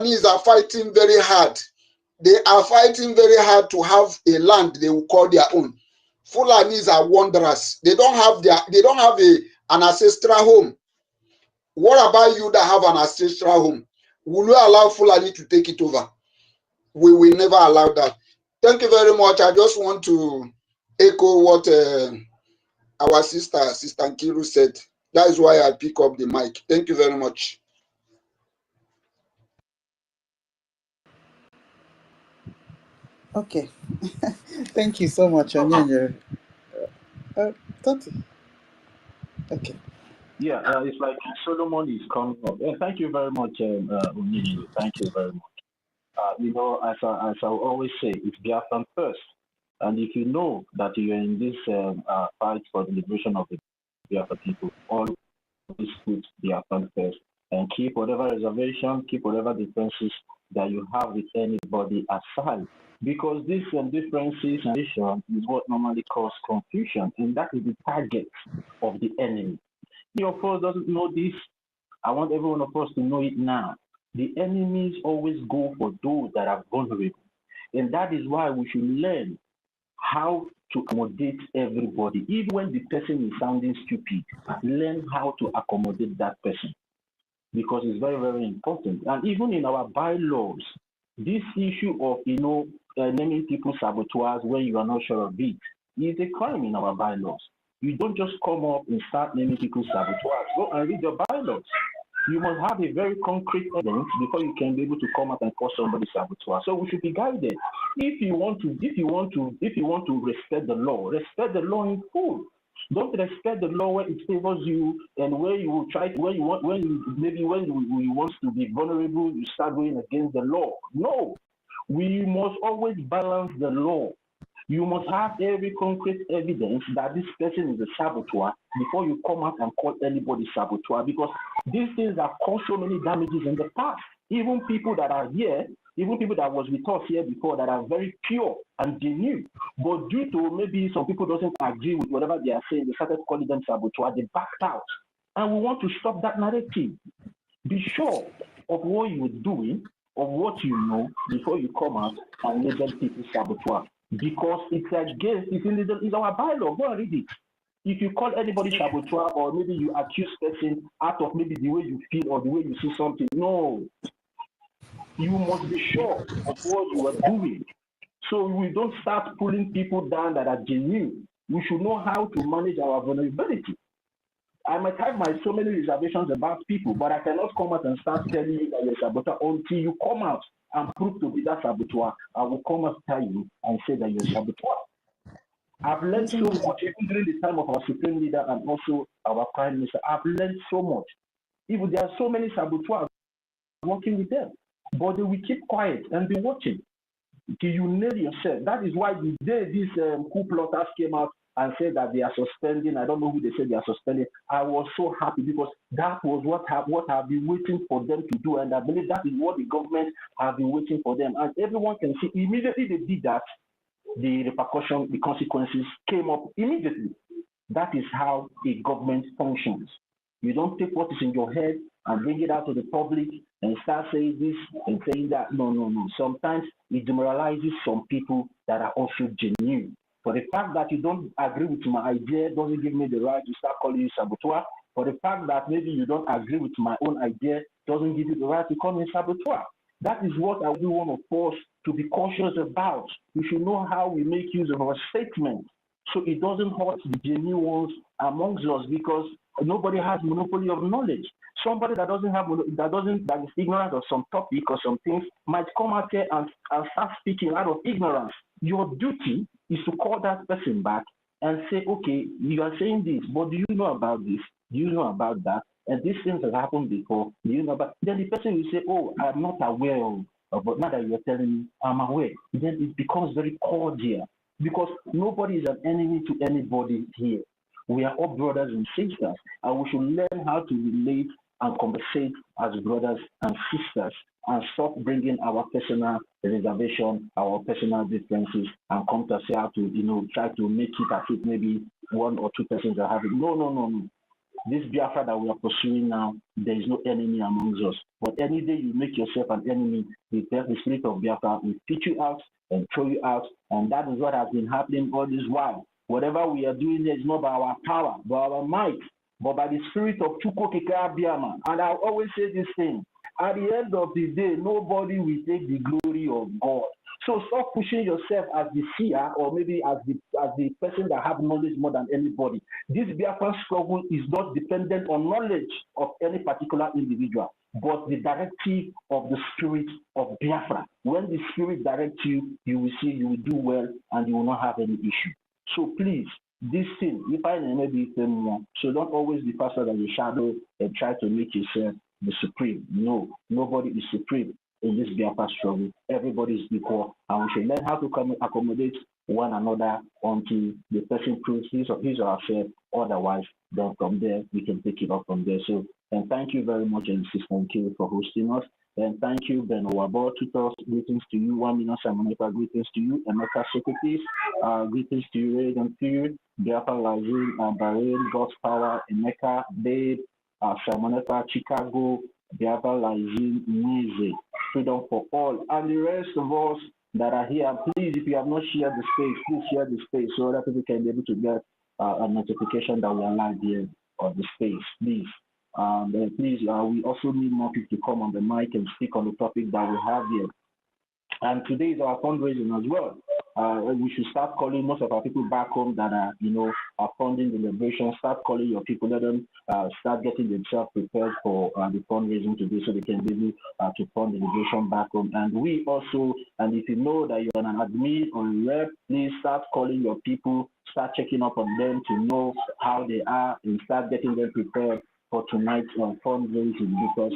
Fulanis are fighting very hard. They are fighting very hard to have a land they will call their own. Fulanis are wanderers. They don't have an ancestral home. What about you that have an ancestral home? Will you allow Fulani to take it over? We will never allow that. Thank you very much. I just want to echo what our sister Nkiru said. That is why I pick up the mic. Thank you very much. Okay. Thank you so much, Onyenya. Tati. Okay. Yeah, it's like Solomon is coming up. Thank you very much, Onyenya. Thank you very much. As I always say, it's Biafran first. And if you know that you're in this fight for the liberation of the Biafra people, always put Biafran first and keep whatever reservation, keep whatever differences that you have with anybody aside. Because these differences and is what normally cause confusion, and that is the target of the enemy. He, of course, doesn't know this. I want every one of us to know it now. The enemies always go for those that are vulnerable. And that is why we should learn how to accommodate everybody. Even when the person is sounding stupid, learn how to accommodate that person. Because it's very, very important. And even in our bylaws, this issue of, naming people saboteurs when you are not sure of it is a crime in our bylaws. You don't just come up and start naming people saboteurs. Go and read your bylaws. You must have a very concrete evidence before you can be able to come up and call somebody saboteur. So we should be guided. If you want to respect the law in full. Don't respect the law where it favors you and where you will try to, when you want to be vulnerable, you start going against the law. No, we must always balance the law. You must have every concrete evidence that this person is a saboteur before you come out and call anybody saboteur, because these things have caused so many damages in the past. Even people that are here, even people that was with us here before that are very pure and genuine, but due to maybe some people doesn't agree with whatever they are saying, they started calling them saboteur, they backed out. And we want to stop that narrative. Be sure of what you're doing, of what you know, before you come out and label people saboteur. Because it's in our bylaw. Go and read it. If you call anybody saboteur or maybe you accuse person out of maybe the way you feel or the way you see something, no. You must be sure of what you are doing. So we don't start pulling people down that are genuine. We should know how to manage our vulnerability. I might have so many reservations about people, but I cannot come out and start telling you that you're a saboteur until you come out and prove to be that saboteur. I will come after you and say that you're a saboteur. I've learned so much, even during the time of our supreme leader and also our prime minister. I've learned so much. Even there are so many saboteurs working with them, but they will keep quiet and be watching till you nail yourself. That is why the day these coup plotters came out and said that they are suspending, I don't know who they said they are suspending, I was so happy because that was what I've been waiting for them to do, and I believe that is what the government have been waiting for them. And everyone can see immediately they did that, the repercussion, the consequences came up immediately. That is how a government functions. You don't take what is in your head and bring it out to the public and start saying this and saying that. No. Sometimes it demoralizes some people that are also genuine. For the fact that you don't agree with my idea doesn't give me the right to start calling you saboteur. For the fact that maybe you don't agree with my own idea doesn't give you the right to call me saboteur. That is what I do want us to be cautious about. We should know how we make use of our statement so it doesn't hurt the genuine ones amongst us, because nobody has monopoly of knowledge. Somebody that is ignorant of some topic or some things might come out here and start speaking out of ignorance. Your duty is to call that person back and say, okay, you are saying this, but do you know about this? Do you know about that? And these things have happened before. Do you know about? Then the person will say, oh, I'm not aware of, but now that you're telling me, I'm aware. Then it becomes very cordial, because nobody is an enemy to anybody here. We are all brothers and sisters, and we should learn how to relate and conversate as brothers and sisters, and stop bringing our personal reservation, our personal differences, and come to say how to, try to make it as if maybe one or two persons are having. No. this Biafra that we are pursuing now, there is no enemy amongst us. But any day you make yourself an enemy, the spirit of Biafra will teach you out and throw you out. And that is what has been happening all this while. Whatever we are doing here is not by our power, by our might, but by the spirit of Chukwokika. And I always say this thing, at the end of the day, nobody will take the glory of God. So stop pushing yourself as the seer or maybe as the person that have knowledge more than anybody. This Biafran struggle is not dependent on knowledge of any particular individual, but the directive of the spirit of Biafra. When the spirit directs you, you will see you will do well and you will not have any issue. So please, this thing, if I may be more, so don't always be faster than your shadow and try to make yourself the supreme. No, nobody is supreme in this Biafra struggle. Everybody is equal, and we should learn how to accommodate one another until the person proves his or herself. Otherwise, then from there we can take it up from there. So, and thank you very much, and Sister Nkiri, for hosting us. And thank you, Ben Owabo, Tutos, greetings to you, 1 million Samoneka, greetings to you, Emeka Socrates, greetings to you, Ray and Fear, Biafra Lazim, Bahrain, God's Power, Emeka, Babe, Samoneka, Chicago, Biafra Lazim, Nize, Freedom for All, and the rest of us that are here. Please, if you have not shared the space, please share the space so other people can be able to get a notification that we are live here on the space, please. Please, we also need more people to come on the mic and speak on the topic that we have here. And today is our fundraising as well. We should start calling most of our people back home that are, are funding the liberation. Start calling your people, let them start getting themselves prepared for the fundraising today so they can be able to fund the liberation back home. And we also, and if you know that you're an admin or a rep, please start calling your people, start checking up on them to know how they are and start getting them prepared for tonight's fundraising, because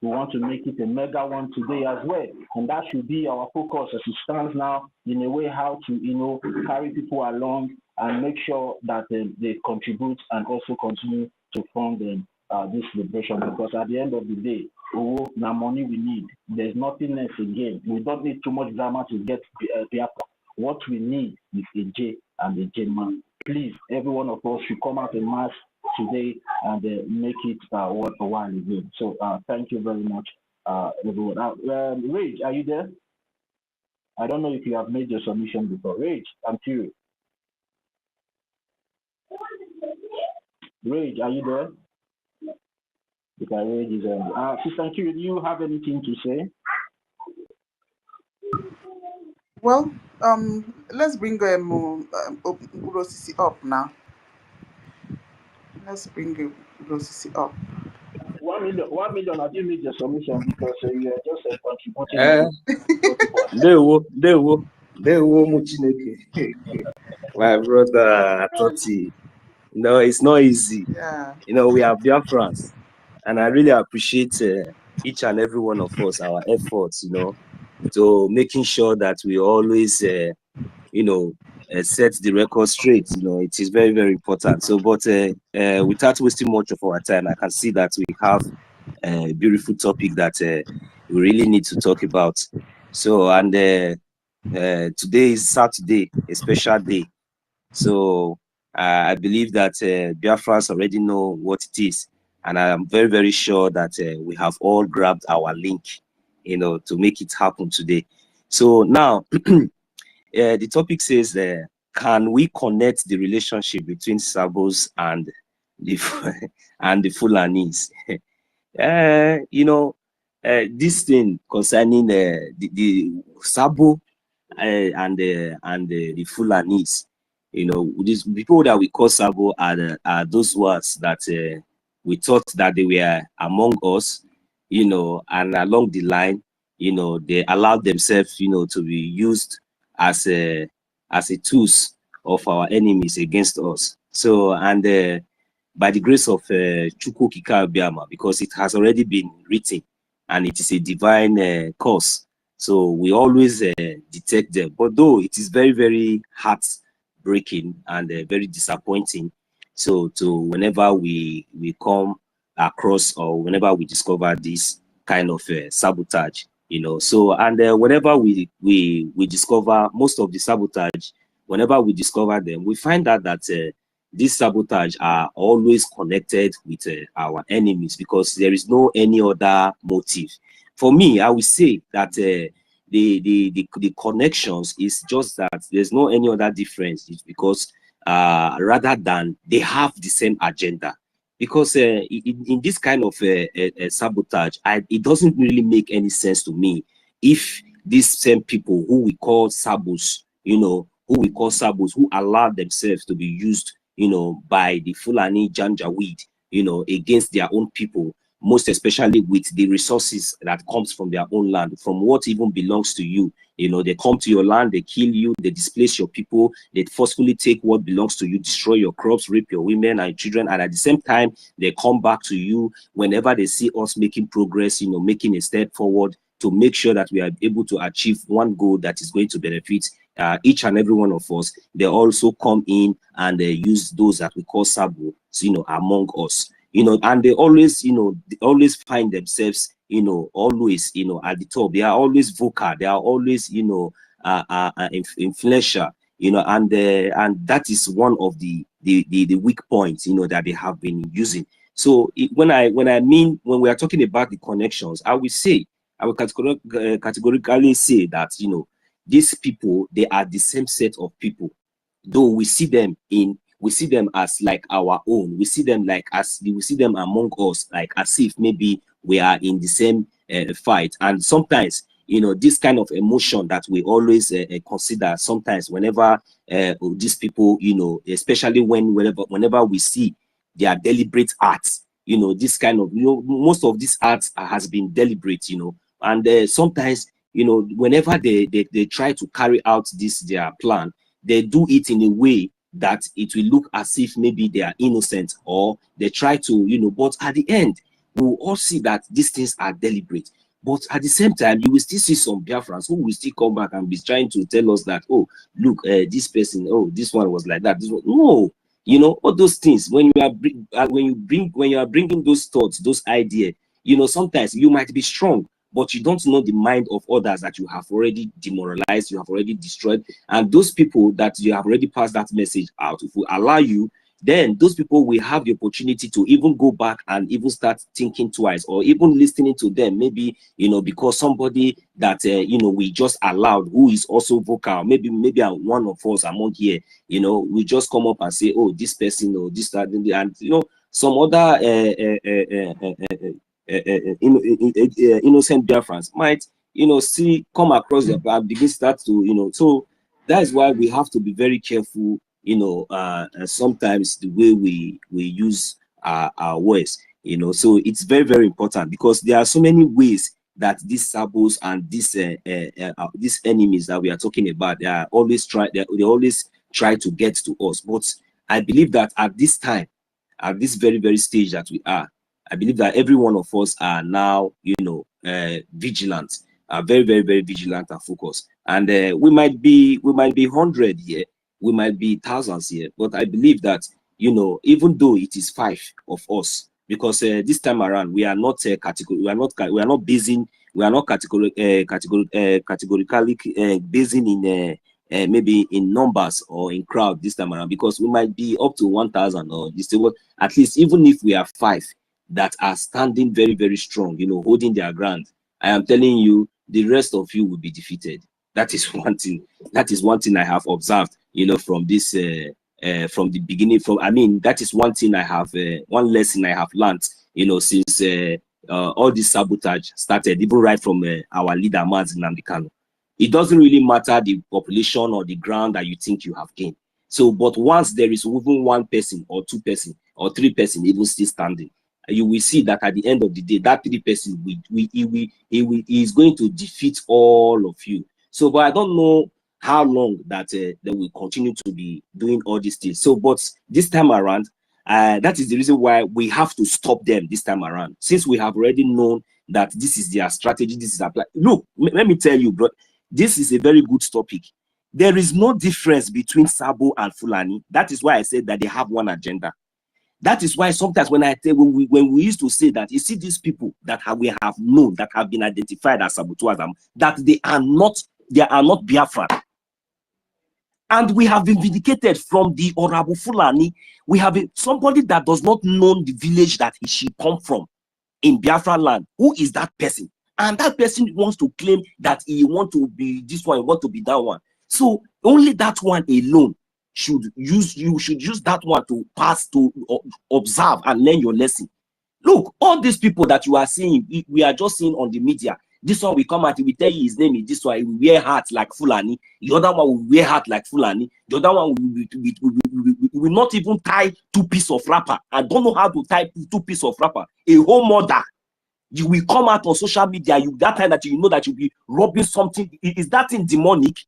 we want to make it a mega one today as well, and that should be our focus as it stands now, in a way how to carry people along and make sure that they contribute and also continue to fund this liberation, because at the end of the day, the money we need, there's nothing else again. We don't need too much drama to get Biafra. What we need is a J and a J man. Please, every one of us should come out en masse today and make it worth a while again. So thank you very much, everyone. Rage, are you there? I don't know if you have made your submission before. Rage, I'm curious. Rage, are you there? Because Rage is Sister Nkiri, do you have anything to say? Well, let's bring Urosisi up now. Let's bring Urosisi up. 1 million, have you made your submission? Because you are just contributing. My brother, Toti. It's not easy. Yeah. We are Biafrans, and I really appreciate each and every one of us, our efforts, to making sure that we always, set the record straight. It is very, very important. So, but without wasting much of our time, I can see that we have a beautiful topic that we really need to talk about. So, and today is Saturday, a special day. So, I believe that Biafrans already know what it is. And I am very, very sure that we have all grabbed our link, to make it happen today. So now, the topic says, can we connect the relationship between Sabos and the Fulanis? This thing concerning the Sabo and the Fulanis, these people that we call Sabo are those ones that we thought that they were among us, and along the line, they allowed themselves, to be used as a tools of our enemies against us. So, and by the grace of Chukwokika, because it has already been written and it is a divine cause. So we always detect them. But though it is very, very heartbreaking and very disappointing. So whenever we come across or whenever we discover this kind of sabotage, so, and whenever we discover most of the sabotage, whenever we discover them, we find out that this sabotage are always connected with our enemies, because there is no any other motive. For me, I would say that the connections is just that there's no any other difference. It's because rather than they have the same agenda. Because in this kind of sabotage, it doesn't really make any sense to me if these same people who we call sabos, who allow themselves to be used, by the Fulani Janjaweed, against their own people, most especially with the resources that comes from their own land, from what even belongs to you. They come to your land, they kill you, they displace your people, they forcefully take what belongs to you, destroy your crops, rape your women and children, and at the same time, they come back to you whenever they see us making progress, making a step forward to make sure that we are able to achieve one goal that is going to benefit each and every one of us. They also come in and they use those that we call sabo, among us. And they always, they always find themselves, always, at the top. They are always vocal. They are always, influential, and that is one of the weak points, that they have been using. So when we are talking about the connections, I will categorically say that, these people, they are the same set of people, though we see them as like our own. We see them among us, like as if maybe we are in the same fight. And sometimes, this kind of emotion that we always consider sometimes whenever these people, especially whenever we see their deliberate acts, this kind of, most of these acts has been deliberate, and sometimes, whenever they try to carry out their plan, they do it in a way that it will look as if maybe they are innocent, or they try to, but at the end, we will all see that these things are deliberate. But at the same time, you will still see some Biafrans who will still come back and be trying to tell us that, oh, look, this person, oh, this one was like that. This one, no, all those things. When you are bringing those thoughts, those ideas, sometimes you might be strong, but you don't know the mind of others that you have already demoralized, you have already destroyed. And those people that you have already passed that message out, if we allow you, then those people will have the opportunity to even go back and even start thinking twice, or even listening to them, maybe, because somebody that, we just allowed, who is also vocal, maybe one of us among here, we just come up and say, oh, this person, or this, that, and, some other innocent Biafrans might, see come across their and begin start to, so that is why we have to be very careful, sometimes the way we use our words, so it's very, very important, because there are so many ways that these sabos and these enemies that we are talking about, they always try to get to us. But I believe that at this time, at this very, very stage that we are, I believe that every one of us are now, vigilant, are very, very, very vigilant and focused. And we might be 100 here, we might be thousands here, but I believe that, even though it is 5 of us, because this time around we are not categorically basing in maybe in numbers or in crowd this time around, because we might be up to 1,000 or this, at least, even if we are 5 that are standing very, very strong, holding their ground, I am telling you, the rest of you will be defeated. That is one thing. That is one thing I have observed, from this, from the beginning. That is one thing I have, one lesson I have learned, since all this sabotage started, even right from our leader, Mazi Nnamdi Kanu. It doesn't really matter the population or the ground that you think you have gained. So, but once there is even 1 person or 2 person or 3 person even still standing, you will see that at the end of the day, that 3 person he is going to defeat all of you. So, but I don't know how long that they will continue to be doing all these things. So, but this time around, that is the reason why we have to stop them this time around, since we have already known that this is their strategy. This is their plan. Look, let me tell you, bro, this is a very good topic. There is no difference between Sabo and Fulani. That is why I said that they have one agenda. That is why sometimes when we used to say that, you see these people that we have known, that have been identified as saboteurs, that they are not Biafran. And we have been vindicated from the Honorable Fulani. We have somebody that does not know the village that she come from in Biafra land. Who is that person? And that person wants to claim that he want to be this one, he want to be that one. So only that one alone should use, you should use that one to pass, to observe and learn your lesson. Look, all these people that you are seeing, we are just seeing on the media. This one will come out, we tell you his name is this one, he will wear hat like Fulani. The other one will wear hat like Fulani. The other one will not even tie 2 pieces of wrapper. I don't know how to tie 2 pieces of wrapper. A whole mother, you will come out on social media, that time that you know that you'll be robbing something. Is that thing demonic?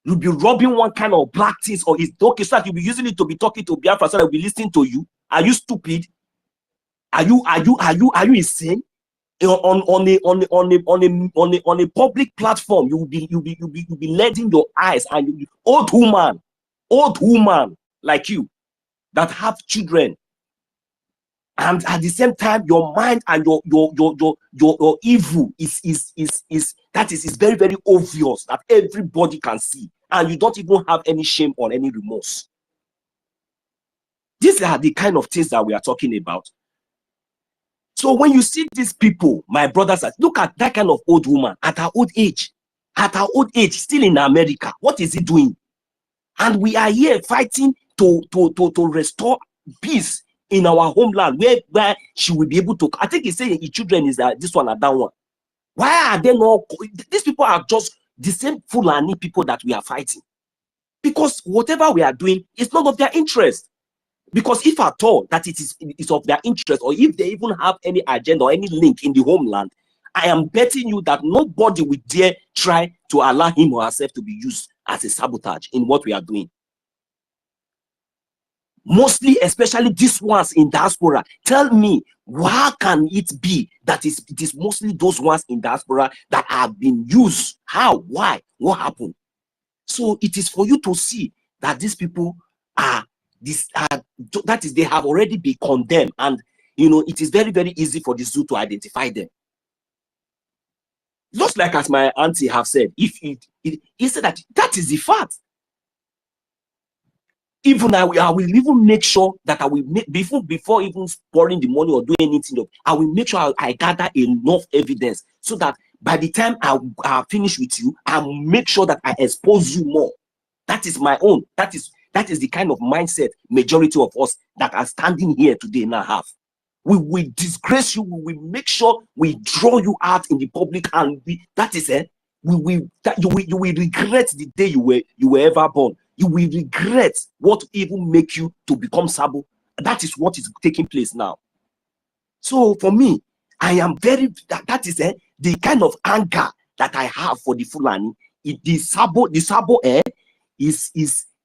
You'll be robbing one kind of black things, or is okay, so that you'll be using it to be talking to Biafra, so that will be listening to you. Are you stupid? Are you insane? On a public platform, you'll be letting your eyes, and you'll be old woman like you that have children, and at the same time your mind and your evil is very, very obvious, that everybody can see, and you don't even have any shame or any remorse. These are the kind of things that we are talking about. So when you see these people, my brothers, look at that kind of old woman at her old age, still in America. What is he doing? And we are here fighting to restore peace in our homeland, where she will be able to. I think he's saying his children is this one and that one. Why are they not? These people are just the same Fulani people that we are fighting, because whatever we are doing is not of their interest. Because if at all that it is of their interest, or if they even have any agenda or any link in the homeland, I am betting you that nobody will dare try to allow him or herself to be used as a sabotage in what we are doing. Mostly, especially these ones in diaspora. Tell me, how can it be that it is mostly those ones in diaspora that have been used? How? Why? What happened? So it is for you to see that these people are that is, they have already been condemned, and you know it is very, very easy for the zoo to identify them. Just like as my auntie have said, he said that is the fact. Even I will even make sure that I will make before even pouring the money or doing anything, I will make sure I gather enough evidence, so that by the time I finish with you, I'll make sure that I expose you more. That is my own. That is the kind of mindset majority of us that are standing here today now have. We will disgrace you. We will make sure we draw you out in the public, and you will regret the day you were ever born. You will regret what even make you to become Sabo. That is what is taking place now. So for me, I am very, that is the kind of anger that I have for the Fulani. The Sabo is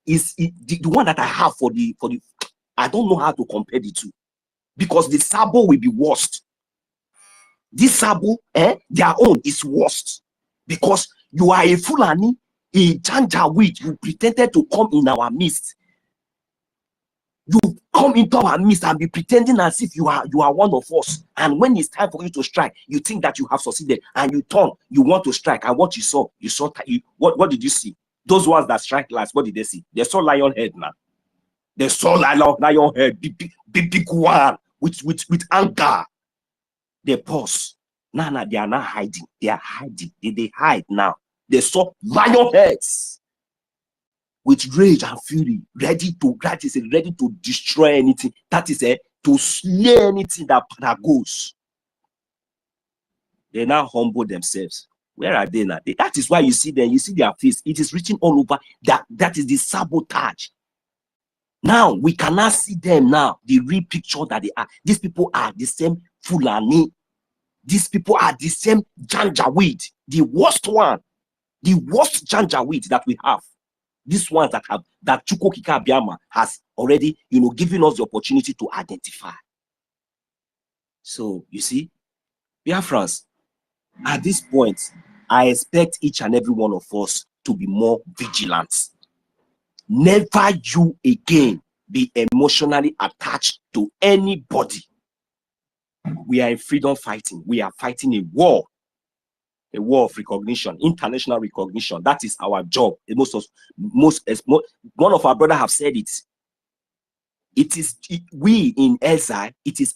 the one that I have for the I don't know how to compare the two, because the Sabo will be worst. This Sabo, their own is worst, because you are a Fulani, a Janjaweed. You pretended to come in our midst. You come into our midst and be pretending as if you are one of us. And when it's time for you to strike, you think that you have succeeded, and you turn, you want to strike. And what you saw what did you see? Those ones that strike last, what did they see? They saw lion head now. They saw lion head, big one with anger. They pause. Now they are not hiding. They are hiding. They hide now. They saw lion heads with rage and fury, ready to destroy anything. That is to slay anything that goes. They now humble themselves. Where are they now? That is why you see them. You see their face. It is written all over. That is the sabotage. Now we cannot see them now. The real picture that they are. These people are the same Fulani. These people are the same Janjaweed. The worst one. The worst Janjaweed that we have. These ones that Chukwokika Biama has already, given us the opportunity to identify. So you see, Biafrans, at this point, I expect each and every one of us to be more vigilant. Never you again be emotionally attached to anybody. We are in freedom fighting. We are fighting a war. a war of recognition, international recognition. That is our job. One of our brothers have said it. We in exile, it is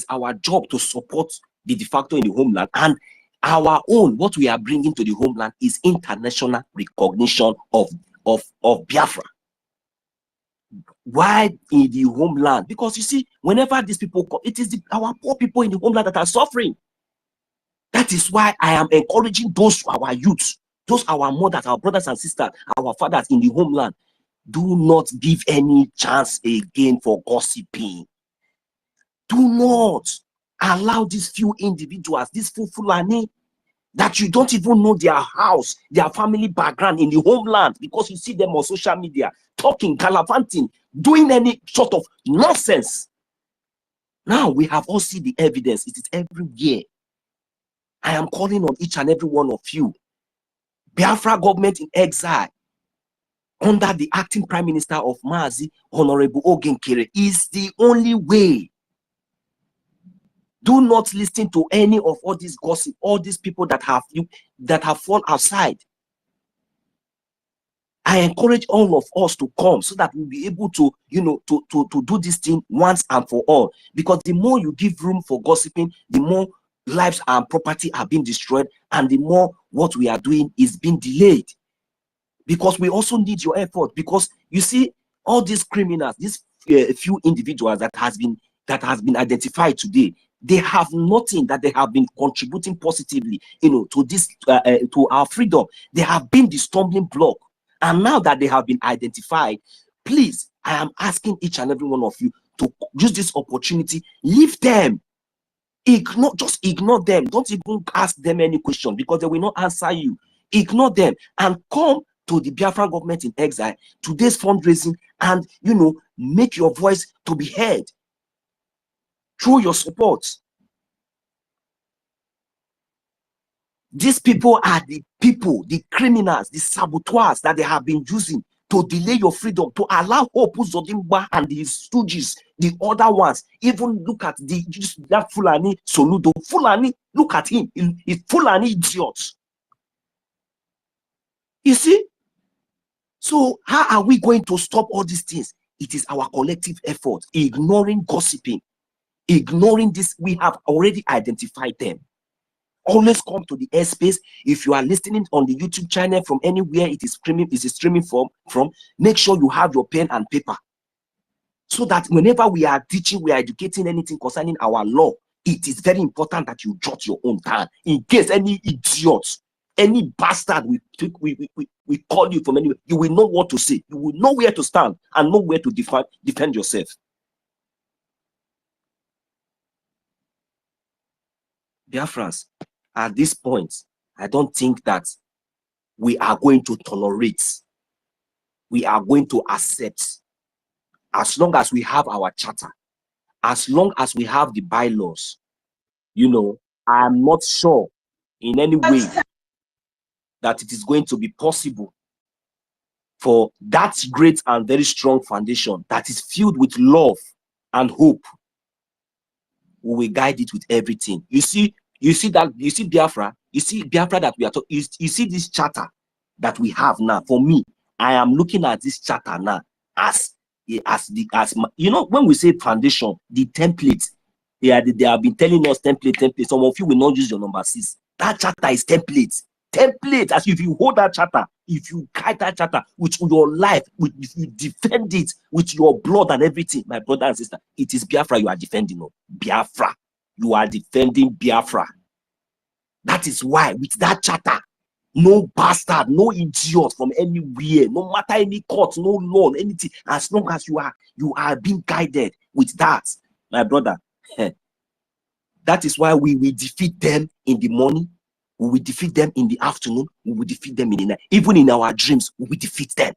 our job to support the de facto in the homeland, and our own, what we are bringing to the homeland is international recognition of Biafra. Why in the homeland? Because you see, whenever these people come, it is our poor people in the homeland that are suffering. That is why I am encouraging those our youths, those our mothers, our brothers and sisters, our fathers in the homeland. Do not give any chance again for gossiping. Do not allow these few individuals, these few Fulani, that you don't even know their house, their family background in the homeland, because you see them on social media talking, gallivanting, doing any sort of nonsense. Now we have all seen the evidence. It is everywhere. I am calling on each and every one of you. Biafra government in exile, under the acting Prime Minister of Mazi, Honorable Ogenkere, is the only way. Do not listen to any of all this gossip, all these people that have fallen outside. I encourage all of us to come so that we'll be able to, to do this thing once and for all. Because the more you give room for gossiping, the more lives and property are being destroyed, and the more what we are doing is being delayed. Because we also need your effort. Because you see, all these criminals, these few individuals that has been identified today, they have nothing that they have been contributing positively, to this to our freedom. They have been the stumbling block. And now that they have been identified, please, I am asking each and every one of you to use this opportunity. Leave them. Just ignore them. Don't even ask them any question, because they will not answer you. Ignore them and come to the Biafran government in exile, today's fundraising, and make your voice to be heard through your support. These people are the criminals, the saboteurs that they have been using to delay your freedom, to allow Hope Uzodimba and his stooges, the other ones. Even look at that Fulani Soludo. Fulani, look at him. He's Fulani idiot. You see? So how are we going to stop all these things? It is our collective effort. Ignoring gossiping, ignoring this. We have already identified them. Always come to the airspace. If you are listening on the YouTube channel from anywhere it is streaming from, make sure you have your pen and paper, so that whenever we are teaching, we are educating anything concerning our law, it is very important that you jot your own time, in case any idiot, any bastard we call you from anywhere, you will know what to say. You will know where to stand and know where to defend yourself. Biafrans, at this point, I don't think that we are going to tolerate, we are going to accept, as long as we have our charter, as long as we have the bylaws. I'm not sure in any way that it is going to be possible for that great and very strong foundation that is filled with love and hope. We will guide it with everything. You see Biafra, that we are talking. You see this charter that we have now. For me, I am looking at this charter now as when we say foundation, the template. They have been telling us template. Some of you will not use your number 6. That charter is template. As if you hold that charter, if you guide that charter with your life, if you defend it with your blood and everything, my brother and sister, it is Biafra you are defending. Biafra, you are defending Biafra. That is why with that charter, no bastard, no idiot from anywhere, no matter any court, no law, anything, as long as you are being guided with that, my brother. That is why we will defeat them in the morning. We will defeat them in the afternoon. We will defeat them in the night. Even in our dreams, we will defeat them.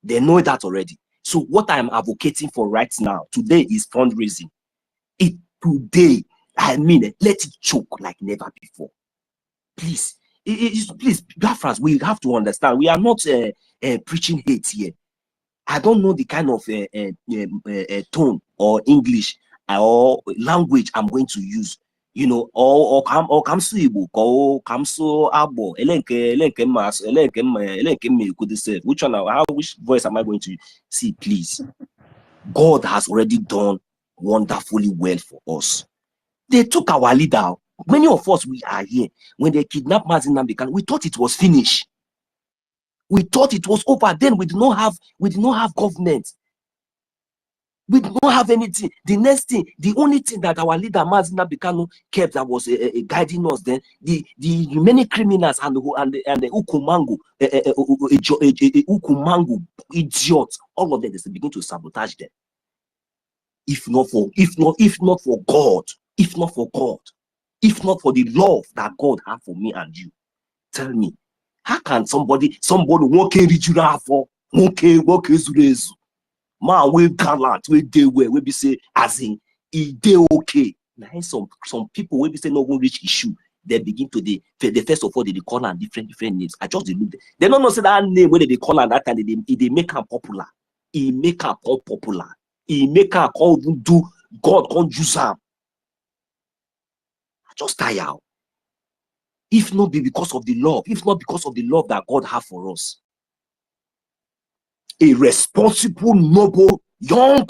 They know that already. So what I am advocating for right now, today, is fundraising. Today, I mean, let it choke like never before. Please, please, Biafrans, we have to understand. We are not preaching hate here. I don't know the kind of tone or English or language I'm going to use you know, or come so Igbo, or come so Abo, Elenke Mas, Elenke me could say, which voice am I going to see, please? God has already done wonderfully well for us. They took our leader. Many of us, we are here. When they kidnapped Mazin Namdekan, we thought it was finished. We thought it was over. Then we did not have government. We did not have anything. The next thing, the only thing that our leader Mazin Namdekan kept that was guiding us, then the many criminals and the Ukumangu, Ukumangu idiots, all of them, they begin to sabotage them. If not for God, if not for the love that God had for me and you, tell me, how can somebody walk in for walk man we gallant we dey where we be say as in they okay. Now some people will be say no one reach issue. They begin to the first of all they call and different names. I just look. They don't know say that name when they call and that time they make her popular. He make her popular. He make her do God can't use her. Just tire. If not be because of the love, if not because of the love that God has for us. A responsible, noble, young,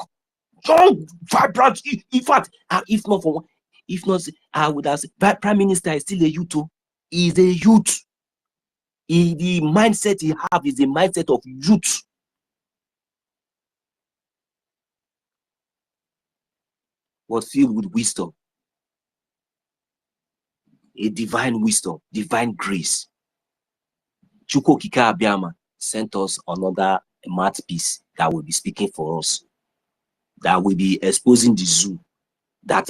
vibrant, in fact, if not, I would have said, Prime Minister is still a youth. He is a youth. The mindset he have is a mindset of youth. But filled with wisdom. A divine wisdom, divine grace. Chukwu Okike Abiama sent us another mouthpiece that will be speaking for us, that will be exposing the zoo, that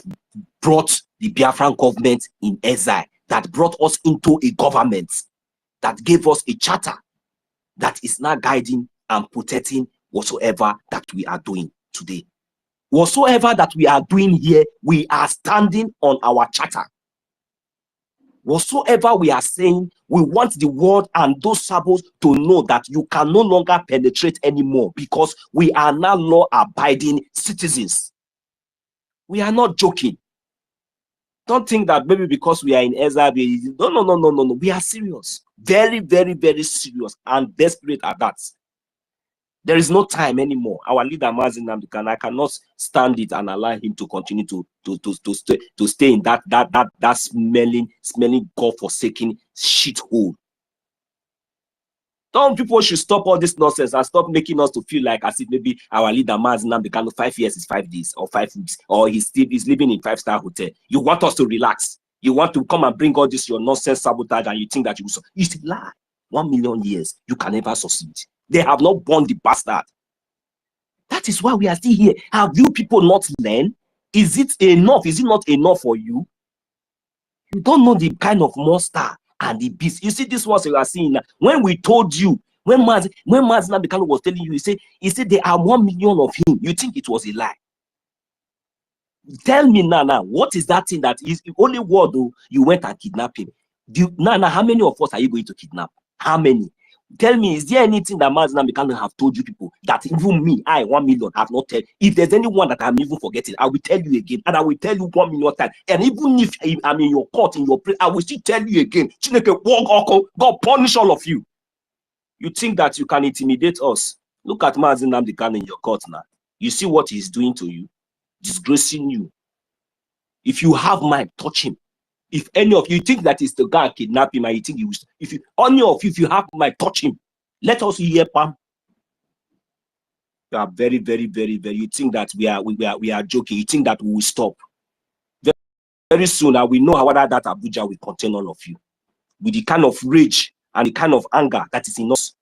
brought the Biafran government in exile, that brought us into a government, that gave us a charter that is now guiding and protecting whatsoever that we are doing today. Whatsoever that we are doing here, we are standing on our charter. Whatsoever we are saying, we want the world and those sabos to know that you can no longer penetrate anymore because we are now law-abiding citizens. We are not joking. Don't think that maybe because we are in exile, no. We are serious. Very, very, very serious and desperate at that. There is no time anymore. Our leader Mazin Namdekan, I cannot stand it and allow him to continue to stay in that smelling God-forsaken shithole. Some people should stop all this nonsense and stop making us to feel like as if maybe our leader Mazin Namdekan 5 years is 5 days or 5 weeks, or he's living in 5-star hotel. You want us to relax. You want to come and bring all this your nonsense sabotage, and you think that you will. It's a lie. 1 million years, you can never succeed. They have not born the bastard. That is why we are still here. Have you people not learned? Is it enough? Is it not enough for you? You don't know the kind of monster and the beast. You see, this was you are seeing now. When we told you, when Mazin Namdekan was telling you, he said there are 1 million of him. You think it was a lie? Tell me now, what is that thing that is the only word you went and kidnapped him? Now, how many of us are you going to kidnap? How many? Tell me, is there anything that Mazin Namdekan have told you people that even me, 1 million, have not told? If there's anyone that I'm even forgetting, I will tell you again, and I will tell you 1 million times. And even if I'm in your court, in your place, I will still tell you again. God punish all of you. You think that you can intimidate us? Look at Mazin Namdekan in your court now. You see what he's doing to you, disgracing you. If you have mind, touch him. If any of you think that is the guy kidnap him, and you think he was, if you have my touch him, let us hear Pam. You are very, very, very, very. You think that we are joking. You think that we will stop. Very, very soon, and we know whether that Abuja will contain all of you with the kind of rage and the kind of anger that is in us.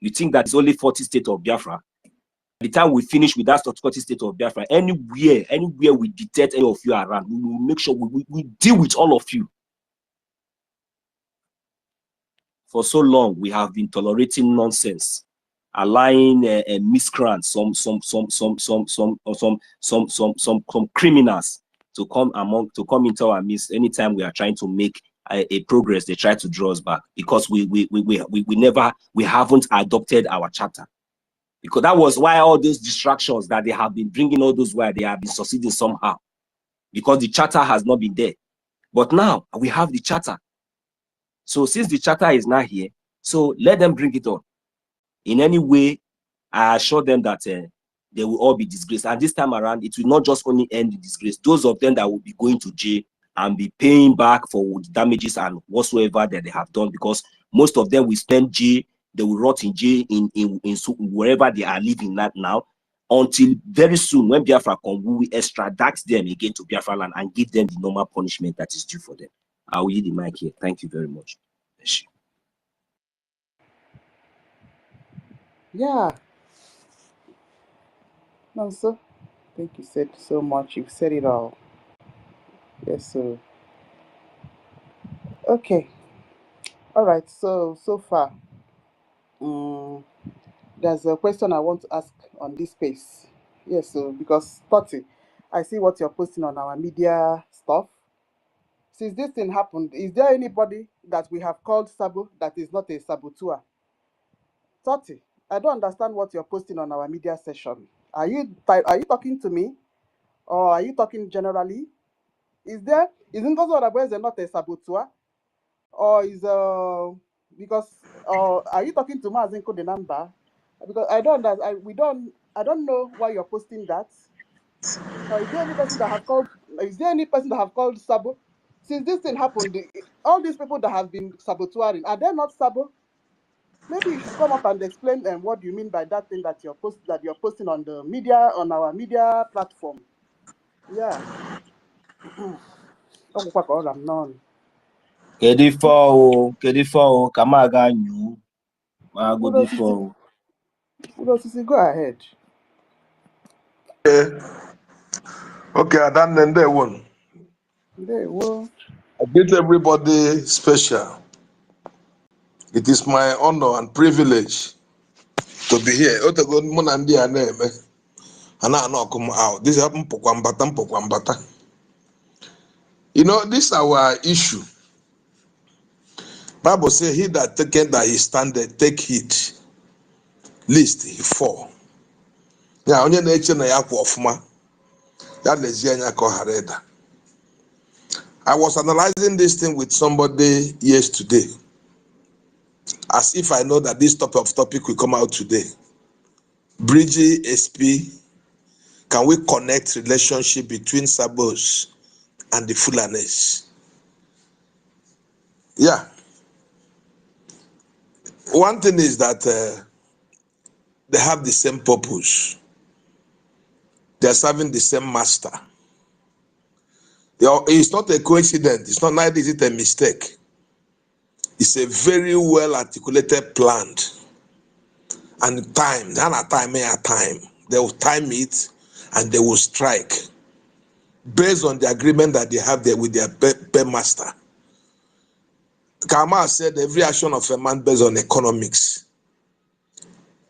You think that it's only 40 states of Biafra. By the time we finish with that 40 state of Biafra, anywhere we detect any of you around, we will make sure we deal with all of you. For so long, we have been tolerating nonsense, allowing miscreants, some criminals to come into our midst. Anytime we are trying to make a progress, they try to draw us back because we haven't adopted our charter. Because that was why all those distractions that they have been bringing, all those where they have been succeeding somehow, because the charter has not been there. But now we have the charter. So since the charter is not here, so let them bring it on. In any way, I assure them that they will all be disgraced. And this time around, it will not just only end in disgrace. Those of them that will be going to jail and be paying back for the damages and whatsoever that they have done, because most of them will spend jail, they will rot in jail in wherever they are living now, until very soon when Biafra come, we will extradite them again to Biafra land and give them the normal punishment that is due for them. I will yield the mic here. Thank you very much. Yeah. No, sir. Thank you said so much. You've said it all. Yes, sir. Okay. All right. So far, there's a question I want to ask on this space. Yes, so because 30, I see what you're posting on our media stuff. Since this thing happened, is there anybody that we have called Sabo that is not a saboteur? 30, I don't understand what you're posting on our media session. Are you talking to me, or are you talking generally? Isn't Ngozi Odabueze not a saboteur, or is because are you talking to Mazinko the number? Because I don't know why you're posting that. Or is there any person that have called Sabo? Since this thing happened, all these people that have been saboteuring, are they not Sabo? Maybe you should come up and explain what you mean by that thing that you're posting on the media, on our media platform. Yeah. Kedifo, Kamaga new. Udosisi, go ahead. Okay, I done then they won. They will. I greet everybody special. It is my honor and privilege to be here. Otago Monandi Aneme. And I know come out. This happen Pokwambata. You know, this is our issue. Bible says he that taketh that he standeth, take heed. Least he fall. Yeah, onye na-eche na ya kwa ofuma. Ya lezie anya ka ọ ghara ịda. I was analyzing this thing with somebody yesterday, as if I know that this topic will come out today. Brgie, SP, can we connect relationship between Sabos and the Fulanis? Yeah. One thing is that they have the same purpose. They are serving the same master. It's not a coincidence. It's not neither is it a mistake. It's a very well articulated plan. And time. They will time it and they will strike based on the agreement that they have there with their paymaster. Karma said every action of a man based on economics.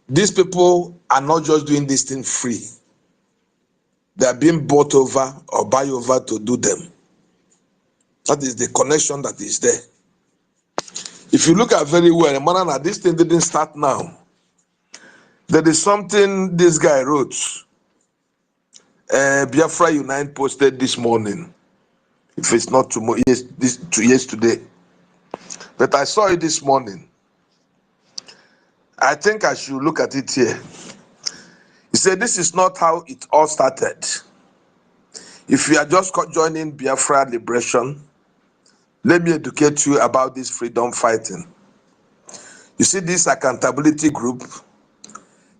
These people are not just doing this thing free. They are being bought over or buy over to do them. That is the connection that is there. If you look at very well, Manana, this thing didn't start now. There is something this guy wrote. Biafra Unite posted this morning. If it's not tomorrow, yesterday. But I saw it this morning. I think I should look at it here. He said, this is not how it all started. If you are just joining Biafra Liberation, let me educate you about this freedom fighting. You see, this accountability group,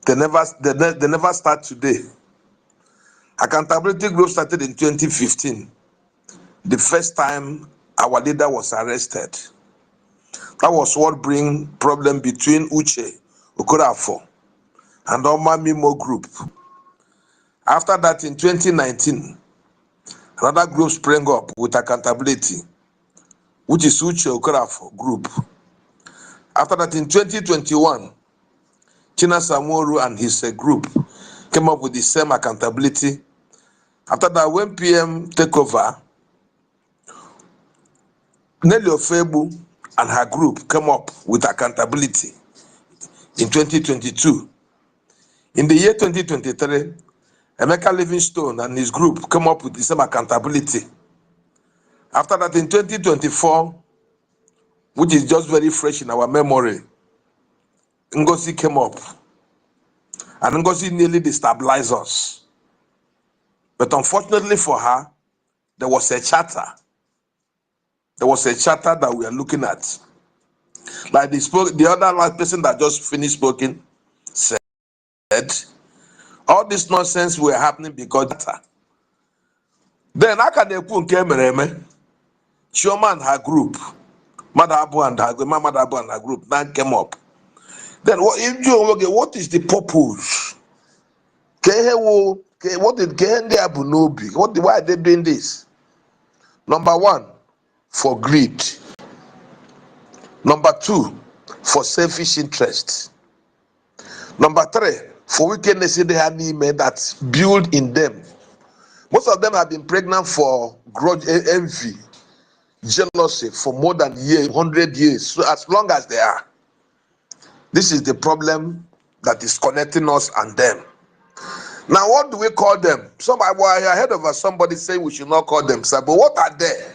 they never start today. Accountability group started in 2015. The first time our leader was arrested. That was what bring problem between Uche Okorafo and Oma Mimo group. After that, in 2019, another group sprang up with accountability, which is Uche Okorafo group. After that, in 2021, China Samoru and his group came up with the same accountability. After that, when PM took over, Nelly Ofebu and her group came up with accountability in 2022. In the year 2023, Emeka Livingstone and his group came up with the same accountability. After that, in 2024, which is just very fresh in our memory, NGOZI came up. And NGOZI nearly destabilized us. But unfortunately for her, there was a charter. There was a charter that we are looking at. Like the other last person that just finished speaking said, all this nonsense were happening because of that. Then I can Chioma and her group, Madabu and her group, then came up. Then what is the purpose? Why are they doing this? Number one, for greed. Number two, for selfish interest. Number three, for wickedness in the enemy that build in them. Most of them have been pregnant for grudge, envy, jealousy for more than 100 years, so as long as they are. This is the problem that is connecting us and them. Now, what do we call them? I heard of somebody saying we should not call them, sir, but what are they?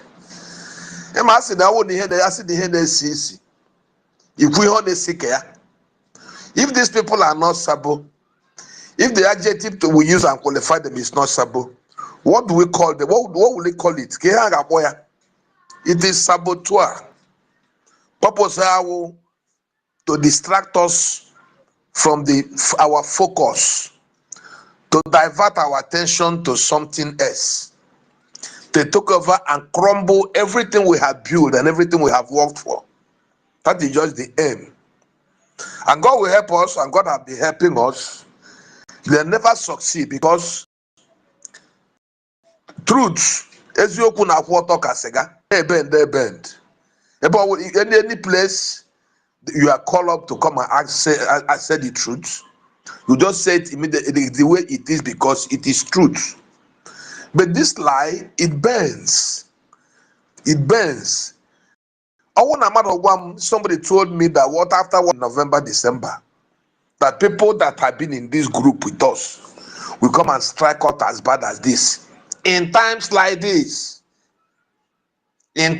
If these people are not sabo, if the adjective we use and qualify them is not sabo, what do we call them? What will we call it? It is saboteur. Purpose to distract us from our focus, to divert our attention to something else. They took over and crumble everything we have built and everything we have worked for. That is just the aim. And God will help us, and God has been helping us. They never succeed because truth, as you open up water, they bend. Any place you are called up to come and say the truth, you just say it immediately the way it is because it is truth. But this lie, it bends. It bends. Somebody told me that after November, December, that people that have been in this group with us will come and strike out as bad as this. In times like this, they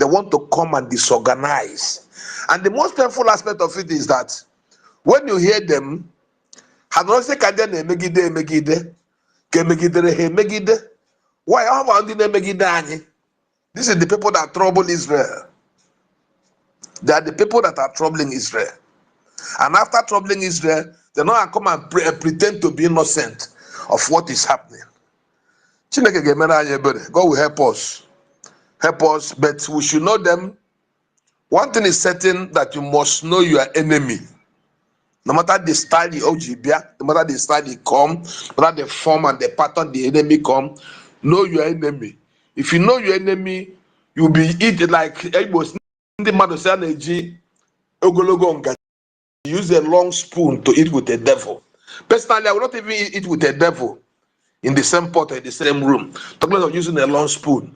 want to come and disorganize. And the most painful aspect of it is that when you hear them, why are this is the people that trouble Israel. They are the people that are troubling Israel. And after troubling Israel, they now come and pretend to be innocent of what is happening. God will help us. Help us, but we should know them. One thing is certain, that you must know your enemy. No matter the style the OGBia, no matter the style they come, no matter the form and the pattern the enemy come, know your enemy. If you know your enemy, you'll be eating like use a long spoon to eat with the devil. Personally, I will not even eat with the devil in the same pot or in the same room. Talking about using a long spoon.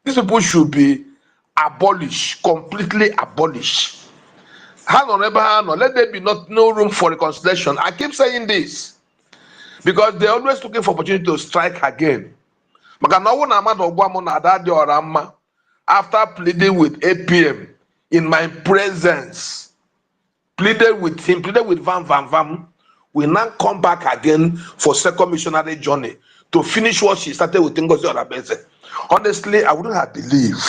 These people should be abolished, completely abolished. Hand on every hand, let there be no room for reconciliation. I keep saying this because they're always looking for opportunity to strike again. After pleading with APM in my presence, pleaded with him, pleaded with Vam, we now come back again for second missionary journey to finish what she started with NGOZI Orabeze. Honestly, I wouldn't have believed.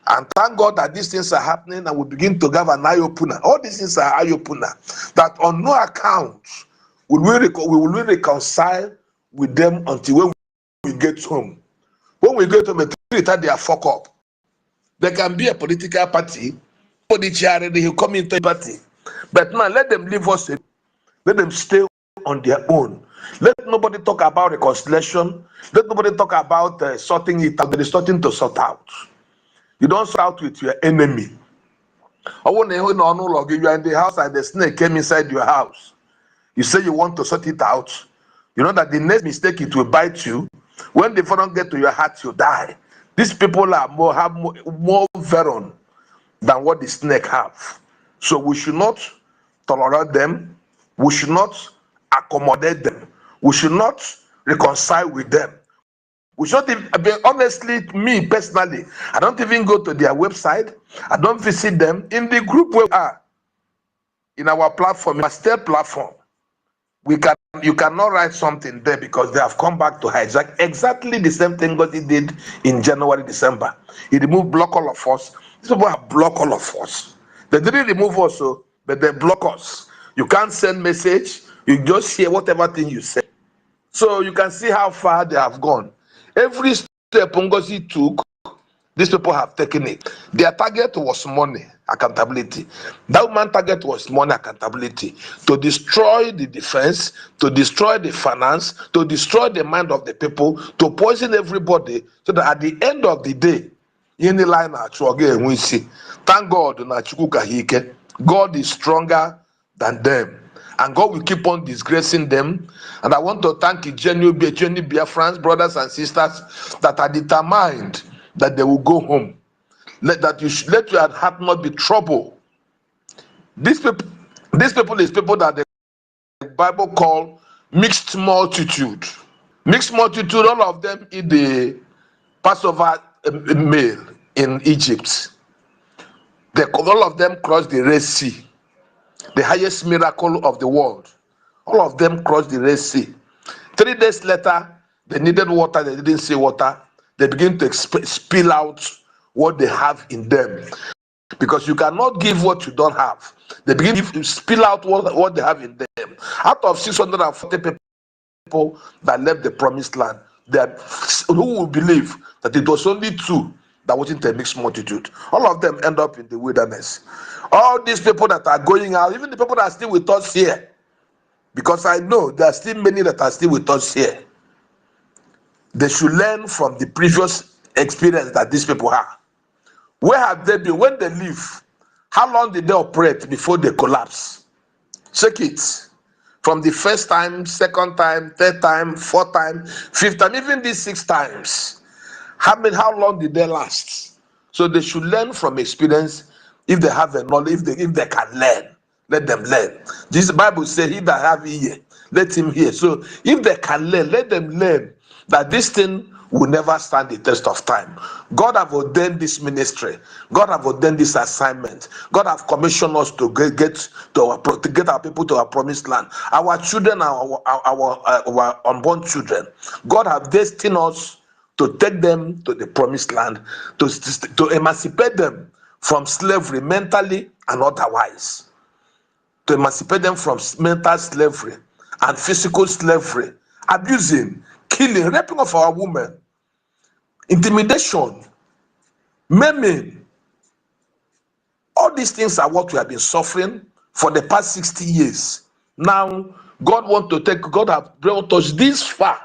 And thank God that these things are happening and we begin to have an eye opener. All these things are eye opener. That on no account will we reconcile with them until when we get home. When we get home and treat their fuck up. There can be a political party, he will come into a party. But now let them leave us, let them stay on their own. Let nobody talk about reconciliation. Let nobody talk about sorting it out. There is nothing to sort out. You don't sort out with your enemy. You are in the house and the snake came inside your house. You say you want to sort it out. You know that the next mistake it will bite you. When the venom get to your heart, you die. These people have more venom than what the snake have. So we should not tolerate them. We should not accommodate them. We should not reconcile with them. We should honestly, me personally, I don't even go to their website. I don't visit them. In the group where we are, in our platform, our state platform, you cannot write something there because they have come back to hijack exactly the same thing what he did in January, December. He removed, block all of us. These people have blocked all of us. They didn't remove us, but they block us. You can't send message. You just hear whatever thing you say. So you can see how far they have gone. Every step NGOZI took, these people have taken it. Their target was money, accountability. That woman's target was money, accountability. To destroy the defense, to destroy the finance, to destroy the mind of the people, to poison everybody, so that at the end of the day, in the line, we see. Thank God, God is stronger than them. And God will keep on disgracing them. And I want to thank genuine Biafrans, brothers and sisters, that are determined that they will go home. Let your heart not be troubled. These people is people that the Bible call mixed multitude. Mixed multitude, all of them eat the Passover meal in Egypt. All of them crossed the Red Sea, the highest miracle of the world. All of them crossed the Red Sea. 3 days later, they needed water, they didn't see water. They begin to spill out what they have in them. Because you cannot give what you don't have. They begin to spill out what they have in them. Out of 640 people that left the promised land, who will believe that it was only 2 that wasn't a mixed multitude? All of them end up in the wilderness. All these people that are going out, even the people that are still with us here, because I know there are still many that are still with us here, they should learn from the previous experience that these people have. Where have they been? When they leave, how long did they operate before they collapse? Check it. From the first time, second time, third time, fourth time, fifth time, even these 6 times. How long did they last? So they should learn from experience. If they have a knowledge, if they can learn, let them learn. This Bible says, he that have ear, let him hear. So if they can learn, let them learn that this thing will never stand the test of time. God have ordained this ministry. God have ordained this assignment. God have commissioned us to get our people to our promised land. Our children, our unborn children. God have destined us to take them to the promised land, to emancipate them from slavery, mentally and otherwise. To emancipate them from mental slavery and physical slavery, abusing, killing, raping of our women, intimidation, maiming. All these things are what we have been suffering for the past 60 years. Now, God have brought us this far.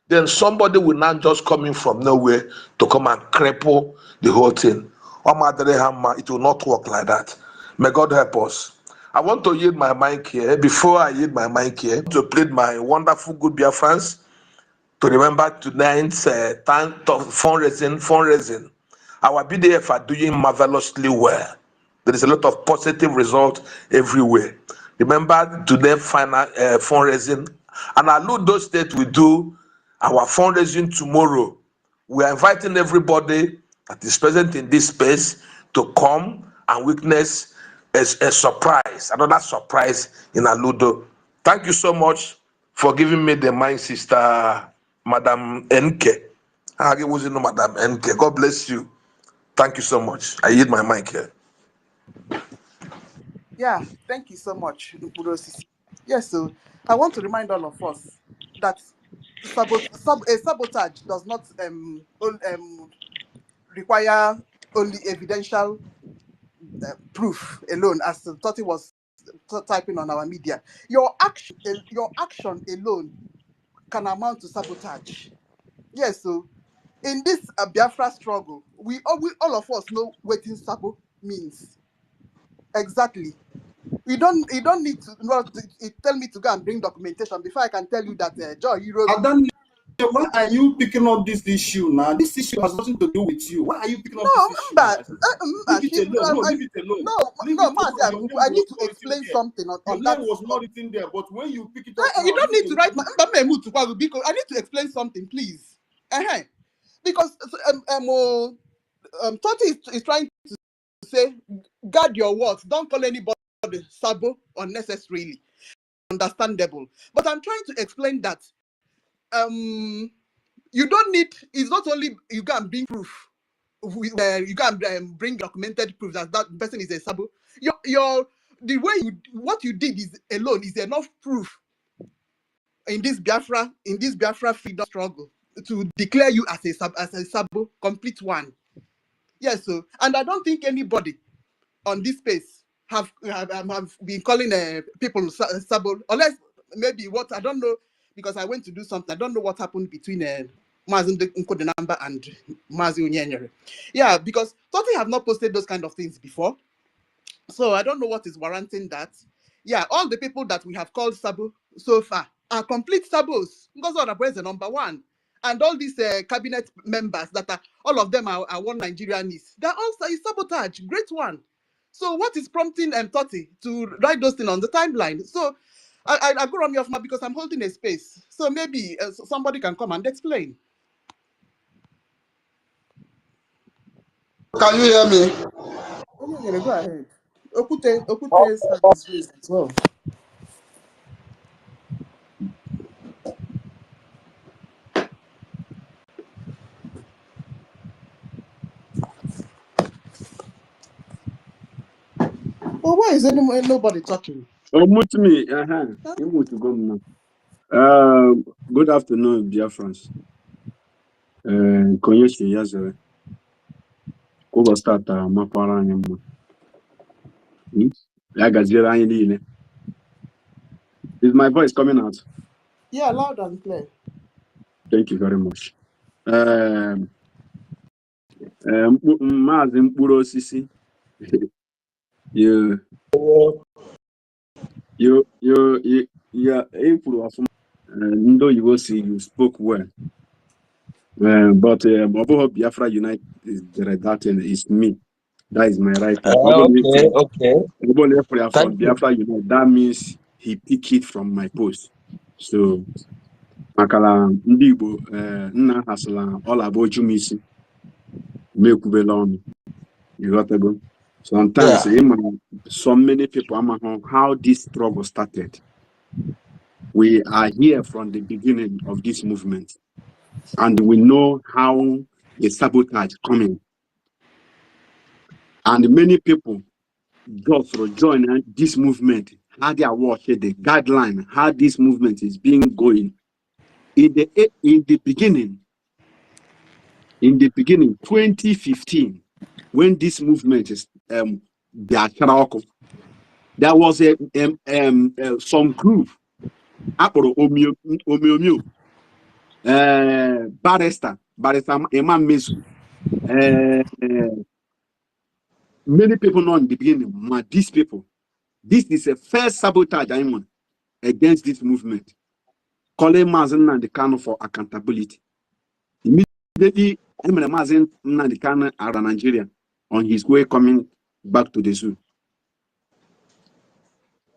Then somebody will not just come in from nowhere to come and cripple the whole thing. It will not work like that. May God help us. I want to yield my mic here. Before I yield my mic here, to plead my wonderful good Biafrans to remember tonight's fundraising. Our BDF are doing marvelously well. There is a lot of positive result everywhere. Remember today final fundraising, and I know those states will do our fundraising tomorrow. We are inviting everybody that is present in this space to come and witness a surprise, another surprise in Aludo. Thank you so much for giving me the mic, Sister Madam NK. Madam NK. God bless you. Thank you so much. I yield my mic here. Yeah, thank you so much, Nkurosi. Yes, so I want to remind all of us that sabotage does not require only evidential proof alone, as Toti was typing on our media. Your action alone can amount to sabotage. Yes, so in this Biafra struggle, we all of us know what sabo means. Exactly. You don't need to tell me to go and bring documentation before I can tell you that Joy, you wrote. why are you picking up this issue now? This issue has nothing to do with you. Why are you picking up this issue? Leave it alone. No, leave it alone. I need to explain something on your that. name was not written there, but when you pick it up, you don't need to write my because I need to explain something, please. Because Toti is trying to say, guard your words. Don't call anybody sabo unnecessarily. Understandable. But I'm trying to explain that you don't need, it's not only you can bring proof, you can bring documented proof that that person is a sabo. The way what you did is alone is enough proof in this Biafra freedom struggle to declare you as a sabo, complete one. Yes, so, and I don't think anybody on this space have been calling people sabo, unless maybe what, I don't know, because I went to do something. I don't know what happened between Mazin Nkodenamba and Mazin Unyenyere. Yeah, because Toti have not posted those kind of things before. So I don't know what is warranting that. Yeah, all the people that we have called sabo so far are complete sabos. Ngozi is the number one. And all these cabinet members that are, all of them are one Nigerianese. They're all sabotage, great one. So what is prompting Toti to write those things on the timeline? So I go on me off because I'm holding a space. So maybe somebody can come and explain. Can you hear me? Go ahead. Okute's hand is raised as well. Well, why is nobody talking? Oh, mute me. You mute go now. Good afternoon, BIAFRANS. Konyeshi Yazere. Kuba start mapara anyama. Yagazira anyile. Is my voice coming out? Yeah, loud and clear. Thank you very much. Maazị mkpụrụ osisi. You Ndo you will see you spoke well. But Biafra Unite is that is me. That is my right type. Okay. From Biafra Unite, that means he picked it from my post. So Makala Ndibo Nna Hasala all about Jumisi. You got to go. Sometimes so many people on how this struggle started. We are here from the beginning of this movement, and we know how the sabotage coming. And many people go through join this movement, how they are watching the guideline, how this movement is being going. In the beginning, 2015, when this movement is there was some group, barrister Imam Mesu. Many people know in the beginning, these people, this is a first sabotage against this movement. Calling Mazen Nandekano for accountability. Immediately, Mazen Nandekano out of Nigeria on his way coming back to the zoo.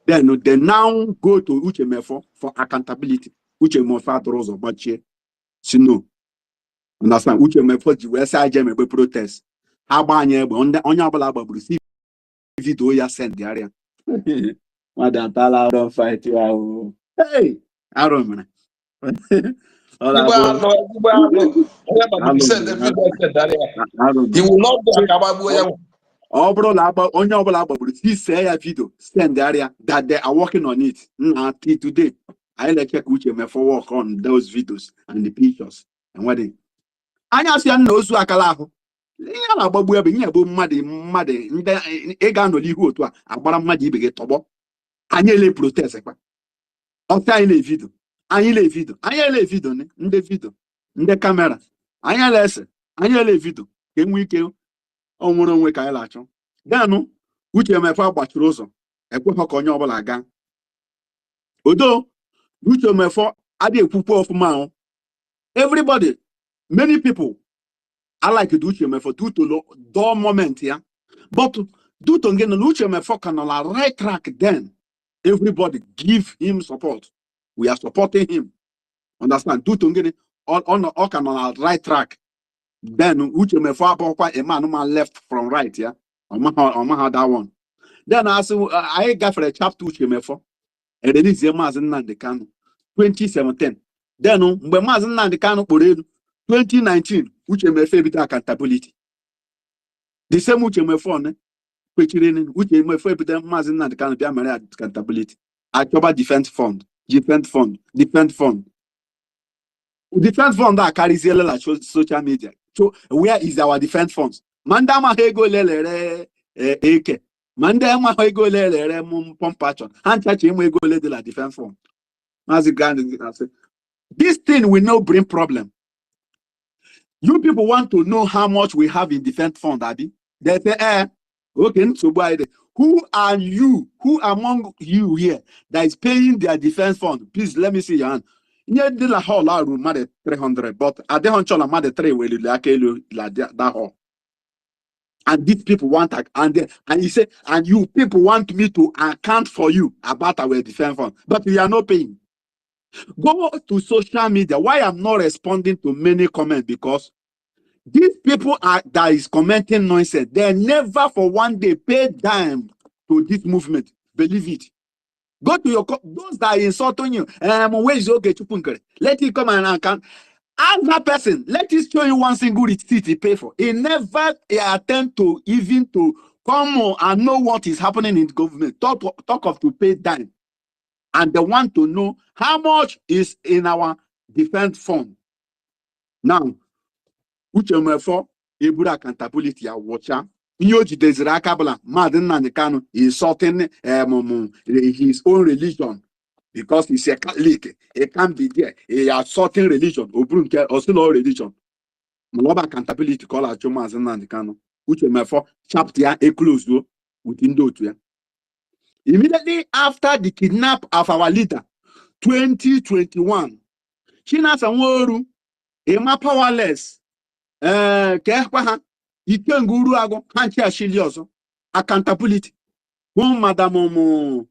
Then they now go to Uchemefo for accountability. Uchemefo Rosa Bache. No. Understand? Uchemefo the protest. How about on the receive video ya send the area? Madam Tala don't fight you. Hey, I don't know. He will not go. He say a video, send the area that they are working on it. Until today, I like check which you may work on those videos and the pictures and what they. I just know so akala. I babu ebe nye bo mmade e ga no lihu otu a agbara mmade ibe ge tobo. Anyị le protest ekpa. Ọta anyị le video. Anyị le video ne ndị video, ndị kamera. Anyị le ese, anyị le video. Ke nwe ike onwere onwe ka anyị la achọ. Danu uche mefa gbachiri ụzọ. Ekwefa ka onye ọbụla aga. Odo uche mefa adị ekwukwe ọfụma ahụ. Everybody, many people, I like to do for due to door moment here, but due to get the for can on right track. Then everybody give him support. We are supporting him. Understand? Due to get on can on right track. Then which me for a man left from right, yeah. On that one. Then I got for a chapter which me for. And then is Mazin Nandekano 2017. Then when Mazin Nandekano 2019, which may favorite accountability. The same which may phone, which may favorite Mazin Nandekano be accountability. October Defense Fund, Defense Fund. Defense Fund that carries yellow social media. So where is our defense funds? Mandama Hego Lele Eke. Mandama Hego Lele Pompachon. Hanchachi Hego Lele la defense fund. This thing will not bring problem. You people want to know how much we have in defense fund, Abby? They say, okay, so who are you? Who among you here that is paying their defense fund? Please let me see your hand. Yeah, de la hall la room made 300, but I don't chola made 3 will like that hall. And these people want and he said, and you people want me to account for you about our defense fund, but we are not paying. Go to social media. Why I'm not responding to many comments? Because these people that is commenting nonsense. They never for one day paid dime to this movement. Believe it. Go to your those that are insulting you. Where is okay to let it come and account. Ask that person. Let it show you one single receipt he pay for. He never attempt to even to come and know what is happening in the government. Talk of to pay dime. And they want to know how much is in our defense fund. Now, which for Ebura accountability a watcher. Nyoji Desira Kabala, Madden Nanikano is insulting his own religion because he's a Catholic. He can't be there. He is assaulting religion, or still religion. Maloba accountability call as Joma Nanikano, which for chapter a closed within those. Immediately after the kidnap of our leader, 2021, China Sanworu, Emma powerless, Kehpaha, Ikenguru Ago, Hancha Shilioso, accountability. Madam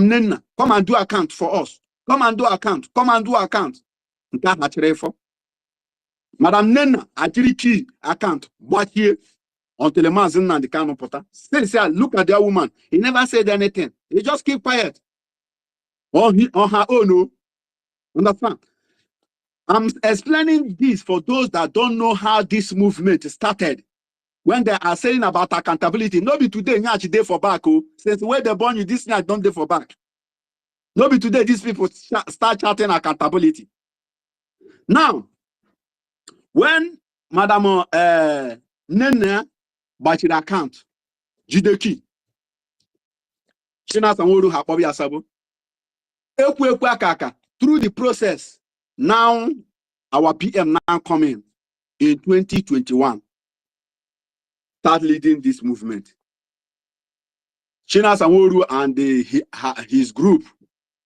Nena, come and do account for us. Come and do account. Come and do account. Madam Nena, agility account. What here? Until the man in the can pota. Say, look at that woman. He never said anything. He just keep quiet. On her own. No. Understand? I'm explaining this for those that don't know how this movement started. When they are saying about accountability, no be today, nyach day for back. Oh, since where they born you, this nyach don't day for back. No be today, these people start chatting accountability. Now, when Madam Nene Bachir account, Jideki, China Sanworu Hapobi Asabo, through the process, now our PM now coming in 2021, start leading this movement. China Sanworu and his group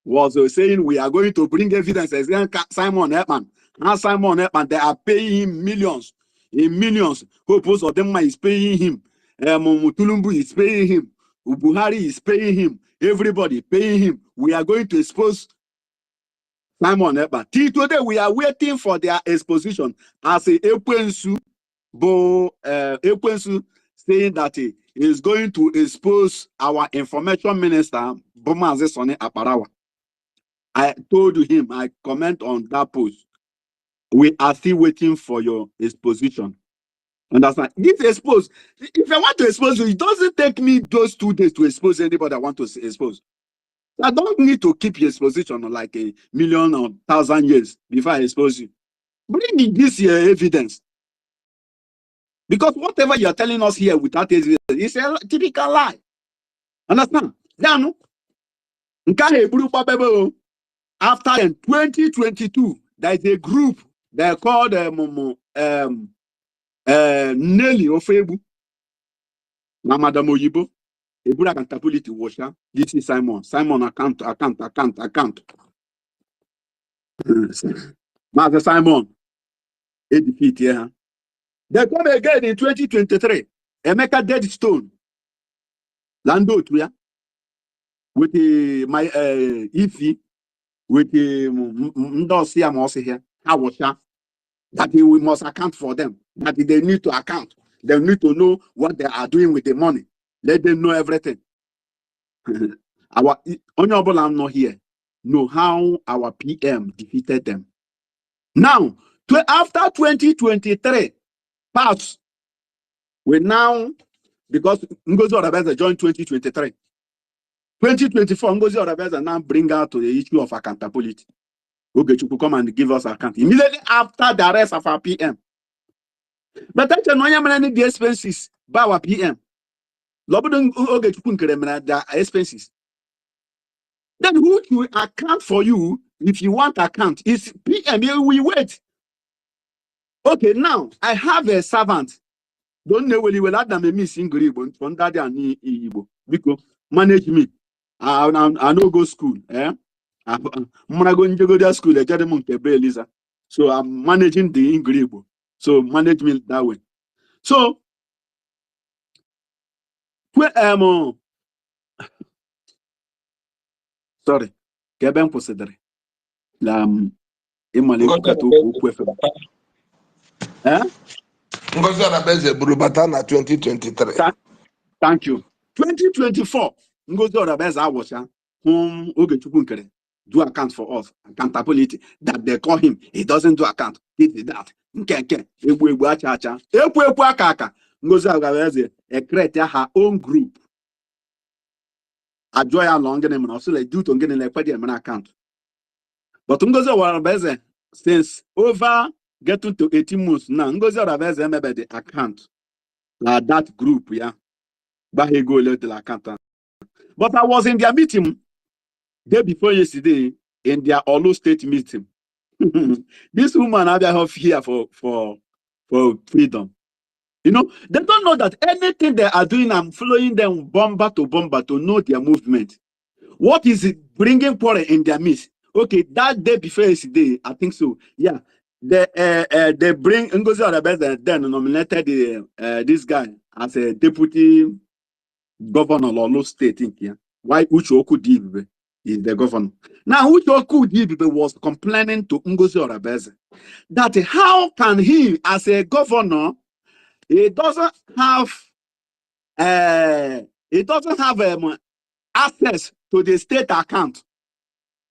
was saying we are going to bring evidence against Simon Epman. And Simon Epman, they are paying him millions. In millions. Most of them is paying him. Mutulumbu is paying him. Buhari is paying him. Everybody paying him. We are going to expose Simon Epman. Till today, we are waiting for their exposition. As a Ekwensu saying that he is going to expose our information minister, Bomaze Sone Aparawa. I told him, I comment on that post. We are still waiting for your exposition. Understand? This expose, if I want to expose you, it doesn't take me those 2 days to expose anybody I want to expose. I don't need to keep your exposition on like 1,000,000 or 1,000 years before I expose you. Bring me this evidence. Because whatever you are telling us here without evidence is a typical lie. Understand? Now, after in 2022, there is a group they called Nelly Ofebu, Madam Oyibo, Ebura accountability washer. This is Simon. Simon account. Master Simon, a defeat here. They come again in 2023. Emeka Dead Stone. Lando Tuya. With the my EFI, with the Ndosia Mosi here. Awasha. That we must account for them. That they need to account. They need to know what they are doing with the money. Let them know everything. Our honorable, I'm not here. Know how our PM defeated them. Now, after 2023 pass, we now, because Ngozi Oraveza joined 2023. 2024, Ngozi Oraveza now bring out to the issue of accountability. Ogechukwu come and give us account immediately after the arrest of our PM. But that's no many the expenses by our PM. Lobudun Ogechukwu nkere the expenses. Then who will account for you if you want account? Is PM, we wait. Okay, now I have a servant. Don't know when you will add them a missing Igbo from that and Igbo. Because manage me. I no go school. I'm gonna go into go school, Lisa. So I'm managing the Igbo. So manage me that way. So sorry, Keben consider Ngozi Oraveza Burubata na 2023. Thank you. 2024, Ngozi Oraveza was whom Ogechukwu nkere do account for us, accountability that they call him. He doesn't do account. This is that. Ngozi Oraveza create her own group. A joy along and also like do to get in an account. But Ngozi Oraveza, since over getting to 18 months now, Ngozi Oraveza maybe the account that group, yeah. But he go let the account. But I was in their meeting day before yesterday in their Olu state meeting. This woman have here for freedom. You know, they don't know that anything they are doing, I'm following them bomber to know their movement. What is it bringing quarrel in their midst? Okay, that day before yesterday, I think so. Yeah, they bring Ngozi Oraveza then nominated this guy as a deputy governor of Olu State. Yeah, why Uche Okudibe is the governor. Now Uche Okudibe was complaining to Ngozi Oraveza that how can he, as a governor, he doesn't have access to the state account.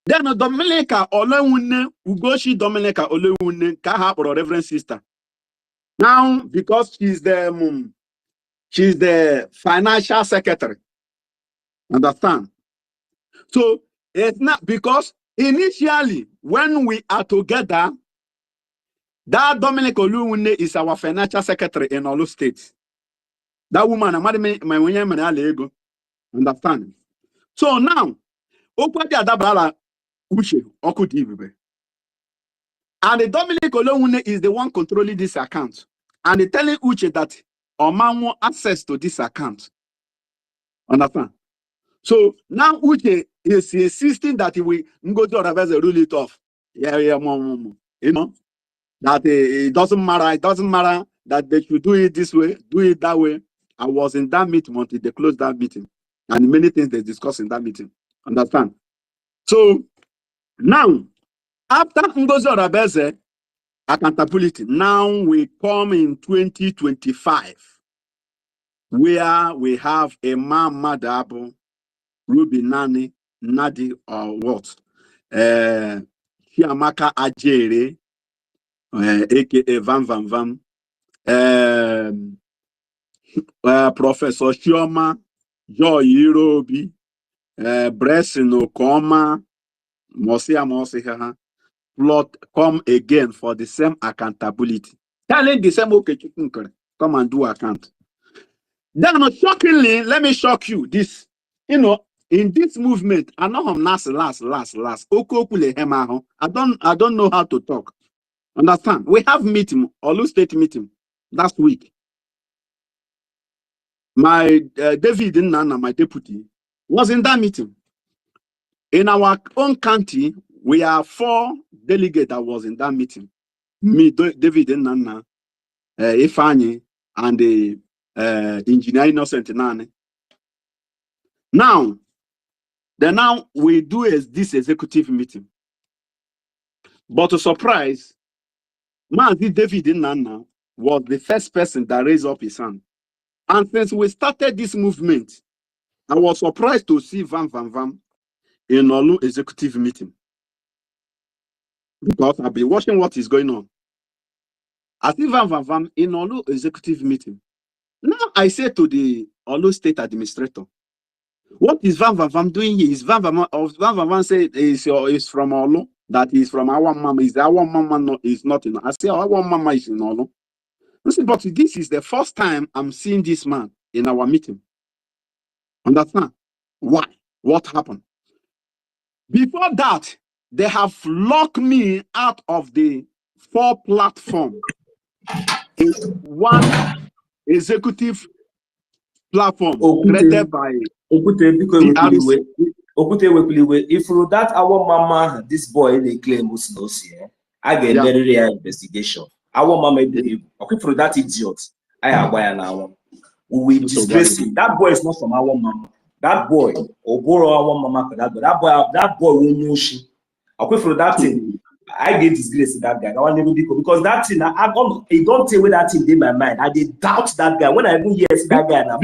Then Dominica Olewune, Ugochi Dominica Olewune, Kaha or Reverend Sister. Now, because she's the financial secretary. Understand? So it's not because initially when we are together, that Dominic Olewune is our financial secretary in all states. That woman, understand? So now, Uche Okudibe. And the Dominic Olewune is the one controlling this account. And they telling Uche that Oman want access to this account. Understand? So now Uche is insisting that we go to Oraveza rule it off. Yeah, you know, that it doesn't matter that they should do it this way, do it that way. I was in that meeting until they closed that meeting. And many things they discussed in that meeting. Understand? So now, after Ngozi Oraveza accountability, now we come in 2025, where we have a man Madabu, Ruby Nani, Nadi, or what? Chiamaka Ajere, aka Van Van Van, Professor Chioma, Joy Irobi, Bresino Koma, Mosia plot come again for the same accountability. Telling the same okay, come and do account. Then shockingly, let me shock you. This, you know, in this movement, I know I'm last. I don't know how to talk. Understand? We have meeting, Olu State meeting last week. My David Nana, my deputy, was in that meeting. In our own county, we are 4 delegates that was in that meeting. Me, David and Nana, Ifani, and the engineer Innocent Nane. Now we do this executive meeting. But to surprise, Mazi David and Nana was the first person that raised up his hand. And since we started this movement, I was surprised to see Van in Olu executive meeting. Because I've been watching what is going on. I see Van in Olu executive meeting. Now I say to the Olu state administrator, what is Van doing here? Is Van say is from Olu? That is from our mama. Is our mama is not in? I say our mama is in Olu. I say, but this is the first time I'm seeing this man in our meeting. Understand? Why? What happened? Before that, they have locked me out of the 4 platform. It's one executive platform created by if that our mama, this boy they claim was no here, I get very real investigation. Our mama okay for that idiot. I have now. We disgrace him. That boy is not from our mama. That boy or borrow our mama for that boy will know she. Okay for that thing. I get disgrace that guy. I want to because that thing I don't tell where that thing in my mind. I did doubt that guy when I even hear that guy now.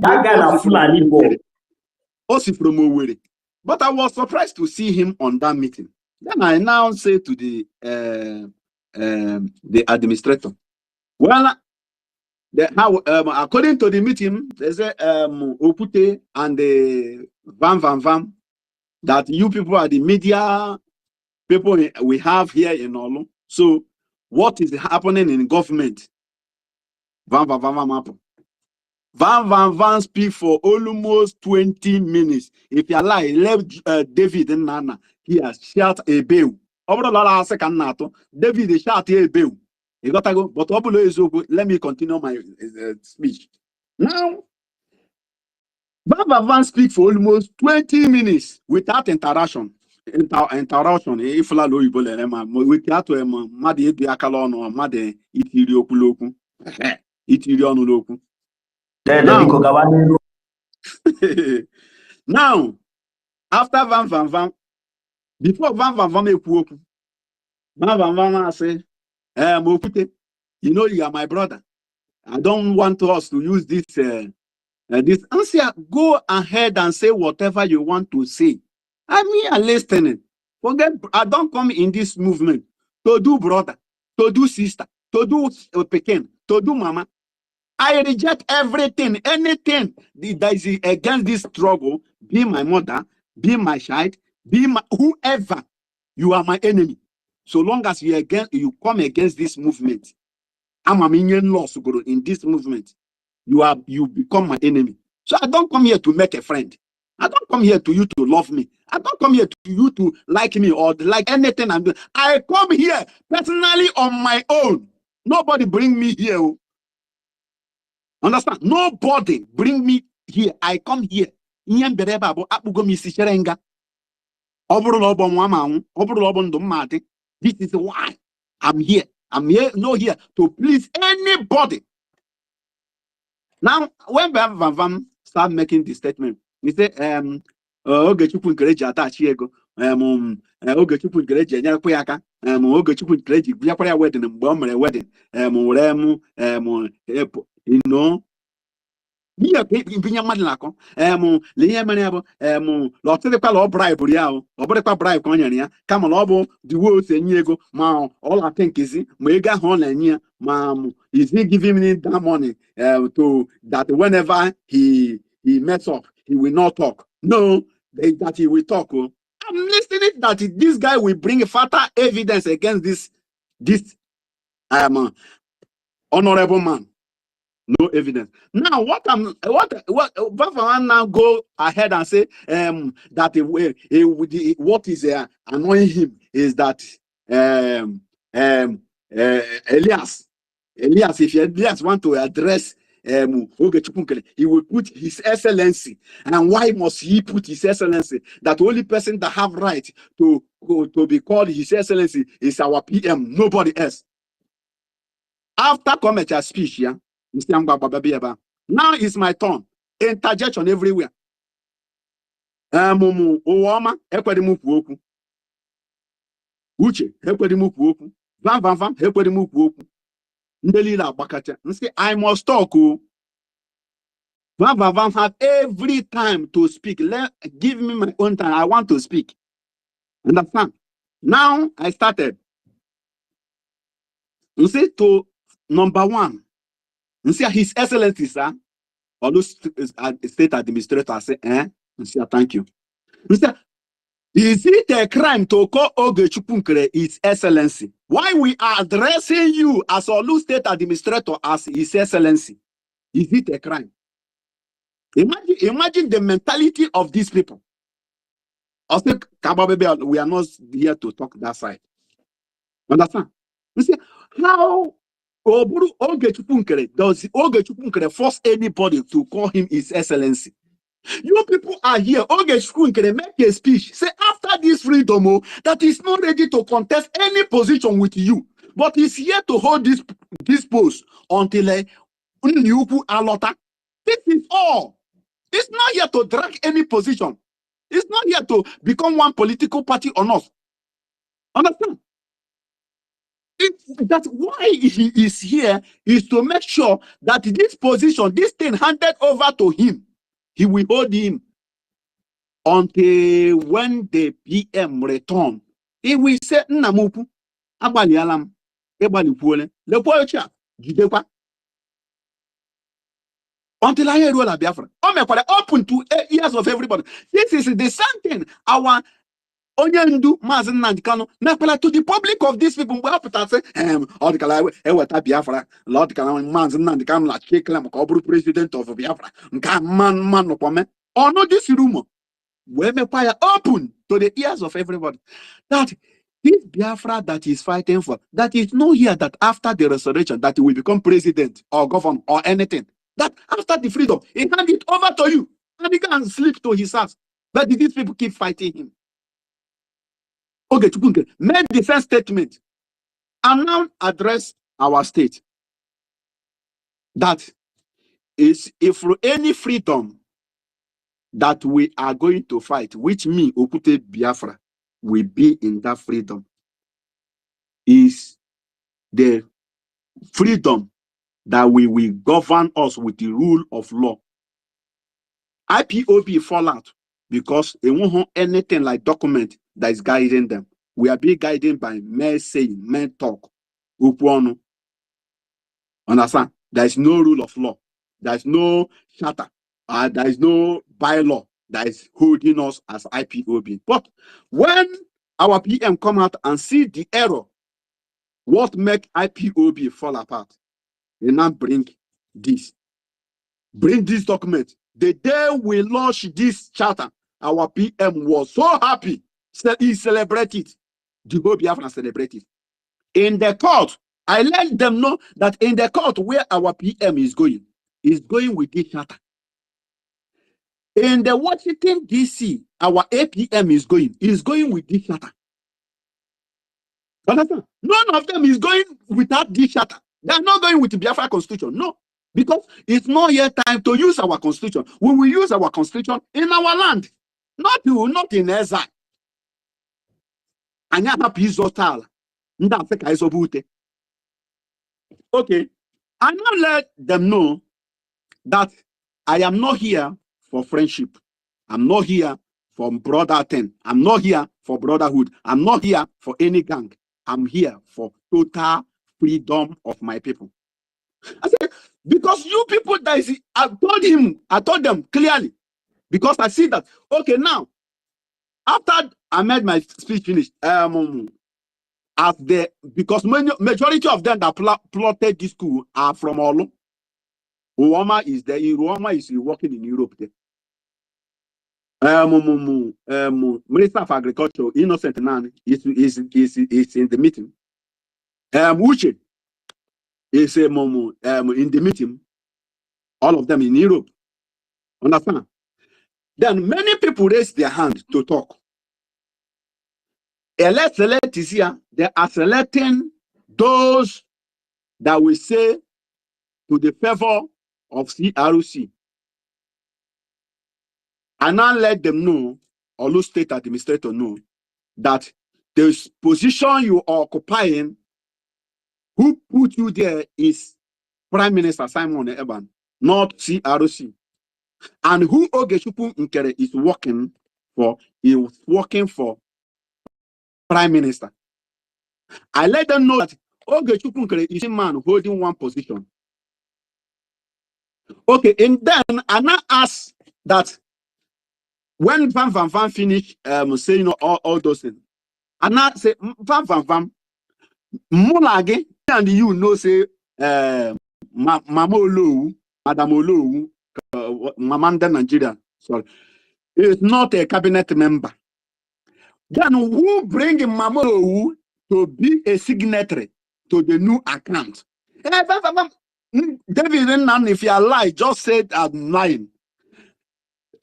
That guy now Fulani boy. Also from Owerri. But I was surprised to see him on that meeting. Then I now say to the administrator, well, according to the meeting, they say Opute and the Van that you people are the media people we have here in Olu. So what is happening in government? Van speak for almost 20 minutes. If you lie, left David and Nana, he has shot a bill. David shot a bill. You got to go, but let me continue my speech. Now, Van speak for almost 20 minutes without interaction. Interruption. If la lo ibole ema, we kato ema. Madi edu akala ono, madi itiri okuloku, itiri onu loku. Now, after Van, before Van ekuoku, Van say, Mokute, you know you are my brother. I don't want us to use this. This answer. Go ahead and say whatever you want to say. I mean, I'm listening. Forget. I don't come in this movement to do brother, to do sister, to do pekin, to do mama. I reject everything, anything that is against this struggle. Be my mother, be my child, be my whoever. You are my enemy. So long as you come against this movement, I'm a minion loss in this movement. You become my enemy. So I don't come here to make a friend. I don't come here to you to love me. I don't come here to you to like me or like anything I'm doing. I come here personally on my own. Nobody bring me here. Understand? Nobody bring me here. I come here. This is why I'm here. I'm here, not here to please anybody. Now, when Van start making this statement, he said, Ogechupu Greji attach ego, Ogechupu Greji, Yakuyaka, Ogechupu Greji, Biafra wedding, and Bomber wedding, you know. Here, Pinya Madlaco, Lia Manabo, Lotte bribery, or bribe Conya, Camalobo, the words and Yego, Ma, all I think is Mega Hon and Nia, Mam, is he giving me that money to that whenever he mess up, he will not talk. No, that he will talk. I'm listening that this guy will bring fatal evidence against this honorable man. No evidence. Now, what now go ahead and say that what is annoying him is that Elias, if Elias want to address he will put His Excellency. And why must he put His Excellency? That the only person that have right to be called His Excellency is our PM, nobody else. After Komecha's speech, yeah, now it's my turn. Interjection everywhere. Uche, I must talk. Van have every time to speak. Give me my own time. I want to speak. Understand? Now I started. You see, to number one, you see His Excellency, sir, or those state administrator say, you see, thank you. You see, is it a crime to call Ogechukunkere His Excellency? Why we are addressing you as Olu State Administrator as His Excellency? Is it a crime? Imagine the mentality of these people. I think we are not here to talk that side. Understand? You see how Ogechukunkere does Ogechukunkere force anybody to call him His Excellency? You people are here. Ogechukunkere make a speech. Say after this freedom, that is not ready to contest any position with you, but is here to hold this post until Alota. This is all. It's not here to drag any position. It's not here to become one political party or not. Understand? That's why he is here, is to make sure that this position, this thing handed over to him, he will hold him until when the PM return. He will say, Namupu, Abali Alam, Ebali Pole, Lepocha, Jidekwa. Until I hear Rola Biafra. Open to ears of everybody. This is the same thing. Our Onyendu Mazen Nandikano, Napela to the public of these people. We have to say, Biafra, Lord Kalan Mazen Nandikam, like Keklam, Cobru president of Biafra, man, or not this rumor. Where open to the ears of everybody. That this Biafra that is fighting for, that is not here that after the restoration that he will become president or governor or anything. That after the freedom, he hand it over to you. And he can sleep to his house. But these people keep fighting him. Okay, Chukunke made the first statement and now address our state. That is, if any freedom that we are going to fight, which me, Okute Biafra, will be in that freedom, is the freedom that we will govern us with the rule of law. IPOB fall out because they won't have anything like document that is guiding them. We are being guided by men saying, men talk. Understand? There is no rule of law. There is no charter. There is no bylaw that is holding us as IPOB. But when our PM come out and see the error, what make IPOB fall apart? They now bring this document. The day we launched this charter, our PM was so happy. He celebrated. The whole Biafran celebrated. In the court, I let them know that in the court where our PM is going with this charter. In the Washington, D.C., our APM is going with this charter. Understand? None of them is going without this charter. They are not going with the Biafra Constitution. No. Because it's not yet time to use our Constitution. We will use our Constitution in our land. Not in exile. Okay. I now let them know that I am not here for friendship. I'm not here for brother thing. I'm not here for brotherhood. I'm not here for any gang. I'm here for total freedom of my people. I said, because you people that is, I told them clearly, because I see that, okay, now, after I made my speech finished, because majority of them that plotted this school are from Olu. Uwama is there. Uwama is working in Europe there. Minister of Agriculture, Innocent Nan, is in the meeting. Uche is in the meeting. all of them in Europe. Understand? Then many people raise their hand to talk. Elect is here. They are selecting those that will say to the favor of CRC. And now let them know, or Olu State Administrator know, that the position you are occupying, who put you there is Prime Minister Simon Eban, not CRC. And who Ogechukwu Nkere is working for, he was working for Prime Minister. I let them know that Ogechukwu Nkere is a man holding one position. Okay, and then I now ask that when Van Van Van finish saying all those things, and now say Van Van Van Mulage and you know say Mama Olu, Madam Olu, Mamanda Nigeria, sorry, is not a cabinet member. Then who bring Mama Olu to be a signatory to the new account? David, if you are lying, just say I'm lying.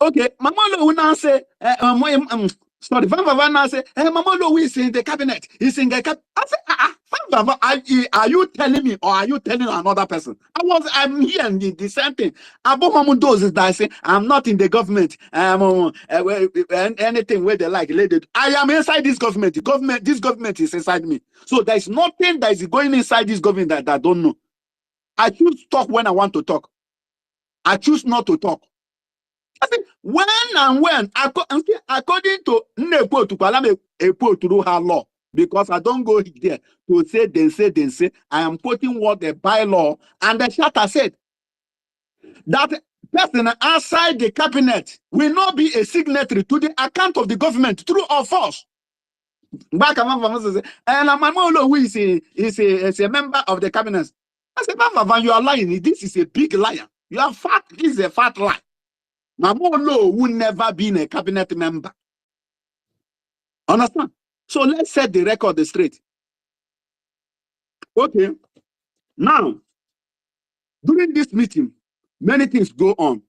Okay, Mama Olu now say, sorry, Van Van now say, Mama Olu is in the cabinet. He's in the cabinet. I say, are you telling me or are you telling another person? I'm here in the same thing. Abu Mamudos is that I say, I'm not in the government. Anything where they like, I am inside this government. This government is inside me. So there's nothing that is going inside this government that I don't know. I choose to talk when I want to talk. I choose not to talk. I think when and when, according to Nepo to Palame Epo to do her law, because I don't go there to say, then say, I am quoting what the bylaw and the charter said. That person outside the cabinet will not be a signatory to the account of the government, true or false. Back and Mamolo is a member of the cabinet. I said, Mama, you are lying. This is a big liar. You are fat. This is a fat lie. Mamolo will never be a cabinet member. Understand? So let's set the record straight. Okay. Now, during this meeting, many things go on.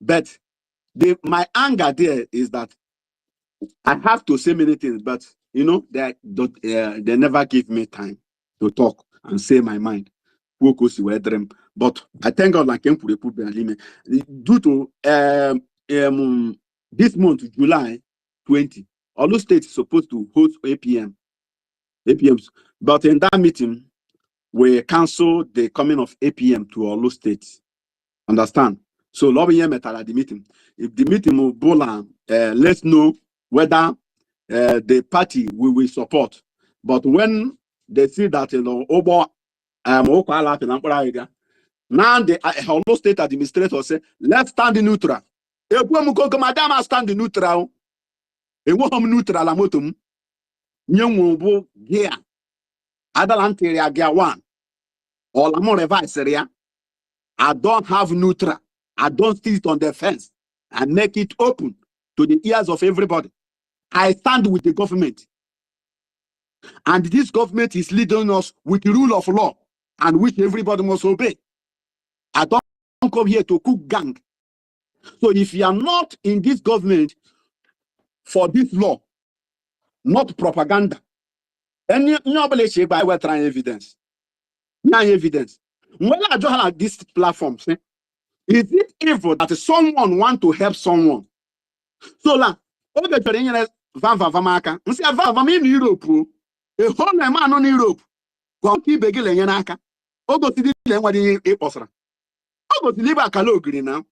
But my anger there is that I have to say many things, but you know, they never give me time to talk and say my mind. But I thank God I came to the pulpit due to this month, July 20, Olu State is supposed to host APMs. But in that meeting, we canceled the coming of APM to Olu State. Understand? So lobby met at the meeting. If the meeting will bola, let's know whether the party we will support. But when they see that now the Olu State administrator say, let's stand neutral. Madam stand neutral. Neutral la motum. Nyongo gear. Adalanteria gear 1. Or la more revise area. I don't have neutral. I don't sit on the fence and make it open to the ears of everybody. I stand with the government. And this government is leading us with the rule of law and which everybody must obey. I don't come here to cook gang. So if you are not in this government for this law, not propaganda, and nobody say by we're trying evidence. No evidence. When I join like this platform, is it evil that someone want to help someone? So la, all the Chinese van Vamaka, we say van in Europe, a whole man on Europe, go keep begin yanaka. Ogo to the what the apostle. Ogo to live a calogri now.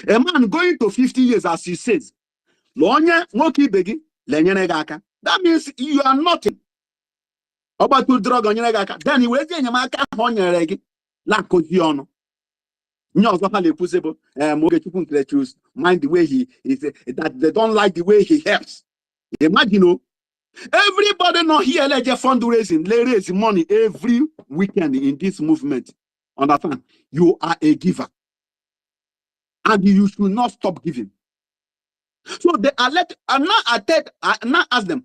A man going to 50 years, as he says, Lonya, Moki Begi, Lenyanegaka. That means you are nothing. About to drug on Yenegaka. Then you wait in your market on your regi, like Codiono. No, possible. Choose mind the way he is that they don't like the way he helps. Imagine, everybody not here like fundraising, they raise money every weekend in this movement. Understand? You are a giver. And you should not stop giving. So they are let and now ask them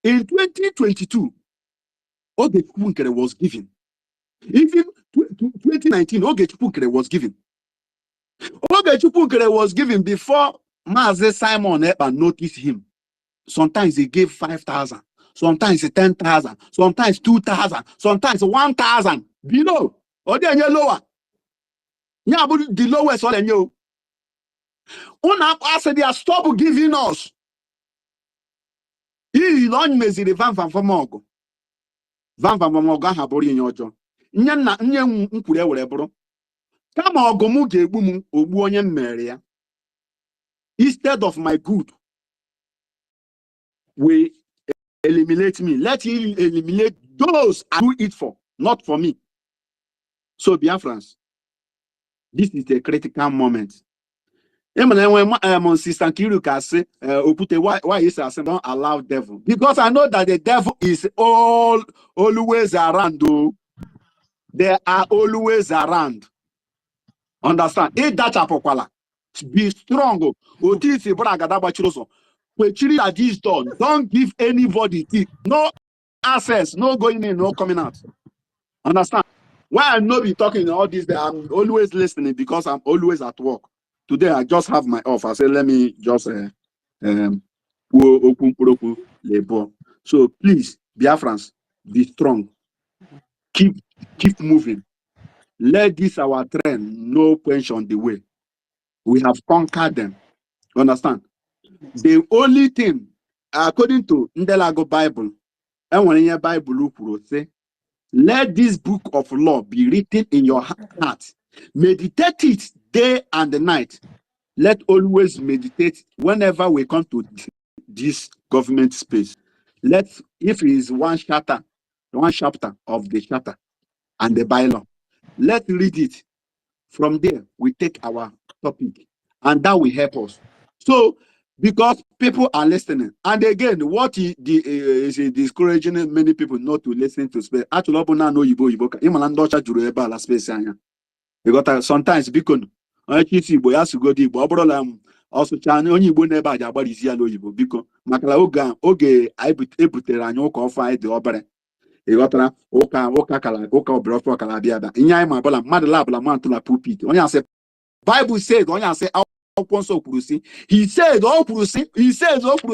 in 2022, Ogechukwu was given. Even 2019, Ogechukwu was given. Ogechukwu was given before Mazi Simon Ekpa noticed him. Sometimes he gave 5,000, sometimes 10,000, sometimes 2,000, sometimes 1,000. Below, or then you're lower. Yeah, but the lowest all you. Una said they are stop giving us. He don't measure the van from Mogo. Van from Moga have body in your jaw. Nyan Nkure whatever. Come on, Gomuge Bumu, Obuonian Maria. Instead of my good, we eliminate me. Let him eliminate those I do it for, not for me. So, Biafrans, this is a critical moment. When Sister Kiruka say, why is it don't allow devil? Because I know that the devil is always around. Though. They are always around. Understand? Eat that apokwala. Be strong. At this done. Don't give anybody no access, no going in, no coming out. Understand? Why I'm not be talking all this, I'm always listening because I'm always at work. Today I just have my off. I said, let me just so please, Biafrans, be strong. Keep moving. Let this our trend no question the way. We have conquered them. Understand? The only thing, according to Ndelago Bible, and when your Bible say, let this book of law be written in your heart. Meditate it day and night. Let always meditate whenever we come to this government space. If it is one chapter of the charter and the bylaw, let's read it. From there, we take our topic, and that will help us. So, because people are listening, and again, what is discouraging many people not to listen to space. Actually, because sometimes because also only never because makala oge I ebutere anyị ụka ọfa dị obere ịghọtara ụka kala ụka obrofo kala bịa bịa inye anyị ma bụla mmadụ labụla mantụ la pulpit onye asị Bible said onye asị akwụkwọ nsọ kwuru sị he said o kwuru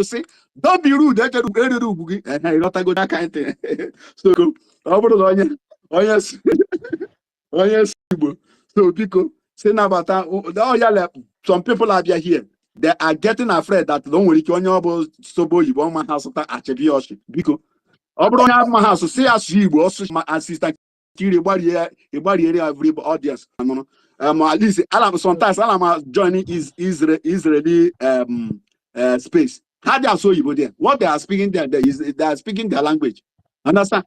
sị don't be rude eriri ugwu gị ịghọtago that kind thing so ọ bụrụ na onye Igbo so biko say nabata some people are here. They are getting afraid that don't worry, sobo you want my house achebi because Obronya my house say as you also my assistant Kiri every audience. At least sometimes I'm joining is Israeli space. How they are so you there? What they are speaking there is they are speaking their language. Understand?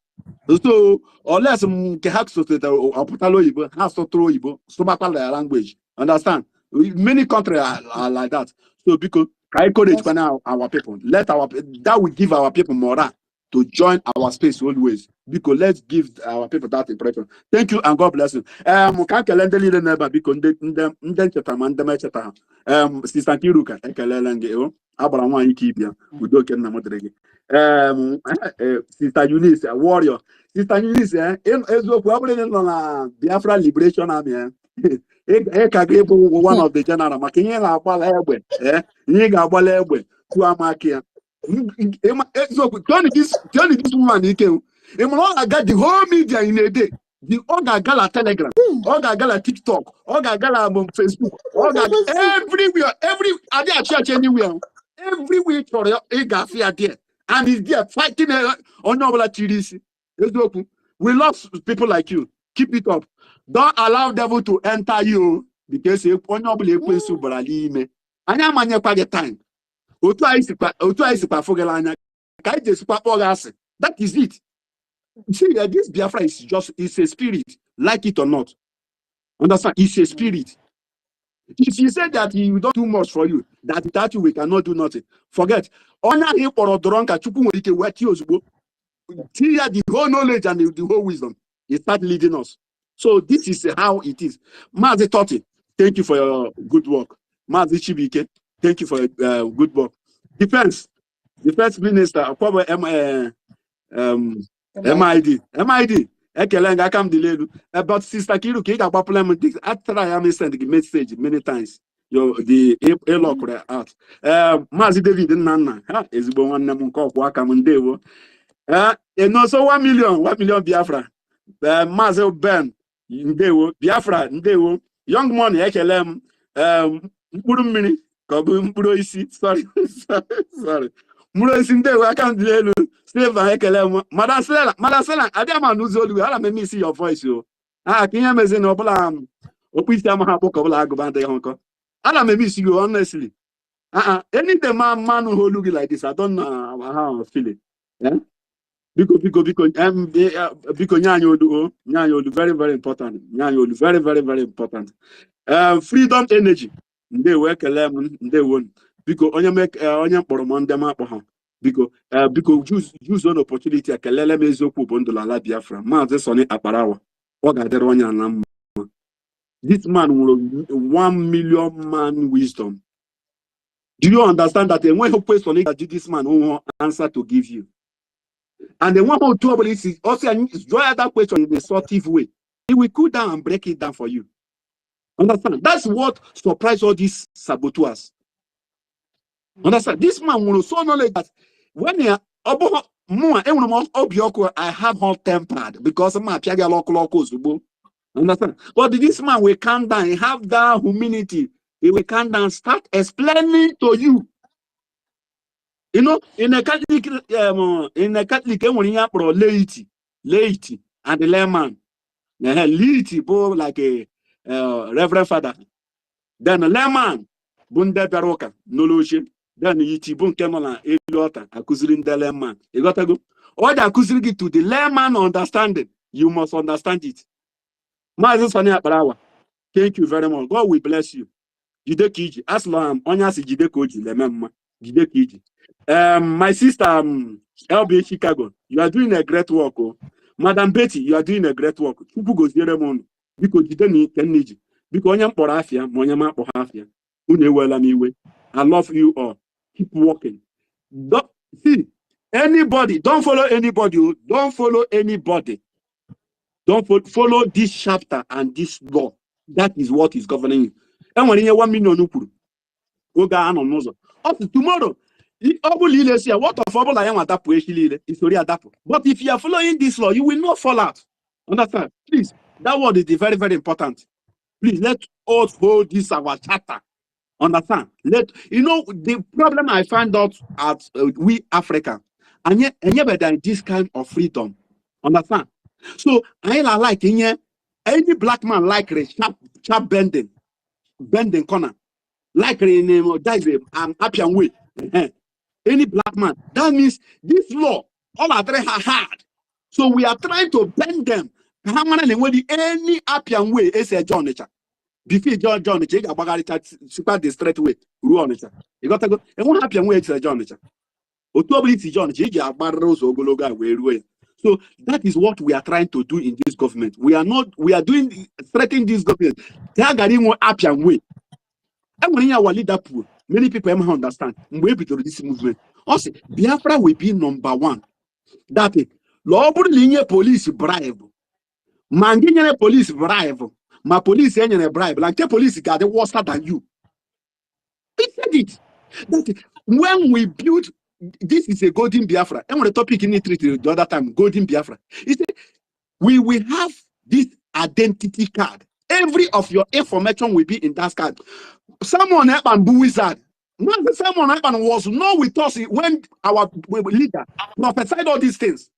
So unless has to throw so their language. Understand? Many countries are like that. So because I encourage our people, that will give our people morale to join our space always. Because let's give our people that impression. Thank you and God bless you. Sister Kiruka, Sister Eunice, a warrior. Sister Eunice, Biafra Liberation Army. One of the general Makinya turn this woman he came. I got the whole media in a day. The Oga Gala Telegram, Oga Gala TikTok, Oga Gala Facebook, Oga everywhere, are there church anywhere? Everywhere for a there. And he's there fighting on noble TDC. We love people like you. Keep it up. Don't allow devil to enter you because you probably play super me. And I'm on your time. That is it. See, this Biafra is a spirit, like it or not. Understand? It's a spirit. If you say that he will not do much for you, that we cannot do nothing. Forget. Honor him for a drunk. See the whole knowledge and the whole wisdom. He start leading us. So this is how it is. Mazi Toti, thank you for your good work. Mazi Chibike, thank you for your good work. Defense Minister, MID. Ekelenga come delay. But Sister Kiru, Kika Papulam, after I am sending a message many times. The lock out. Mazi David Nana, is one namun call Wakamundewo. And also 1 million Biafra. Mazel Ben, Ndewo, Biafra, Ndewo, young money, Ekelem, Murumini, Kabum Muroisi, sorry. Muroisi Ndewo, I can't do Save Ekelem, Madasela, Adama Nuzolu, I let me see your voice, you. Can you imagine Obalam? Opista Mahapokabla Gobante Honko. I let me see you, honestly. Any the man who look like this, I don't know how I feel it. Yeah? Because Nyanyo very, very important. Nyanyo very, very, very important. Freedom energy. They work a lemon, they won't. Because on make onion for Mondama. Because use an opportunity a Kalele Mezoku Bondola La Biafra. Maze Sonny Aparawa. Ogaderonya. This man will 1 million man wisdom. Do you understand that? And when you question it, this man won't answer to give you. And the one who trouble is also draw that question in a sortive way. He will cool down and break it down for you. Understand? That's what surprised all these saboteurs. Understand? This man will so knowledge that when I have hot tempered because my piaga local. Understand? But this man will calm down, he have that humility. He will calm down, start explaining to you. You know, in a Catholic, when you have laity, and the layman, laity, like a reverend father. Then a layman, bunda baroka, no lotion. Then yiti bun kemola, eliota, accusing the layman. You got to go. All the accusing it to the layman understanding. You must understand it. Thank you very much. God will bless you. Jide Kiji, as long as Jide Koji, remember, Jide Kiji. My sister, LB Chicago, you are doing a great work. Oh. Madam Betty, you are doing a great work. People go see them because you don't need because onyam porafia, monyama porafia. I love you all. Keep working. Don't see anybody. Don't follow anybody. Don't follow anybody. Don't follow this chapter and this law. That is what is governing you. And when you 1 million tomorrow, what of all I am at that but if you are following this law, you will not fall out. Understand? Please, that word is very, very important. Please let us hold this our chapter. Understand? The problem I find out at we Africa, and yet this kind of freedom. Understand? So I like in any black man like a sharp bending corner. Like I'm happy and wait. Any black man. That means this law, all are very hard. So we are trying to bend them. Any happy and way is a John nature. Before John nature, super the straight way. You got to go. And what happy and way is a John nature. John so that is what we are trying to do in this government. We are doing threatening this government. They are getting more happy and way. And when you are leader pool, many people understand. We be to this movement. Also, Biafra will be number one. That is, linear police bribe. Manginya police bribe. My police any bribe. Like the police got worse than you. He said it. That is, when we build, this is a golden Biafra. And when the topic in the treaty the other time, golden Biafra. He said, we will have this identity card. Every of your information will be in that card. Someone happened wizard. Not someone happened was not with us when our leader prophesied all these things.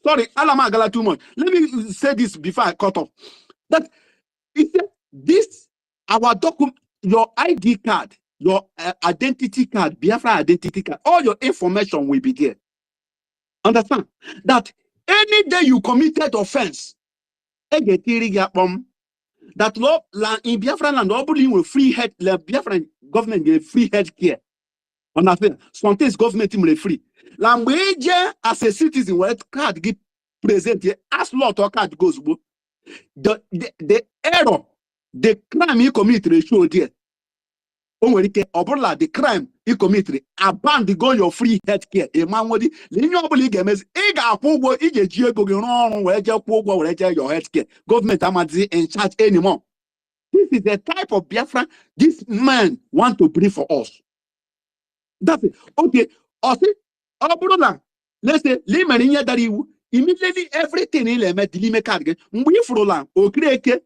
Sorry, Alama Gala too much. Let me say this before I cut off. That it said this our document, your ID card, your identity card, Biafra identity card, all your information will be there. Understand that any day you committed offense, that law in Biafran land, nobody will free head. The Biafran government get free health care. Understand? Sometimes government will free. Language as a citizen, what card get present here, as law to card goes. The error, the crime you commit, they show there. the crime you committed, abandon go your free healthcare. A man would your healthcare. Government amazi in charge anymore. This is the type of Biafra this man want to bring for us. That's it. Okay. Let's say immediately everything in the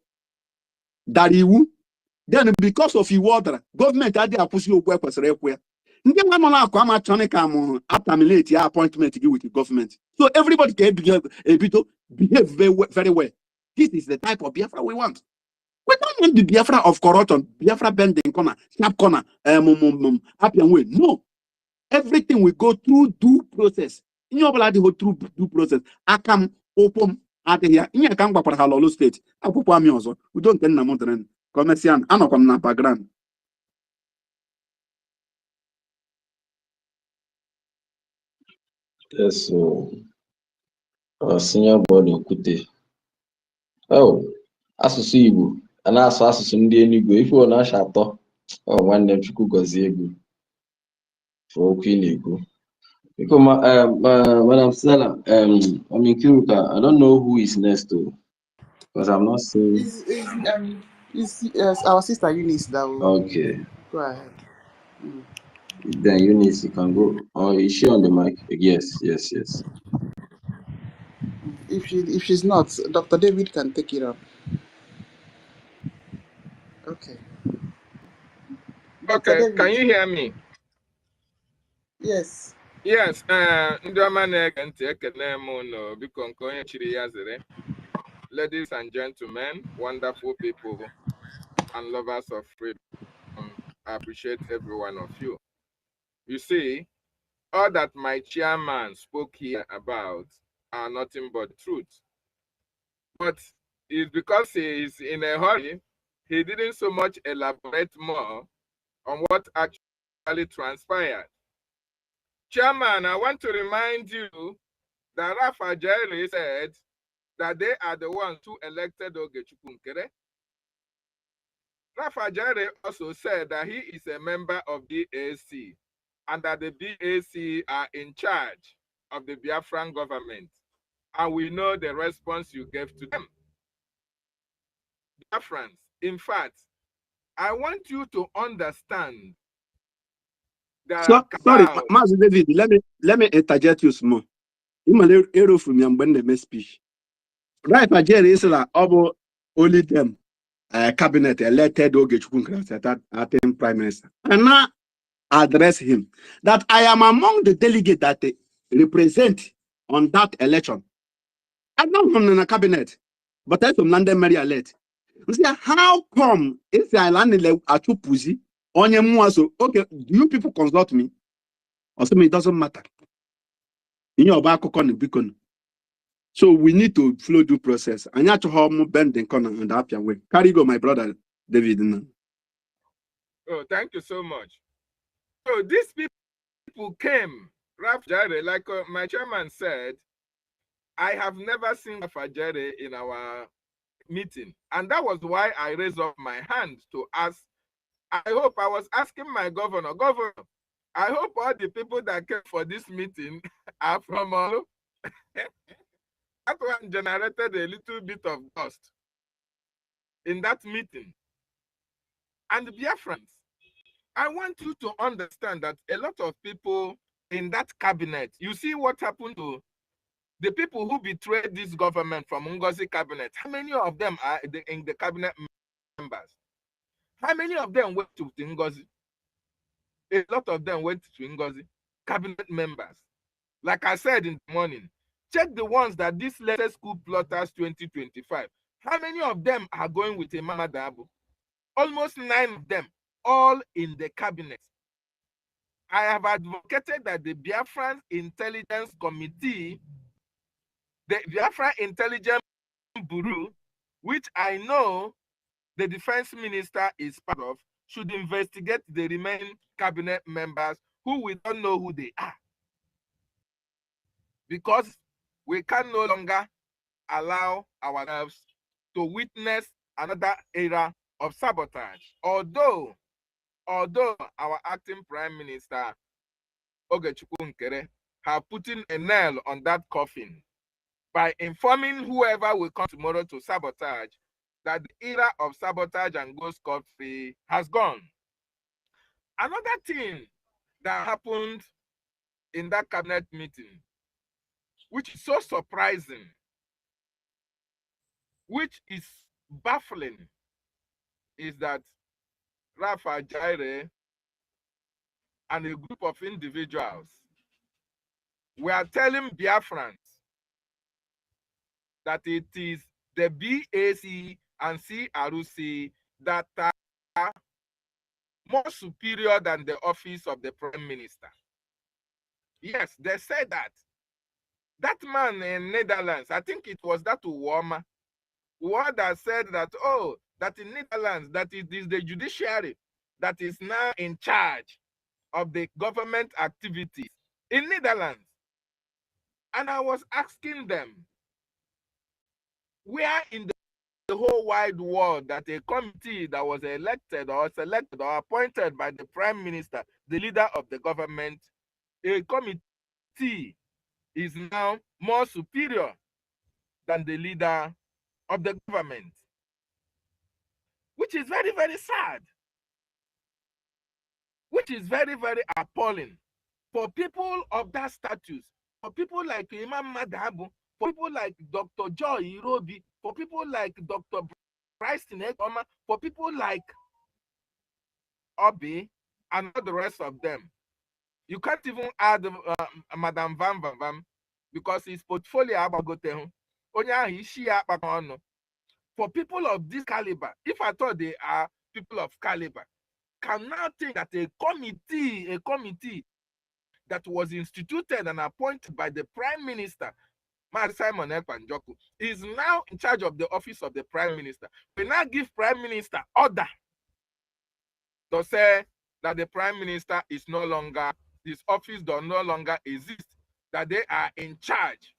then because of you water, government had the pussy work was require. Appointment with the government. So everybody can behave very well. This is the type of Biafra we want. We don't want the Biafra of corruption, Biafra bending corner, snap corner, happy and way. No. Everything we go through due process. In your blood, go through due process. I come open at here. In your camp, Halolo State. I put me also. We don't tell them. Commercial, I know come na background. Yes, senior board Okute. Oh, asụsụ Igbo, a na-asụ asụsụ ndị Enugu, ife ọ na-asha atọ. Oh, nwanne m Chukwu gọzie egwu. For okwu ị na-ekwu. Because Madam Stella, I'm in Kiruka. I don't know who is next to, because I'm not seeing. Yes, our sister Eunice that will. Okay. Go ahead. Then Eunice, you can go. Oh, is she on the mic? Yes. If she's not, Dr. David can take it up. Okay. Dr. Okay, David. can you hear me? Yes. Yes, ndị ọma na-ege ntị ekele m unu biko nke onye chiri ya zere. Ladies and gentlemen, wonderful people and lovers of freedom, I appreciate every one of you. You see, all that my chairman spoke here about are nothing but truth. But it's because he is in a hurry, he didn't so much elaborate more on what actually transpired. Chairman, I want to remind you that Rafa Jerry said that they are the ones who elected Ogechukwu. Rafa Jerry also said that he is a member of the BAC and that the BAC are in charge of the Biafran government. And we know the response you gave to them. Biafrans, in fact, I want you to understand that. Sorry, Master David, let me interject you small. You may from me when they speech. Right, but Jerry is like only them cabinet elected Ogechukwu at Prime Minister. And now address him that I am among the delegates that represent on that election. I'm not from the cabinet, but I'm from London Mary elect. You see, how come if I land at two pussy on your muaso? Okay, do you people consult me? Or something, it doesn't matter. In your back on beacon. So we need to flow due process. And you have to have bend the corner and happy way. Carry go, my brother David. Oh, thank you so much. So these people came, Raf Jare, like my chairman said, I have never seen Raf Jare in our meeting. And that was why I raised up my hand to ask. I was asking my governor, I hope all the people that came for this meeting are from all. That one generated a little bit of dust in that meeting. And Biafrans, I want you to understand that a lot of people in that cabinet, you see what happened to the people who betrayed this government from NGOZI cabinet. How many of them are in the cabinet members? How many of them went to NGOZI? A lot of them went to NGOZI cabinet members. Like I said in the morning, check the ones that this latest coup plotters 2025. How many of them are going with Imama Dabo? Almost 9 of them, all in the cabinet. I have advocated that the Biafran Intelligence Committee, the Biafran Intelligence Bureau, which I know the defense minister is part of, should investigate the remaining cabinet members who we don't know who they are. Because we can no longer allow ourselves to witness another era of sabotage. Although although our acting Prime Minister, Ogechukwu Nkere, have put in a nail on that coffin by informing whoever will come tomorrow to sabotage that the era of sabotage and go scot-free has gone. Another thing that happened in that cabinet meeting, which is so surprising, which is baffling, is that Rafa Jaire and a group of individuals were telling Biafrans that it is the BAC and CRC that are more superior than the office of the Prime Minister. Yes, they said that. That man in Netherlands, I think it was that Uwama, that said that, oh, that in Netherlands, that it is the judiciary that is now in charge of the government activities in Netherlands. And I was asking them, where in the whole wide world that a committee that was elected or selected or appointed by the Prime Minister, the leader of the government, a committee is now more superior than the leader of the government, which is very, very sad, which is very, very appalling for people of that status, for people like Imam Madabu, for people like Dr. Joy Irobi, for people like Dr. Bryce Tinekoma, for people like Obi, and all the rest of them. You can't even add Madam Van Van Van because his portfolio abagote onya. For people of this caliber, if I thought they are people of caliber, can now think that a committee that was instituted and appointed by the Prime Minister, Simon Ekpanjoku, is now in charge of the office of the Prime Minister. We now give Prime Minister order to say that the Prime Minister is no longer, his office does no longer exist, that they are in charge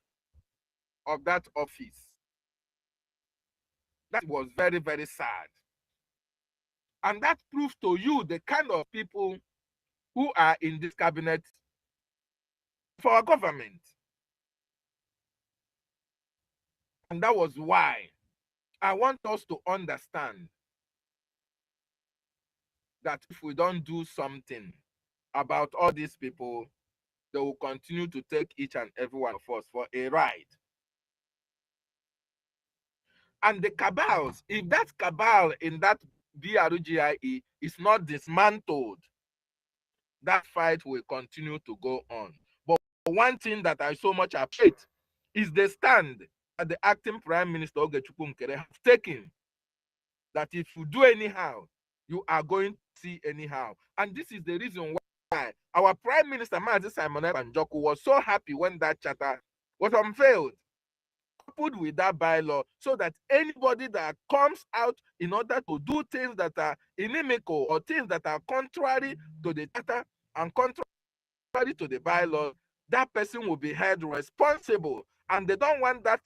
of that office. That was very, very sad. And that proves to you the kind of people who are in this cabinet for our government. And that was why I want us to understand that if we don't do something about all these people, they will continue to take each and every one of us for a ride. And the cabals, if that cabal in that BRGIE is not dismantled, that fight will continue to go on. But one thing that I so much appreciate is the stand that the acting Prime Minister Ogechukwu Nkere has taken, that if you do anyhow, you are going to see anyhow. And this is the reason why our Prime Minister Simon Ekpanjoku was so happy when that charter was unveiled, coupled with that bylaw, so that anybody that comes out in order to do things that are inimical or things that are contrary to the charter and contrary to the bylaw, that person will be held responsible. And they don't want that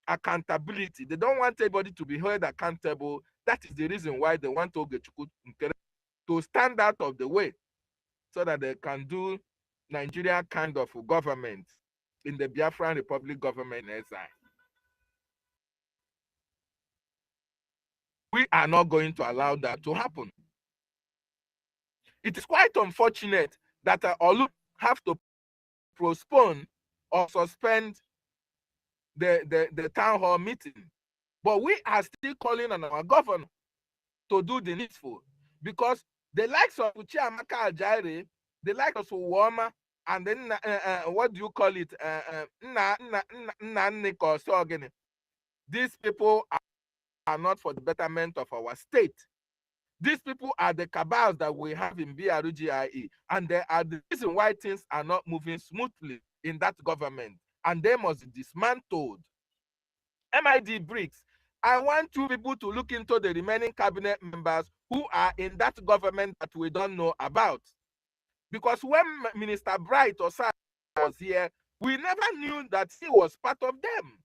accountability. They don't want anybody to be held accountable. That is the reason why they want Ogechukwu to stand out of the way, so that they can do Nigeria kind of government in the Biafran Republic government exile. We are not going to allow that to happen. It is quite unfortunate that Olu have to postpone or suspend the town hall meeting. But we are still calling on our governor to do the needful, because the likes of Chiamaka Ajaire, the likes of Uwama, and then what do you call it? These people are not for the betterment of our state. These people are the cabals that we have in BRGIE, and they are the reason why things are not moving smoothly in that government, and they must be dismantled. MID Briggs, I want you people to look into the remaining cabinet members who are in that government that we don't know about. Because when Minister Bright Osai was here, we never knew that he was part of them.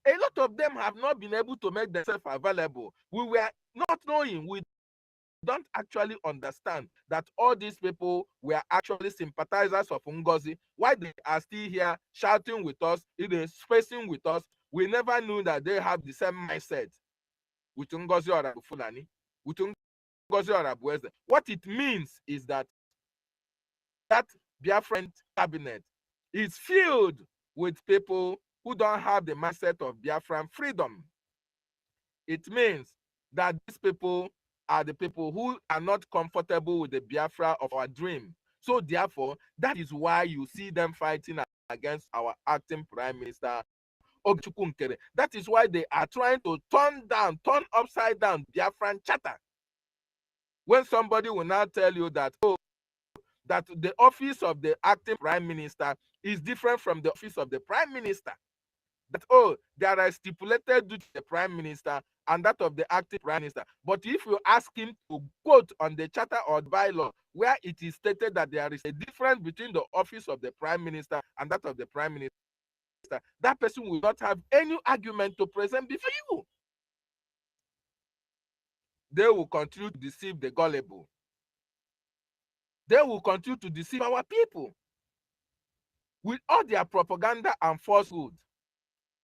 A lot of them have not been able to make themselves available. We were not knowing. We don't actually understand that all these people were actually sympathizers of NGOZI. Why they are still here shouting with us, spacing with us? We never knew that they have the same mindset with NGOZI or Abu Fulani, with NGOZI or Abu Eze. What it means is that Biafran cabinet is filled with people who don't have the mindset of Biafran freedom. It means that these people are the people who are not comfortable with the Biafra of our dream. So therefore, that is why you see them fighting against our acting Prime Minister, Ogechukwu Nkere. That is why they are trying to turn upside down Biafran charter. When somebody will now tell you that, oh, that the office of the acting Prime Minister is different from the office of the Prime Minister, that, oh, there are stipulated duties to the Prime Minister and that of the acting Prime Minister. But if you ask him to quote on the charter or the bylaw where it is stated that there is a difference between the office of the Prime Minister and that of the Prime Minister, that person will not have any argument to present before you. They will continue to deceive the gullible. They will continue to deceive our people with all their propaganda and falsehood.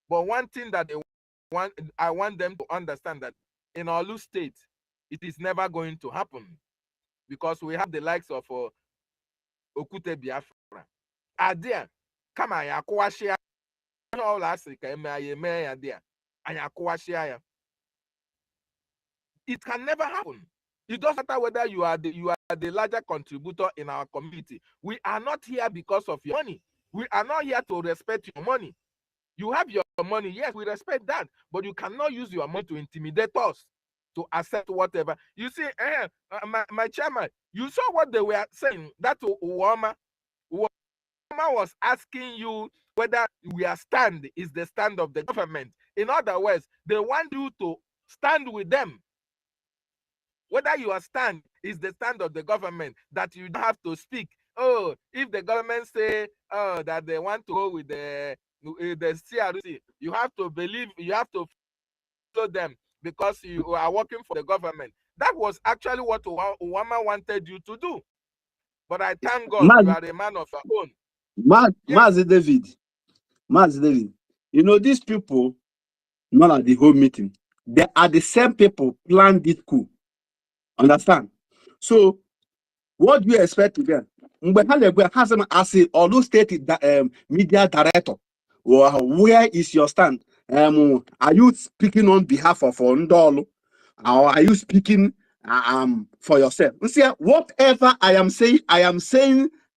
But one thing that I want them to understand, that in Olu State, it is never going to happen, because we have the likes of Okute Biafra. Adia, come on, Yakuashia, all Africa, it can never happen. It doesn't matter whether you are the larger contributor in our community. We are not here because of your money. We are not here to respect your money. You have your money, yes, we respect that, but you cannot use your money to intimidate us, to accept whatever. You see, my chairman, you saw what they were saying, that Uwama was asking you whether your stand is the stand of the government. In other words, they want you to stand with them. Whether your stand is the stand of the government, that you don't have to speak. Oh, if the government say that they want to go with the CRC, you have to believe, you have to follow them because you are working for the government. That was actually what Uwama wanted you to do. But I thank God you are a man of your own. Mazi David, you know, these people, not at the whole meeting, they are the same people planned this coup. Understand? So, what do you expect to them? As a Olu State media director, where is your stand? Are you speaking on behalf of Ondolo, or are you speaking for yourself? See, whatever I am saying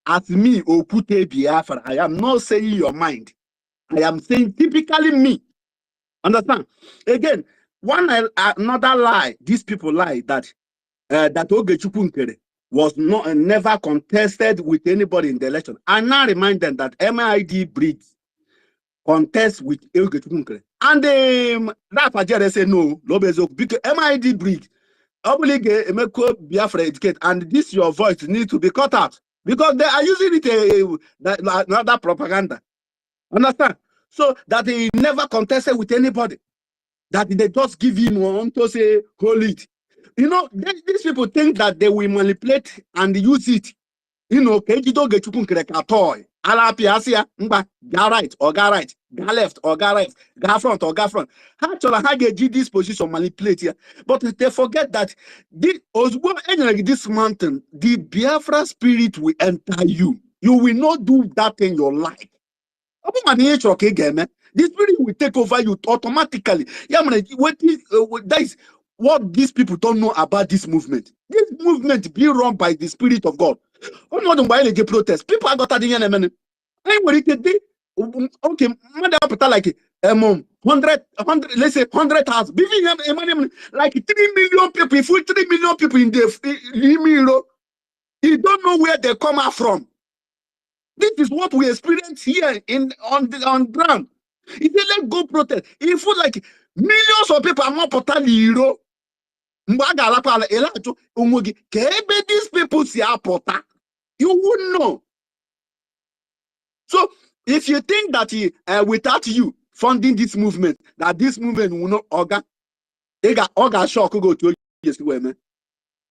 as me, Okute Biafra. I am not saying your mind. I am saying typically me. Understand? Again, another lie. These people lie that Ogechukwu Nkere was never contested with anybody in the election. I now remind them that MID breeds contest with Ogechukwu Nkere. And that Fajere say no, because MID breed obligate Emeko Biafra educate, and this your voice needs to be cut out because they are using it another propaganda. Understand? So that he never contested with anybody. That they just give him one to say hold it. You know, these people think that they will manipulate and use it. You know, Kejido Gechukwu Nkere toy. Ala Piasia, ga right or ga right, ga left or ga right, ga front or ga front. Actually, how they do this position manipulate here. But they forget that this mountain, the Biafra spirit will enter you. You will not do that in your life. The spirit will take over you automatically. That is what these people don't know about this movement. This movement be run by the Spirit of God. Oh, no, don't buy the protest. People are got that in a minute. Okay, like 100, let's say 100,000. Like 3 million people. If 3 million people in the you don't know where they come out from. This is what we experience here on ground. If they let go protest, it feels like millions of people are not potentially these people see you wouldn't know. So if you think that without you funding this movement, that this movement will not orga shock go to yes, women.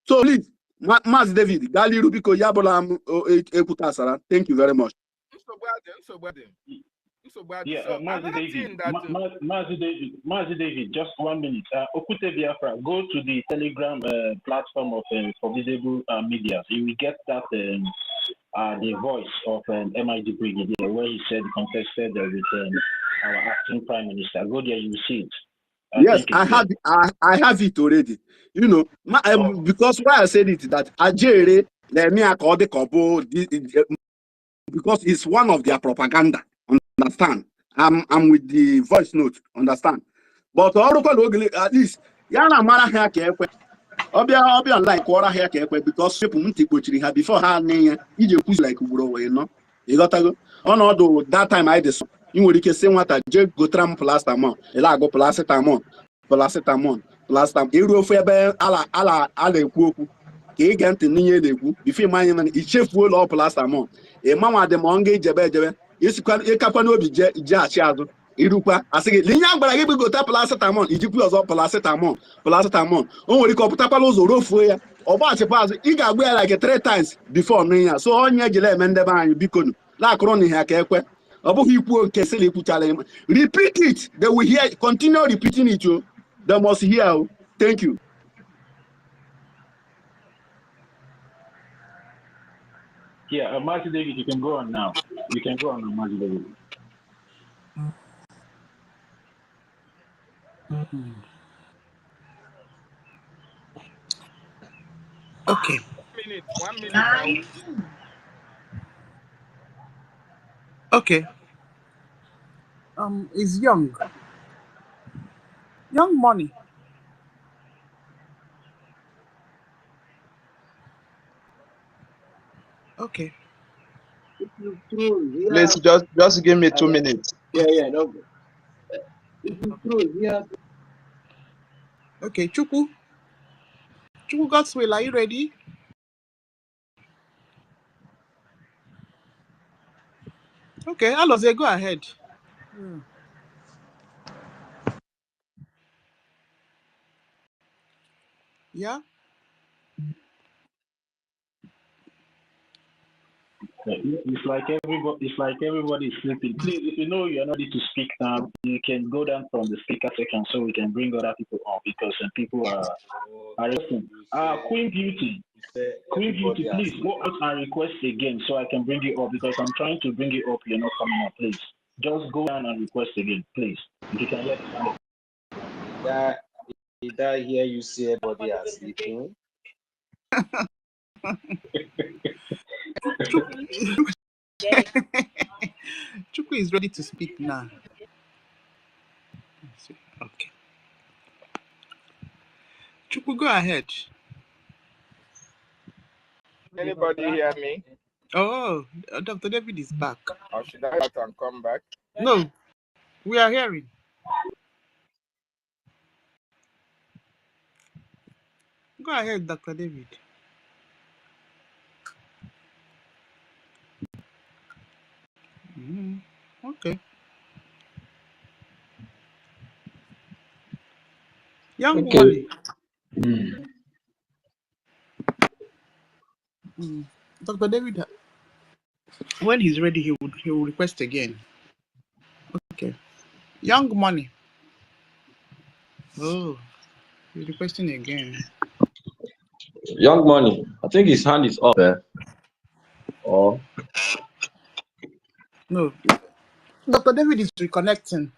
So please, Mas David, Gali Rubiko Yabolam Ekutasara. Thank you very much. Yeah, so Mazi David, just 1 minute. Okute Biafra, go to the Telegram platform of Formidable Media. You will get that the voice of MID Brigadier, where he said contested with our acting Prime Minister. Go there, you will see it. Yes, I have it already. You know, because why I said it that Ajere, let me call the couple because it's one of their propaganda. Understand? I'm with the voice note. Understand? But at least Yana Mara here kekwe. Obia like quarter here kekwe because people munti her before her name. You push like you know. You got to go. Oh no, that time I just you would say what I just go tram plastamon. Ela go plastamon. Iru febe ala ekwu ka ị ga ntị n'ihe na-ekwu bifo ịmanye na ichefuola ọ plastamon ịmanwa dị ma ọ ga-ejebe ịkakwa n'obi je achị azụ irukwa asị gị linye agbara gị bugota plastamon ijikwu ọzọ plastamon o nwere ike ọpụtakwala ụzọ rofuo ya ọgbachịpụ azụ ị ga-agba ya like 3 times before nụ ya so onye ejila eme ndebe anyị bikonu na-akụrụ na ihe ka ekwe ọ bụghị ikwuo nke sịla ikwuchala ya repeat it they will hear continue repeating it o they must hear o thank you. Yeah, Marty David, you can go on now. You can go on, Marty David. Okay. 1 minute. Okay. Is young money. Okay. Please just give me 2 minutes. Yeah, no. Okay, Chukwu God's will, are you ready? Okay, Aloze, go ahead. Yeah. It's like everybody is sleeping. Please, if you know you're not ready to speak now, you can go down from the speaker section so we can bring other people on because people are listening. Queen Beauty, please go out and request again so I can bring you up because I'm trying to bring you up. You're not coming up. Please, just go down and request again, please. If you can let me know. Did I hear you say everybody are sleeping? Chukwu is ready to speak now. Okay. Chukwu, go ahead. Anybody hear me? Oh, Dr. David is back. Or should I have to come back? No, we are hearing. Go ahead, Dr. David. Okay. Young money. Dr. David, when he's ready, he will request again. Okay. Young money. Oh, he's requesting again. Young money. I think his hand is up there. Oh. No. Dr. David is reconnecting.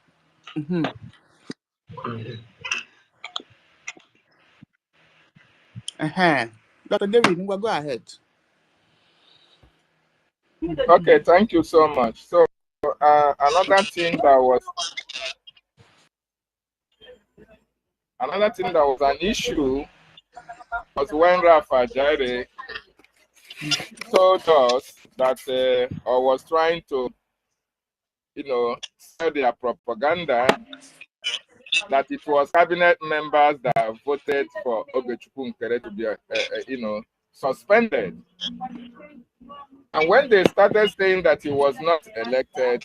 Dr. David, go ahead. Okay, thank you so much. So another thing that was an issue was when Rafa Jare told us that or was trying to, sell their propaganda that it was cabinet members that voted for Ogojukwu Nkere to be, suspended. And when they started saying that he was not elected,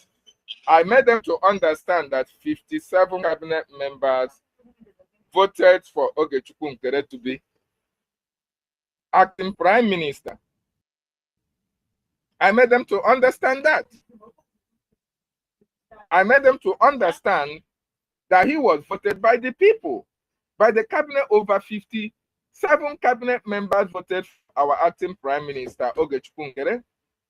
I made them to understand that 57 cabinet members voted for Ogojukwu Nkere to be acting prime minister. I made them to understand that. I made them to understand that he was voted by the people, by the cabinet. Over 57 cabinet members voted for our acting prime minister, OGOJA,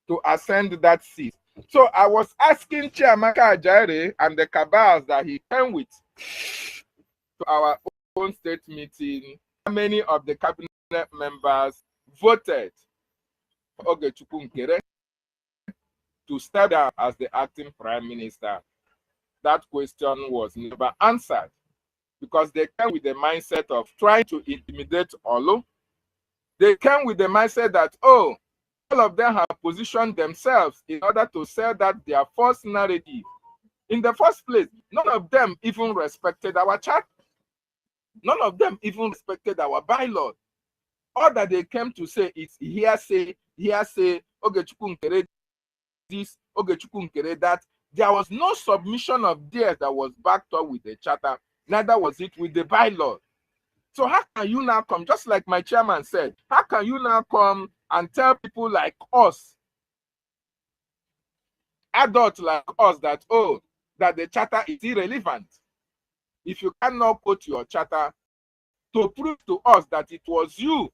to ascend that seat. So I was asking Chiamaka Ajayi and the cabals that he came with to our own state meeting, how many of the cabinet members voted for OGOJA to step down as the acting prime minister. That question was never answered because they came with the mindset of trying to intimidate Olu. They came with the mindset that, oh, all of them have positioned themselves in order to sell that their false narrative. In the first place, none of them even respected our chat. None of them even respected our bylaws. All that they came to say is hearsay, OGOJA this, OGOJA that. There was no submission of theirs that was backed up with the charter, neither was it with the bylaw. So how can you now come, just like my chairman said, how can you now come and tell people like us, adults like us, that, oh, that the charter is irrelevant? If you cannot quote your charter to prove to us that it was you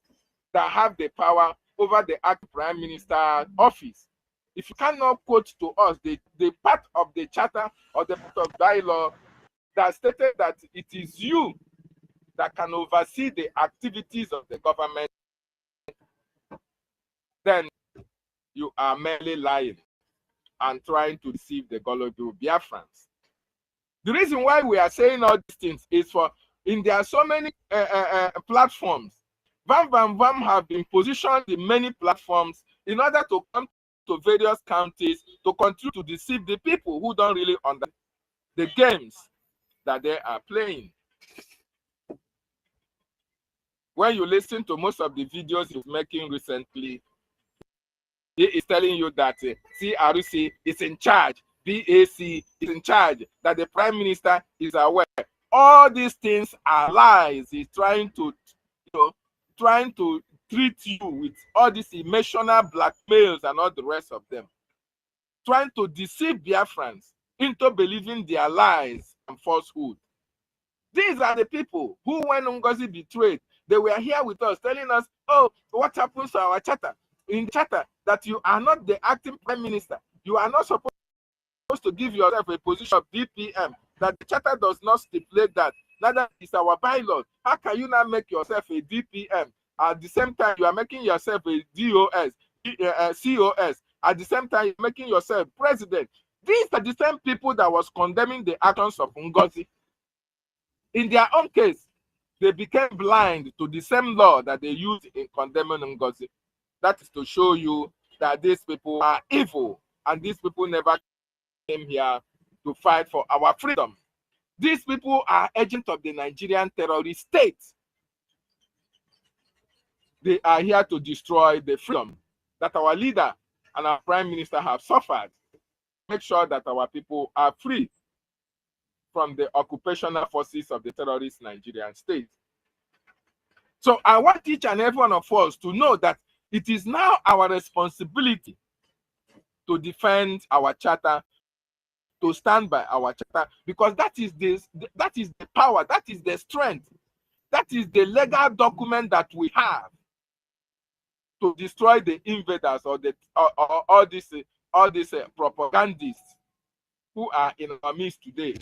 that have the power over the acting prime minister office, if you cannot quote to us the part of the charter or the part of bylaw that stated that it is you that can oversee the activities of the government, then you are merely lying and trying to deceive the gullible Biafrans. The reason why we are saying all these things is there are so many platforms. Vam have been positioned in many platforms in order to come to various counties to continue to deceive the people who don't really understand the games that they are playing. When you listen to most of the videos he's making recently, he is telling you that CRC is in charge, BAC is in charge, that the prime minister is aware. All these things are lies. He's trying to treat you with all these emotional blackmails and all the rest of them, trying to deceive Biafrans into believing their lies and falsehood. These are the people who, when NGOZI betrayed, they were here with us telling us, oh, what happens to our charter? In charter, that you are not the acting prime minister. You are not supposed to give yourself a position of DPM, that the charter does not stipulate that. Neither is our bylaws. How can you now make yourself a DPM? At the same time, you are making yourself a DOS, COS. At the same time, you're making yourself president. These are the same people that was condemning the actions of NGOZI. In their own case, they became blind to the same law that they used in condemning NGOZI. That is to show you that these people are evil, and these people never came here to fight for our freedom. These people are agents of the Nigerian terrorist state. They are here to destroy the freedom that our leader and our prime minister have suffered. Make sure that our people are free from the occupational forces of the terrorist Nigerian state. So I want each and every one of us to know that it is now our responsibility to defend our charter, to stand by our charter, because that is the power, that is the strength, that is the legal document that we have to destroy the invaders or all these propagandists who are in our midst today,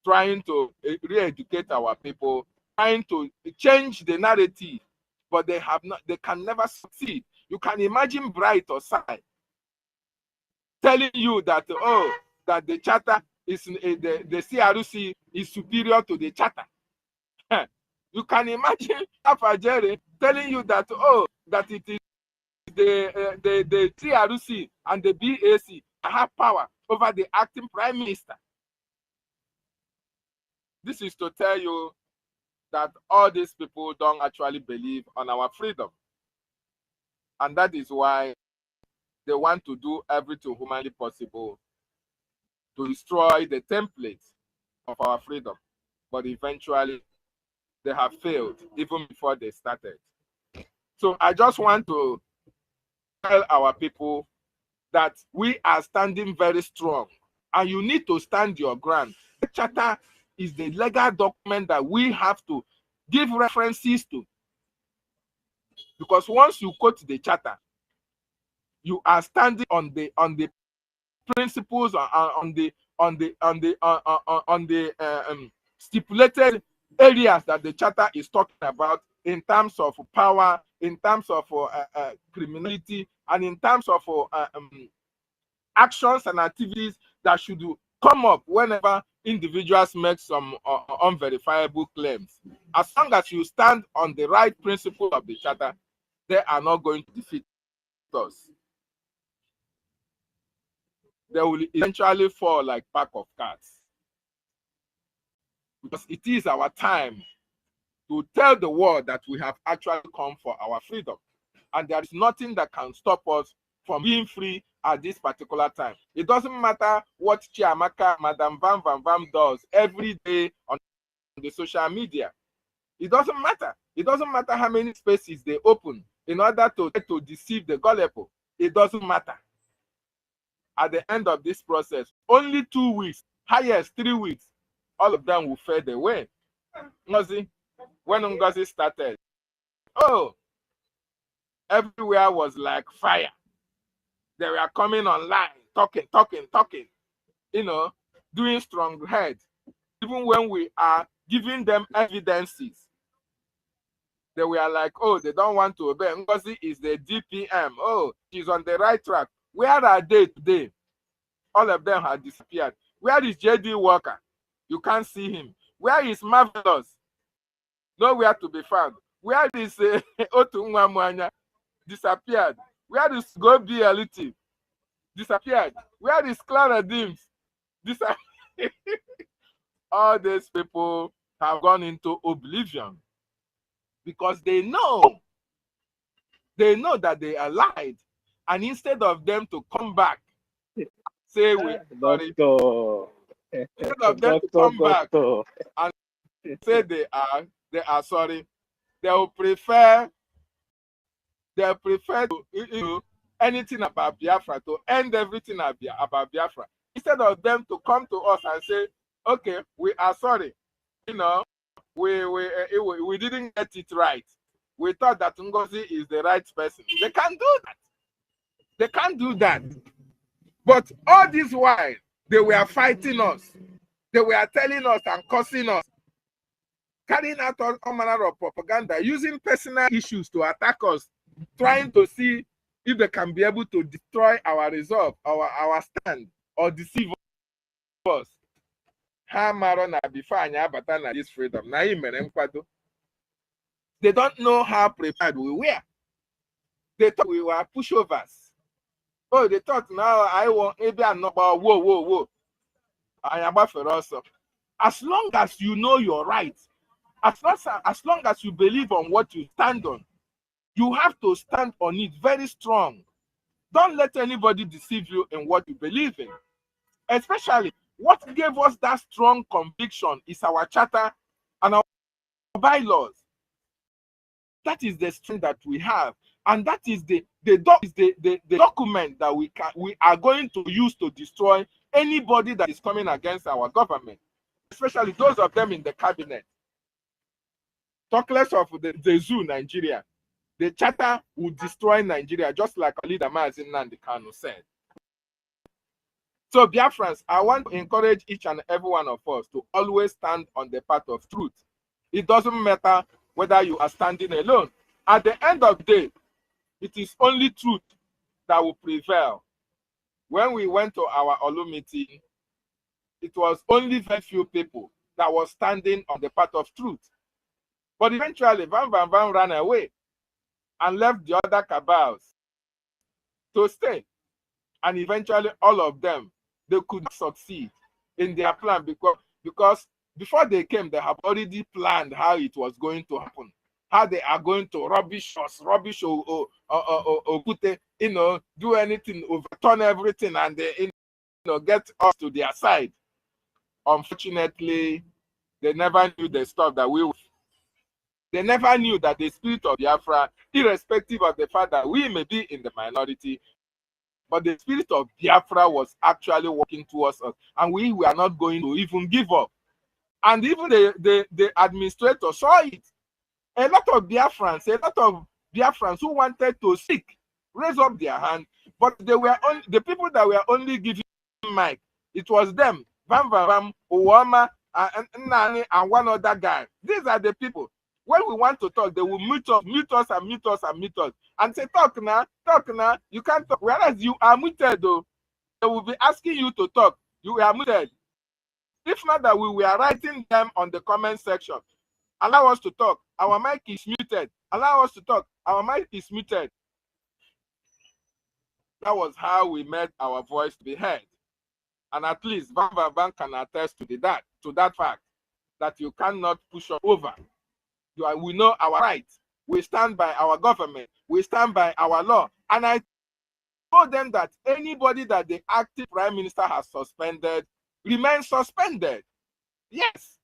trying to re-educate our people, trying to change the narrative, but they can never succeed. You can imagine Bright or Sai telling you that, oh, that the charter is the CRC is superior to the charter. You can imagine Afajere telling you that, oh, that it is the CRC and the BAC have power over the acting prime minister. This is to tell you that all these people don't actually believe on our freedom. And that is why they want to do everything humanly possible to destroy the template of our freedom. But eventually, they have failed even before they started. So I just want to tell our people that we are standing very strong, and you need to stand your ground. The charter is the legal document that we have to give references to, because once you quote the charter, you are standing on the principles, on the stipulated areas that the charter is talking about in terms of power, in terms of criminality, and in terms of actions and activities that should come up whenever individuals make some unverifiable claims. As long as you stand on the right principle of the charter, they are not going to defeat us. They will eventually fall like pack of cards. Because it is our time to tell the world that we have actually come for our freedom. And there is nothing that can stop us from being free at this particular time. It doesn't matter what Chiamaka, Madam Van does every day on the social media. It doesn't matter. It doesn't matter how many spaces they open in order to deceive the gullible. It doesn't matter. At the end of this process, only 2 weeks, highest 3 weeks, all of them will fade away. NGOZI, when NGOZI started, oh, everywhere was like fire. They were coming online, talking, you know, doing strong heads. Even when we are giving them evidences, they were like, oh, they don't want to obey. NGOZI is the DPM. Oh, she's on the right track. Where are they today? All of them have disappeared. Where is JD Walker? You can't see him. Where is Marvelous? Nowhere to be found. Where is Otu Mwamwanya? Disappeared. Where is Go BLT? Disappeared. Where is Clara Dims? Disappeared. All these people have gone into oblivion because they know that they are lied, and instead of them to come back, say we're sorry, instead of them to come back and say they are sorry, they will prefer to anything about Biafra, to end everything about Biafra, instead of them to come to us and say, okay, we are sorry, you know, we didn't get it right. We thought that NGOZI is the right person. They can't do that. They can't do that. But all this while, they were fighting us. They were telling us and cursing us, carrying out all manner of propaganda, using personal issues to attack us, trying to see if they can be able to destroy our resolve, our stand, or deceive us. This freedom. They don't know how prepared we were. They thought we were pushovers. Oh, they thought now I want maybe I'm not about whoa. I am about for also. As long as you know you're right, as long as you believe on what you stand on, you have to stand on it very strong. Don't let anybody deceive you in what you believe in. Especially, what gave us that strong conviction is our charter and our bylaws. That is the strength that we have, and that is the document that we are going to use to destroy anybody that is coming against our government, especially those of them in the cabinet. Talk less of the zoo, Nigeria. The charter will destroy Nigeria, just like leader Mazi Nnamdi Kanu said. So, Biafrans, I want to encourage each and every one of us to always stand on the path of truth. It doesn't matter whether you are standing alone. At the end of the day, it is only truth that will prevail. When we went to our Olu meeting, it was only very few people that were standing on the path of truth. But eventually, Van ran away and left the other cabals to stay. And eventually, all of them, they could not succeed in their plan because before they came, they have already planned how it was going to happen, how they are going to rubbish us, or do anything, overturn everything, and they, get us to their side. Unfortunately, they never knew the stuff that we They never knew that the spirit of Biafra, irrespective of the fact that we may be in the minority, but the spirit of Biafra was actually working towards us, and we were not going to even give up. And even the administrator saw it. A lot of Biafrans who wanted to speak raised up their hand, but they were only the people that were only giving mic. It was them, Bam Bam, Owama, and Nani, and one other guy. These are the people. When we want to talk, they will mute us, and say, talk now, you can't talk. Whereas you are muted, though. They will be asking you to talk. You are muted. If not that we were writing them on the comment section. Allow us to talk. Our mic is muted. Allow us to talk. Our mic is muted. That was how we made our voice to be heard. And at least Van can attest to that fact that you cannot push us over. We know our rights. We stand by our government. We stand by our law. And I told them that anybody that the active prime minister has suspended remains suspended. Yes,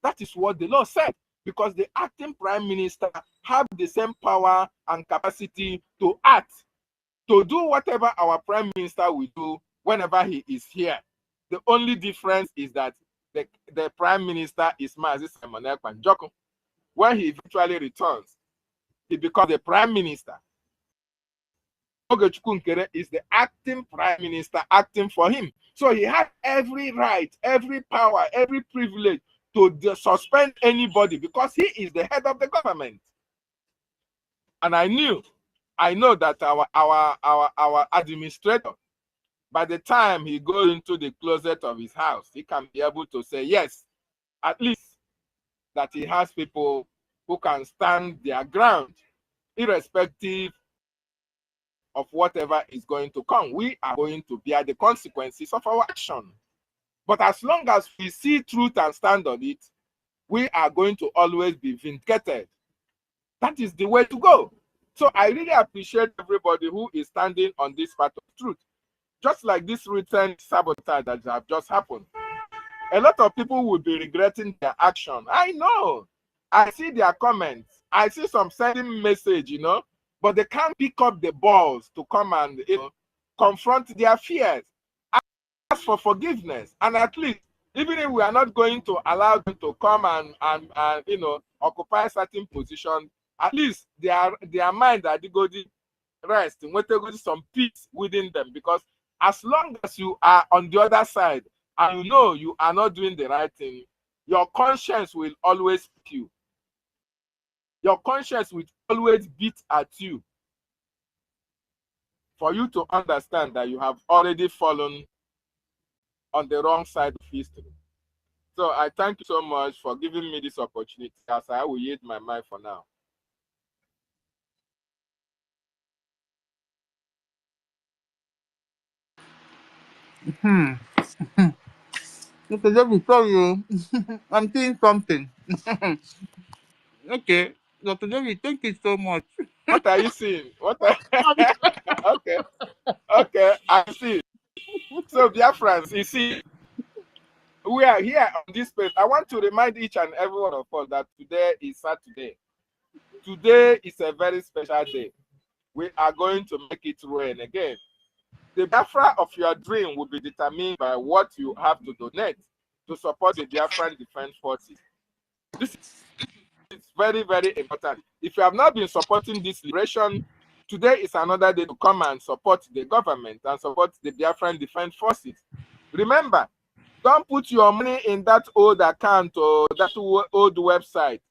that is what the law said, because the acting prime minister have the same power and capacity to act, to do whatever our prime minister will do whenever he is here. The only difference is that the prime minister is Mazi Simon Ekpan-Joko. When he eventually returns, he becomes the prime minister. Ogechukwu is the acting prime minister acting for him. So he had every right, every power, every privilege to suspend anybody because he is the head of the government. And I know that our administrator, by the time he goes into the closet of his house, he can be able to say, yes, at least that he has people who can stand their ground, irrespective of whatever is going to come. We are going to bear the consequences of our action. But as long as we see truth and stand on it, we are going to always be vindicated. That is the way to go. So I really appreciate everybody who is standing on this part of truth. Just like this recent sabotage that have just happened. A lot of people will be regretting their action. I know. I see their comments. I see some sending message, but they can't pick up the balls to come and confront their fears. Ask for forgiveness. And at least, even if we are not going to allow them to come and occupy certain positions, at least their mind are going to rest and going to some peace within them. Because as long as you are on the other side and you are not doing the right thing, your conscience will always beat you. Your conscience will always beat at you for you to understand that you have already fallen on the wrong side of history. So I thank you so much for giving me this opportunity, as I will yield my mind for now. Okay, let me tell you. I'm seeing something. Okay, Dr. David, thank you so much. What are you seeing? Okay, I see. So, Biafrans, you see, we are here on this page. I want to remind each and every one of us that today is Saturday. Today is a very special day. We are going to make it rain again. The Biafra of your dream will be determined by what you have to donate to support the Biafran Defense Forces. This is very, very important. If you have not been supporting this liberation, today is another day to come and support the government and support the Biafran Defense Forces. Remember, don't put your money in that old account or that old website.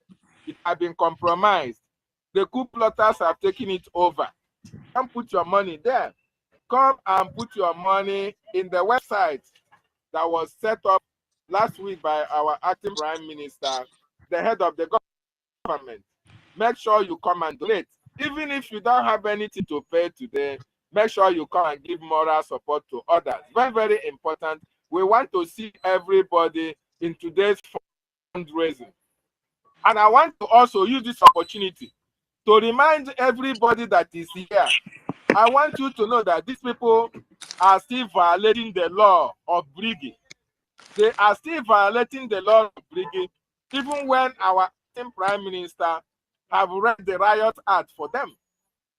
It has been compromised. The coup plotters have taken it over. Don't put your money there. Come and put your money in the website that was set up last week by our acting prime minister, the head of the government. Make sure you come and donate. Even if you don't have anything to pay today, make sure you come and give moral support to others. Very, very important. We want to see everybody in today's fundraising. And I want to also use this opportunity to remind everybody that is here. I want you to know that these people are still violating the law of Brgie. They are still violating the law of Brgie, even when our prime minister have read the riot act for them.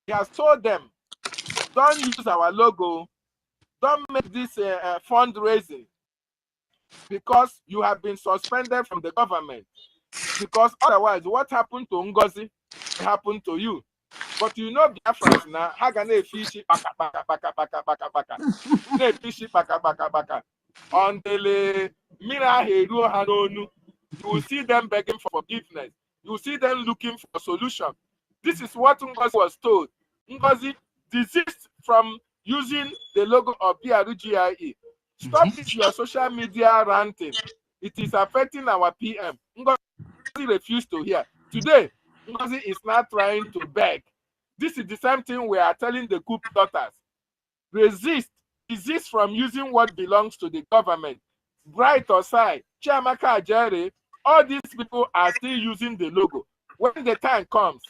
He has told them, don't use our logo, don't make this fundraising, because you have been suspended from the government. Because otherwise, what happened to NGOZI happened to you. But you know, Biafrans now, Hagane Fishi baka baka baka baka baka baka. Ne Fishi baka baka baka. Until Mira Heru Hanonu, you will see them begging for forgiveness. You will see them looking for a solution. This is what NGOZI was told. NGOZI, desist from using the logo of BRGIE. Stop this your social media ranting. It is affecting our PM. NGOZI refused to hear. Today, NGOZI is now trying to beg. This is the same thing we are telling the coup plotters. Desist from using what belongs to the government. Bright or side, Chiamaka Ajere, all these people are still using the logo. When the time comes,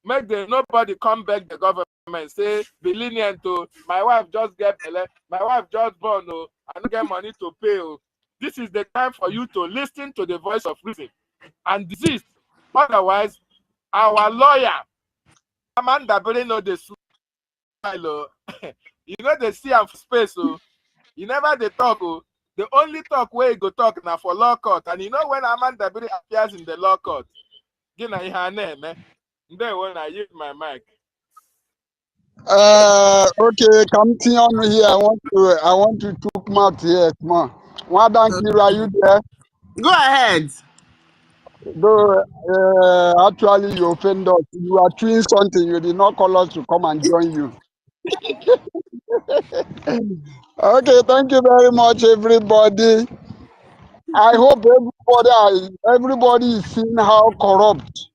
nobody come back the government, say, be lenient to, my wife just get belly, my wife just born, oh, I don't get money to pay. Oh. This is the time for you to listen to the voice of reason and desist. Otherwise, our lawyer, Amanda Berry, know the smile. Oh. You know they see am for space, oh. You never they talk, oh. The only talk where you go talk now for law court. And you know when Amanda Berry appears in the law court, you know her name, eh? Then when I use my mic. Okay, continue on here. I want to talk math here. Come on. Wadankiru, are you there? Go ahead. Though actually you offend us. You are doing something. You did not call us to come and join you. Okay, thank you very much, everybody. I hope everybody is seeing how corrupt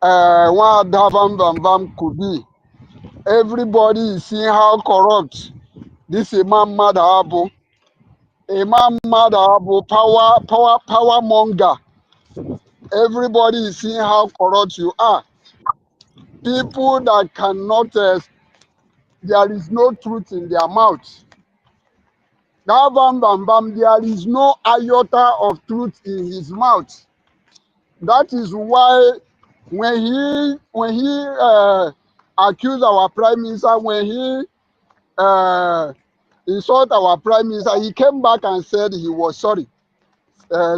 one Davam could be. Everybody is seeing how corrupt this Imam Madabu, power monger. Everybody is seeing how corrupt you are. People that cannot, there is no truth in their mouth. There is no iota of truth in his mouth. That is why when he accused our prime minister, when he insult our prime minister, he came back and said he was sorry.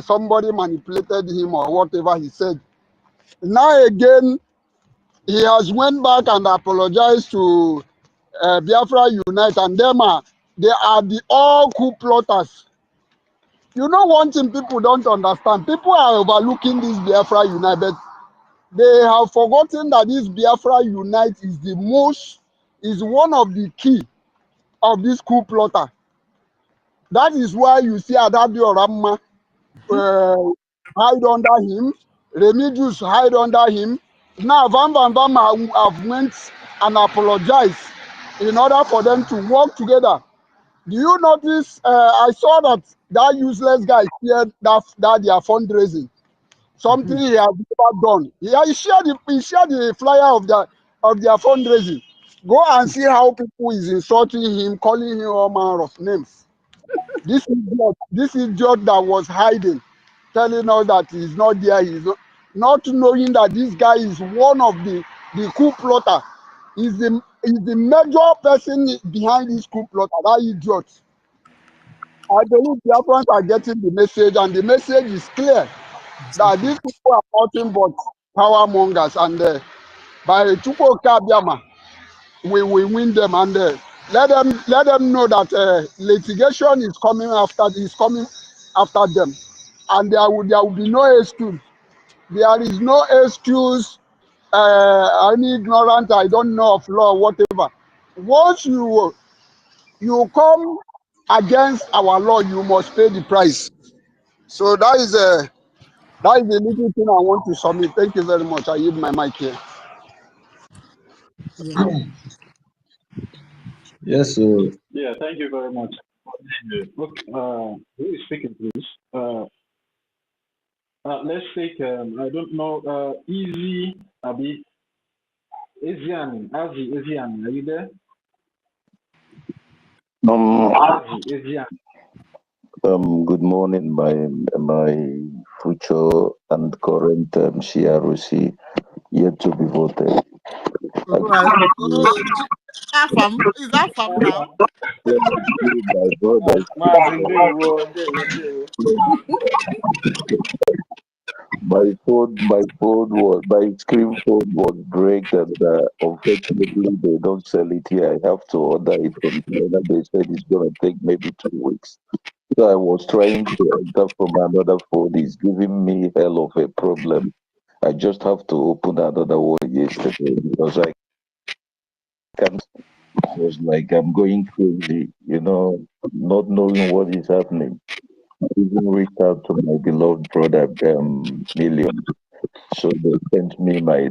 Somebody manipulated him or whatever he said. Now again, he has went back and apologized to Biafra Unite, and they are the all coup plotters. You know one thing people don't understand. People are overlooking this Biafra Unite, but they have forgotten that this Biafra Unite is one of the key of this coup plotter. That is why you see Adadio Ramma hide under him, Remigius hide under him. Now Van have went and apologized in order for them to work together. Do you notice? I saw that useless guy shared that their fundraising. Something he has never done. He shared the flyer of their fundraising. Go and see how people is insulting him, calling him all manner of names. This idiot that was hiding, telling us that he's not there, he's not knowing that this guy is one of the coup plotter. He's the major person behind this coup plotter, that idiot. I believe the Biafrans are getting the message, and the message is clear that these people are nothing but power mongers, and by Chuko Kabiama, we will win them, and let them know that litigation is coming after them, and there will be no excuse. There is no excuse. Any ignorant, I don't know of law, whatever. Once you come against our law, you must pay the price. So that is the little thing I want to submit. Thank you very much. I yield my mic here. Yes, sir. Yeah, thank you very much. Look, who is speaking, please? Let's take, I don't know, Easy, Abi, Asian, Asian, are you there? Good morning, my future and current CROC yet to be voted. AFAM, is AFAM now? My screen phone was break, and unfortunately they don't sell it here. I have to order it from China. They said it's gonna take maybe 2 weeks. So I was trying to enter from another phone. It's giving me hell of a problem. I just have to open another one yesterday because I can't. It was like I'm going crazy, not knowing what is happening. I even reached out to my beloved brother, Million. So they sent me my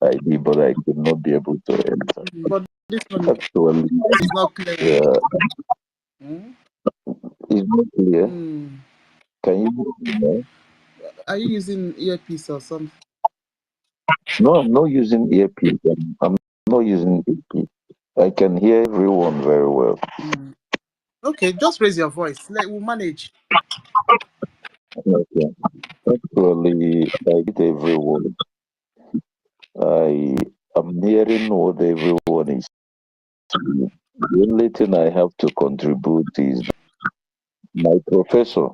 ID, but I could not be able to enter. But this one Actually, this is not clear. yeah, it's not clear. Can you? Are you using earpiece or something? No, I'm not using earpiece. I'm not using earpiece. I can hear everyone very well. Okay, just raise your voice. We'll manage. Okay. Actually, I get everyone. I am hearing what everyone is saying. The only thing I have to contribute is my professor,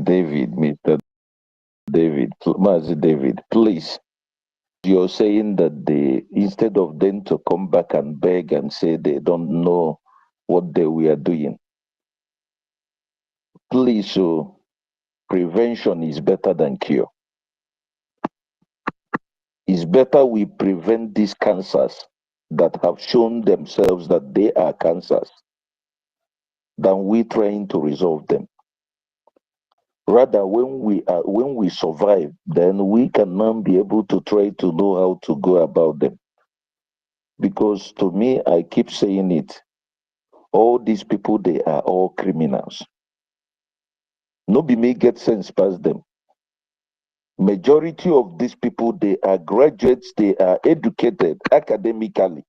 David, Mr. David, Mazi David, please. You're saying that instead of them to come back and beg and say they don't know what they were doing, please, so prevention is better than cure. It's better we prevent these cancers that have shown themselves that they are cancers than we trying to resolve them. Rather, when we survive, then we can now be able to try to know how to go about them. Because to me, I keep saying it, all these people, they are all criminals. Nobody may get sense past them. Majority of these people, they are graduates, they are educated academically.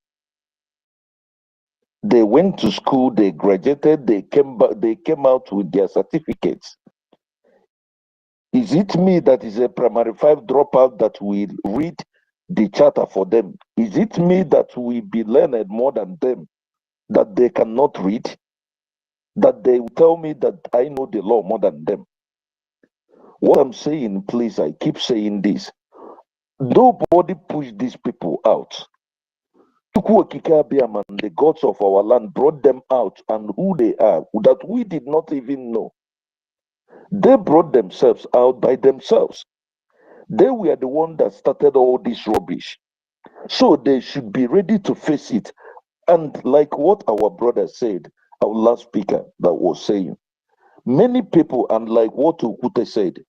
They went to school, they graduated, they came out with their certificates. Is it me that is a primary 5 dropout that will read the charter for them? Is it me that will be learned more than them, that they cannot read? That they will tell me that I know the law more than them? What I'm saying, please, I keep saying this. Nobody push these people out. The gods of our land brought them out, and who they are, that we did not even know. They brought themselves out by themselves. They were the one that started all this rubbish. So they should be ready to face it. And like what our brother said, our last speaker that was saying, many people, and like what Ukute said,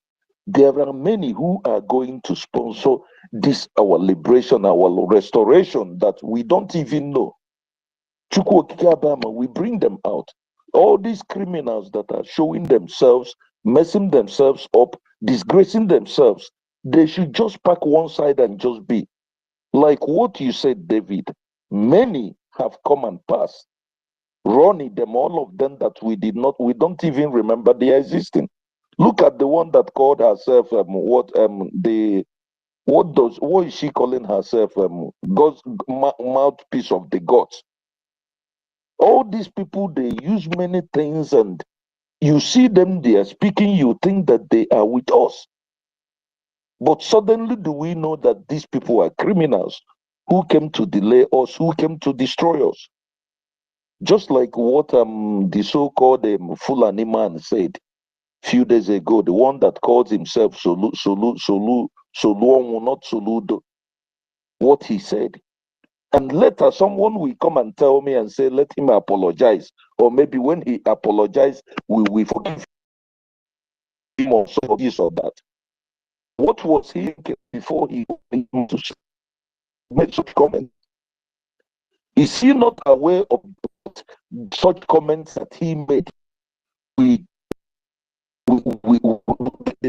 there are many who are going to sponsor this, our liberation, our restoration, that we don't even know. We bring them out. All these criminals that are showing themselves, messing themselves up, disgracing themselves, they should just pack one side and just be. Like what you said, David, many have come and passed. Ronnie, them, all of them that we don't even remember they are existing. Look at the one that called herself, what is she calling herself? God's mouthpiece of the gods. All these people, they use many things, and you see them, they are speaking, you think that they are with us. But suddenly do we know that these people are criminals who came to delay us, who came to destroy us. Just like what the so-called Fulani man said a few days ago, the one that calls himself Soluonwu, not Soludo, what he said. And later someone will come and tell me and say, let him apologize. Or maybe when he apologizes, we will forgive him or so this or that. What was he before he made such comments? Is he not aware of such comments that he made? We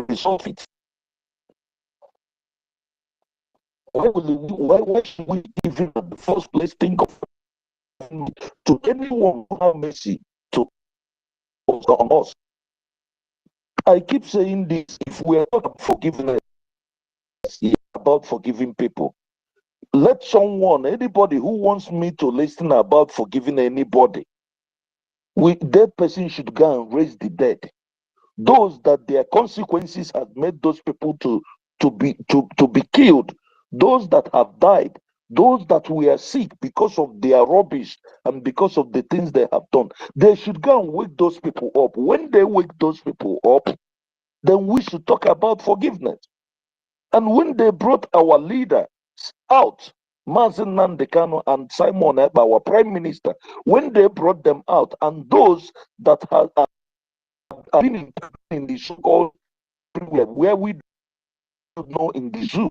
resolve it. Why should we even in the first place think of to anyone who have mercy to on us? I keep saying this, if we are not forgiveness, here about forgiving people. Let someone, anybody who wants me to listen about forgiving anybody, that person should go and raise the dead. Those that their consequences have made those people to be killed, those that have died, those that were sick because of their rubbish and because of the things they have done, they should go and wake those people up. When they wake those people up, then we should talk about forgiveness. And when they brought our leader out, Mazen Nandekano and Simon Eba, our prime minister, when they brought them out, and those that have been in the so-called where we don't know in the zoo,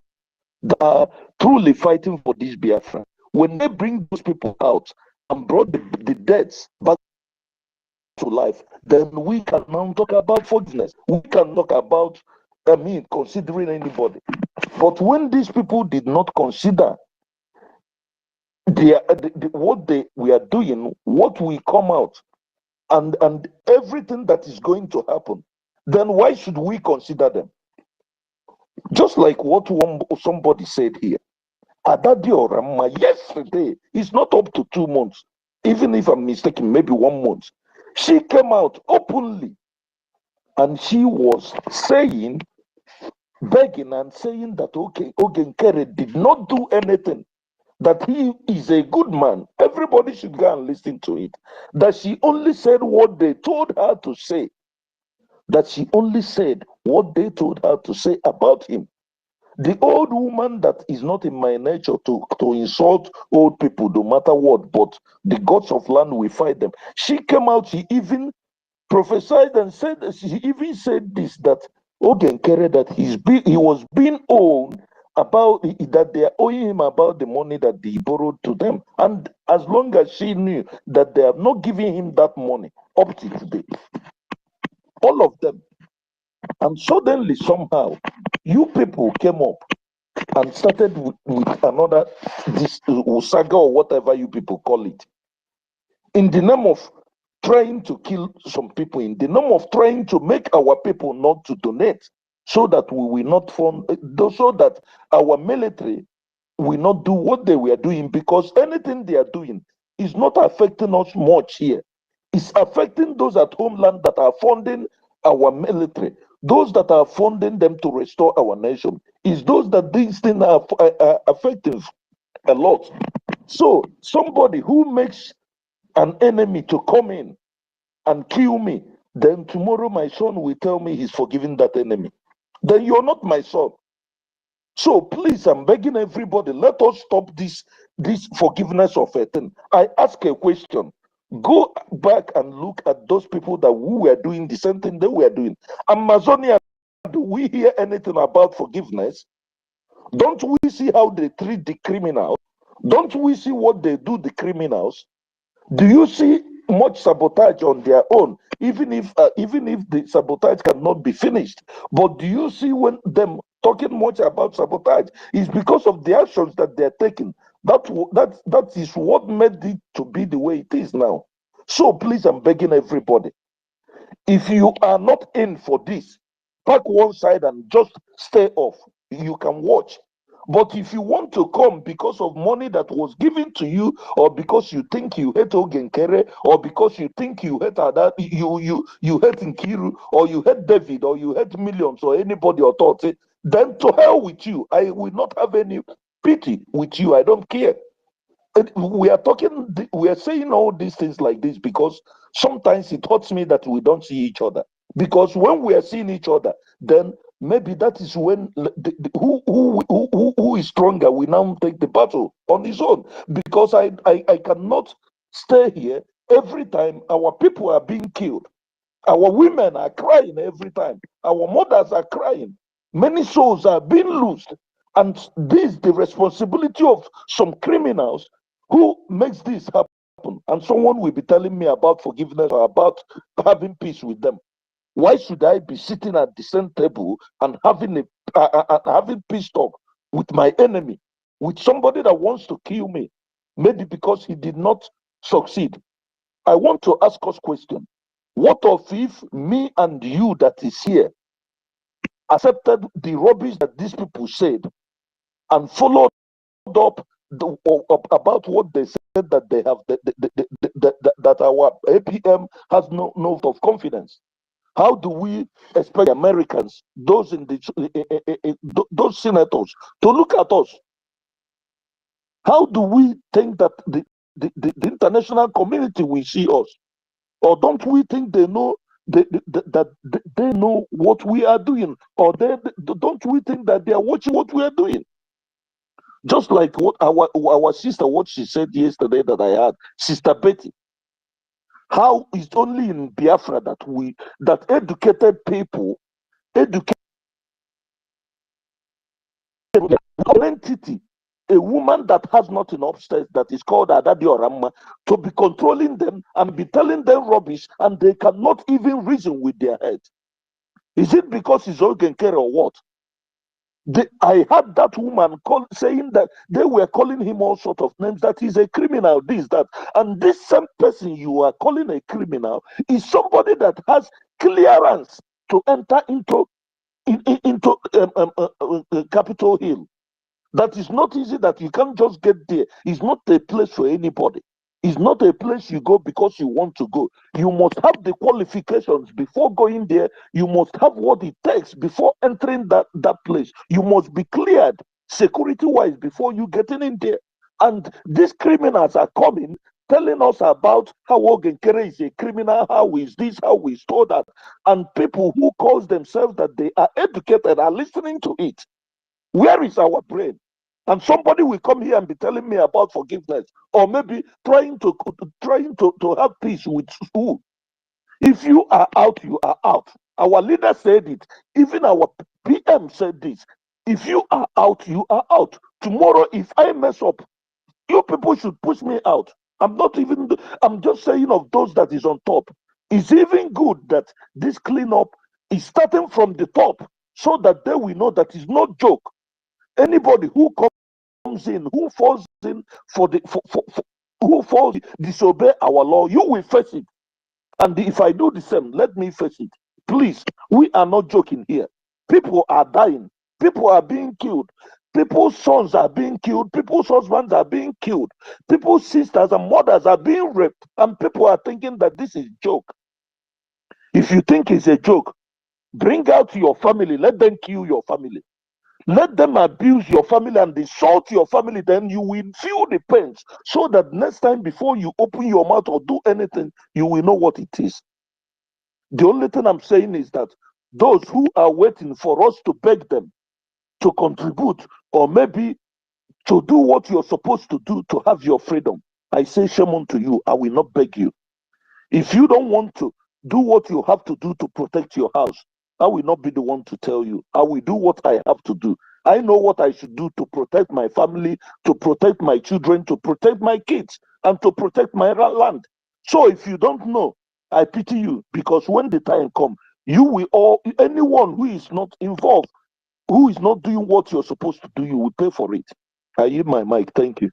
that are truly fighting for this Biafra, when they bring those people out and brought the deaths back to life, then we can now talk about forgiveness. We can talk about, considering anybody. But when these people did not consider what they we are doing, what we come out, and everything that is going to happen, then why should we consider them? Just like what somebody said here, Adadio Rama, yesterday, it's not up to 2 months, even if I'm mistaken, maybe 1 month. She came out openly and she was saying, begging and saying that, okay, Ogenkere did not do anything, that he is a good man. Everybody should go and listen to it. That she only said what they told her to say. That she only said what they told her to say about him. The old woman that is not in my nature to insult old people, no matter what, but the gods of land will fight them. She came out, she even prophesied and said, she even said this, that Ogenkere, that he was being owed about, that they are owing him about the money that he borrowed to them. And as long as she knew that they are not giving him that money up to today, all of them. And suddenly, somehow, you people came up and started with another, this saga or whatever you people call it, in the name of trying to kill some people, in the name of trying to make our people not to donate, so that we will not fund, so that our military will not do what they were doing, because anything they are doing is not affecting us much here. It's affecting those at homeland that are funding our military, those that are funding them to restore our nation. Is those that these things are affecting a lot. So somebody who makes an enemy to come in and kill me, then tomorrow my son will tell me he's forgiving that enemy. Then you're not my son. So please, I'm begging everybody, let us stop this forgiveness of a thing. I ask a question. Go back and look at those people that we were doing the same thing they were doing. Amazonia, do we hear anything about forgiveness? Don't we see how they treat the criminals? Don't we see what they do the criminals? Do you see much sabotage on their own, even if the sabotage cannot be finished? But do you see when them talking much about sabotage is because of the actions that they're taking? That is what made it to be the way it is now. So please, I'm begging everybody, if you are not in for this, pack one side and just stay off. You can watch. But if you want to come because of money that was given to you, or because you think you hate Ogenkere, or because you think you hate you hate Nkiru, or you hate David, or you hate Millions, or anybody or thought it, then to hell with you. I will not have any pity with you. I don't care. We are saying all these things like this because sometimes it hurts me that we don't see each other. Because when we are seeing each other, then maybe that is when who is stronger will now take the battle on his own. Because I cannot stay here every time our people are being killed. Our women are crying every time. Our mothers are crying. Many souls are being loosed. And this is the responsibility of some criminals who makes this happen. And someone will be telling me about forgiveness or about having peace with them. Why should I be sitting at the same table and having peace talk with my enemy, with somebody that wants to kill me, maybe because he did not succeed? I want to ask us a question. What of if me and you that is here accepted the rubbish that these people said and followed up about what they said, that they have that our APM has no vote of confidence. How do we expect Americans, those in those senators, to look at us? How do we think that the international community will see us? Or don't we think they know that they know what we are doing? Or don't we think that they are watching what we are doing? Just like what our sister, what she said yesterday that I had, Sister Betty. How is only in Biafra that educated people, educated entity, a woman that has nothing upstairs that is called Adadi Orama, to be controlling them and be telling them rubbish, and they cannot even reason with their head. Is it because he's Ogenkere or what? I heard that woman saying that they were calling him all sorts of names, that he's a criminal, this, that. And this same person you are calling a criminal is somebody that has clearance to enter into Capitol Hill. That is not easy, that you can't just get there. It's not a place for anybody. It's not a place you go because you want to go. You must have the qualifications before going there. You must have what it takes before entering that place. You must be cleared security-wise before you get in there. And these criminals are coming, telling us about how Ogenkere is a criminal, how is this, how is all that. And people who call themselves that they are educated are listening to it. Where is our brain? And somebody will come here and be telling me about forgiveness, or maybe trying to have peace with who? If you are out, you are out. Our leader said it. Even our PM said this. If you are out, you are out. Tomorrow, if I mess up, you people should push me out. I'm just saying of those that is on top. It's even good that this cleanup is starting from the top, so that they will know that it's no joke. Anybody who comes in, who falls in who falls, disobey our law, you will face it. And if I do the same, let me face it. Please, we are not joking here. People are dying. People are being killed. People's sons are being killed. People's husbands are being killed. People's sisters and mothers are being raped. And people are thinking that this is a joke. If you think it's a joke, bring out your family. Let them kill your family. Let them abuse your family and insult your family, then you will feel the pains, so that next time before you open your mouth or do anything, you will know what it is. The only thing I'm saying is that those who are waiting for us to beg them to contribute, or maybe to do what you're supposed to do to have your freedom, I say shame unto you. I will not beg you. If you don't want to do what you have to do to protect your house, I will not be the one to tell you. I will do what I have to do. I know what I should do to protect my family, to protect my children, to protect my kids, and to protect my land. So if you don't know, I pity you, because when the time comes, you will anyone who is not involved, who is not doing what you're supposed to do, you will pay for it. I yield my mic. Thank you.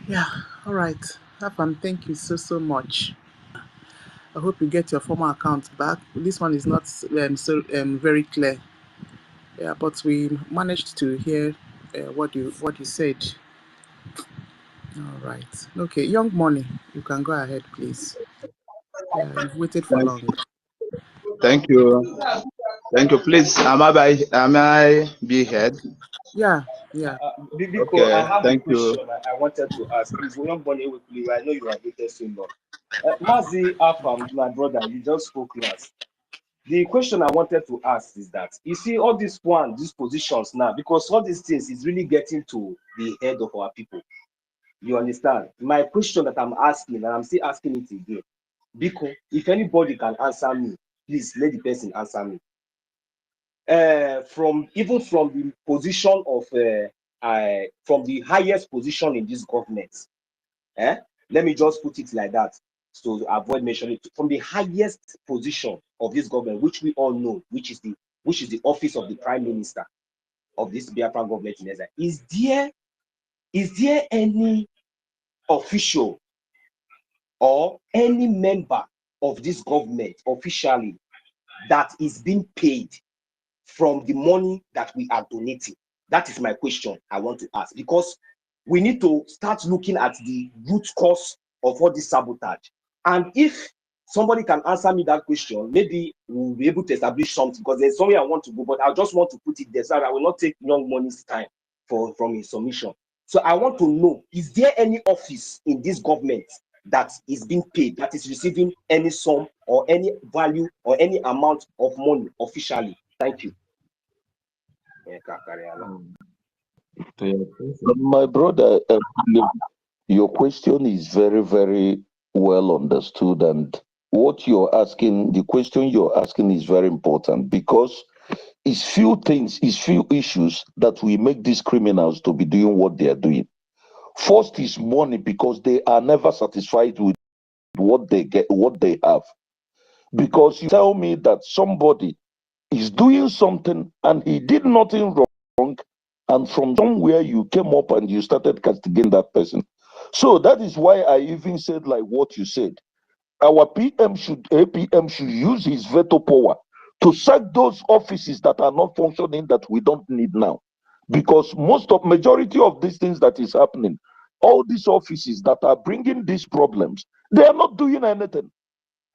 Yeah, all right. Afam, thank you so much. I hope you get your former account back. This one is not very clear. Yeah, but we managed to hear what you said. All right. Okay, Young Money, you can go ahead, please. Yeah, you've waited for long. Thank you. Thank you. Please, am I be heard? Yeah. Biko, Okay, I have thank a question I wanted to ask. Please, Young Money, I know you have waited so long. Mazi Afam, my brother, you just spoke last. The question I wanted to ask is that, you see all these positions now, because all these things is really getting to the head of our people. You understand? My question that I'm asking, and I'm still asking it again, because if anybody can answer me, please let the person answer me. From the position of from the highest position in this government, let me just put it like that, so to avoid mentioning it, from the highest position of this government, which we all know, which is the office of the Prime Minister of this Biafran government in Israel. Is there any official or any member of this government officially that is being paid from the money that we are donating? That is my question I want to ask, because we need to start looking at the root cause of all this sabotage. And if somebody can answer me that question, maybe we'll be able to establish something, because there's somewhere I want to go, but I just want to put it there so that I will not take Young Money's time from his submission. So I want to know, is there any office in this government that is being paid, that is receiving any sum or any value or any amount of money officially? Thank you. My brother, your question is very, very well understood, and what you're asking, the question you're asking is very important, because it's few things, it's few issues that we make these criminals to be doing what they are doing. First is money, because they are never satisfied with what they get, what they have. Because you tell me that somebody is doing something and he did nothing wrong, and from somewhere you came up and you started castigating that person. So that is why I even said like what you said. Our APM should use his veto power to sack those offices that are not functioning, that we don't need now. Because majority of these things that is happening, all these offices that are bringing these problems, they are not doing anything.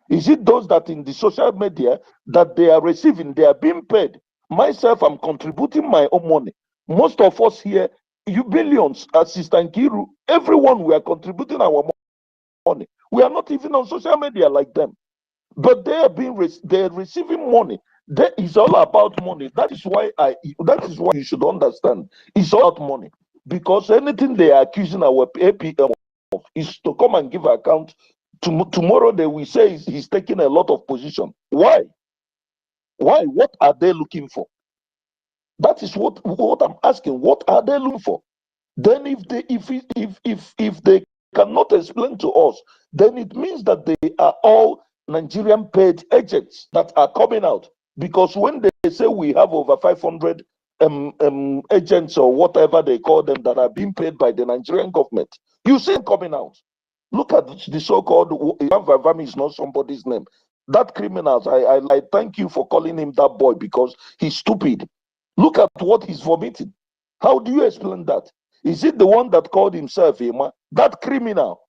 Is it those that in the social media that they are receiving, they are being paid? Myself, I'm contributing my own money. Most of us here, you billions, Assistant Kiru, everyone, we are contributing our money. We are not even on social media like them, but they are they are receiving money. That is all about money. That is why you should understand. It's all about money, because anything they are accusing our APM of is to come and give account. Tomorrow they will say he's taking a lot of position. Why? Why? What are they looking for? That is what I'm asking. What are they looking for? Then if they cannot explain to us, then it means that they are all Nigerian paid agents that are coming out. Because when they say we have over 500 agents or whatever they call them that are being paid by the Nigerian government, you see them coming out. Look at the so-called Vavami is not somebody's name. That criminals, I thank you for calling him that boy, because he's stupid. Look at what he's vomiting. How do you explain that? Is it the one that called himself Ema? That criminal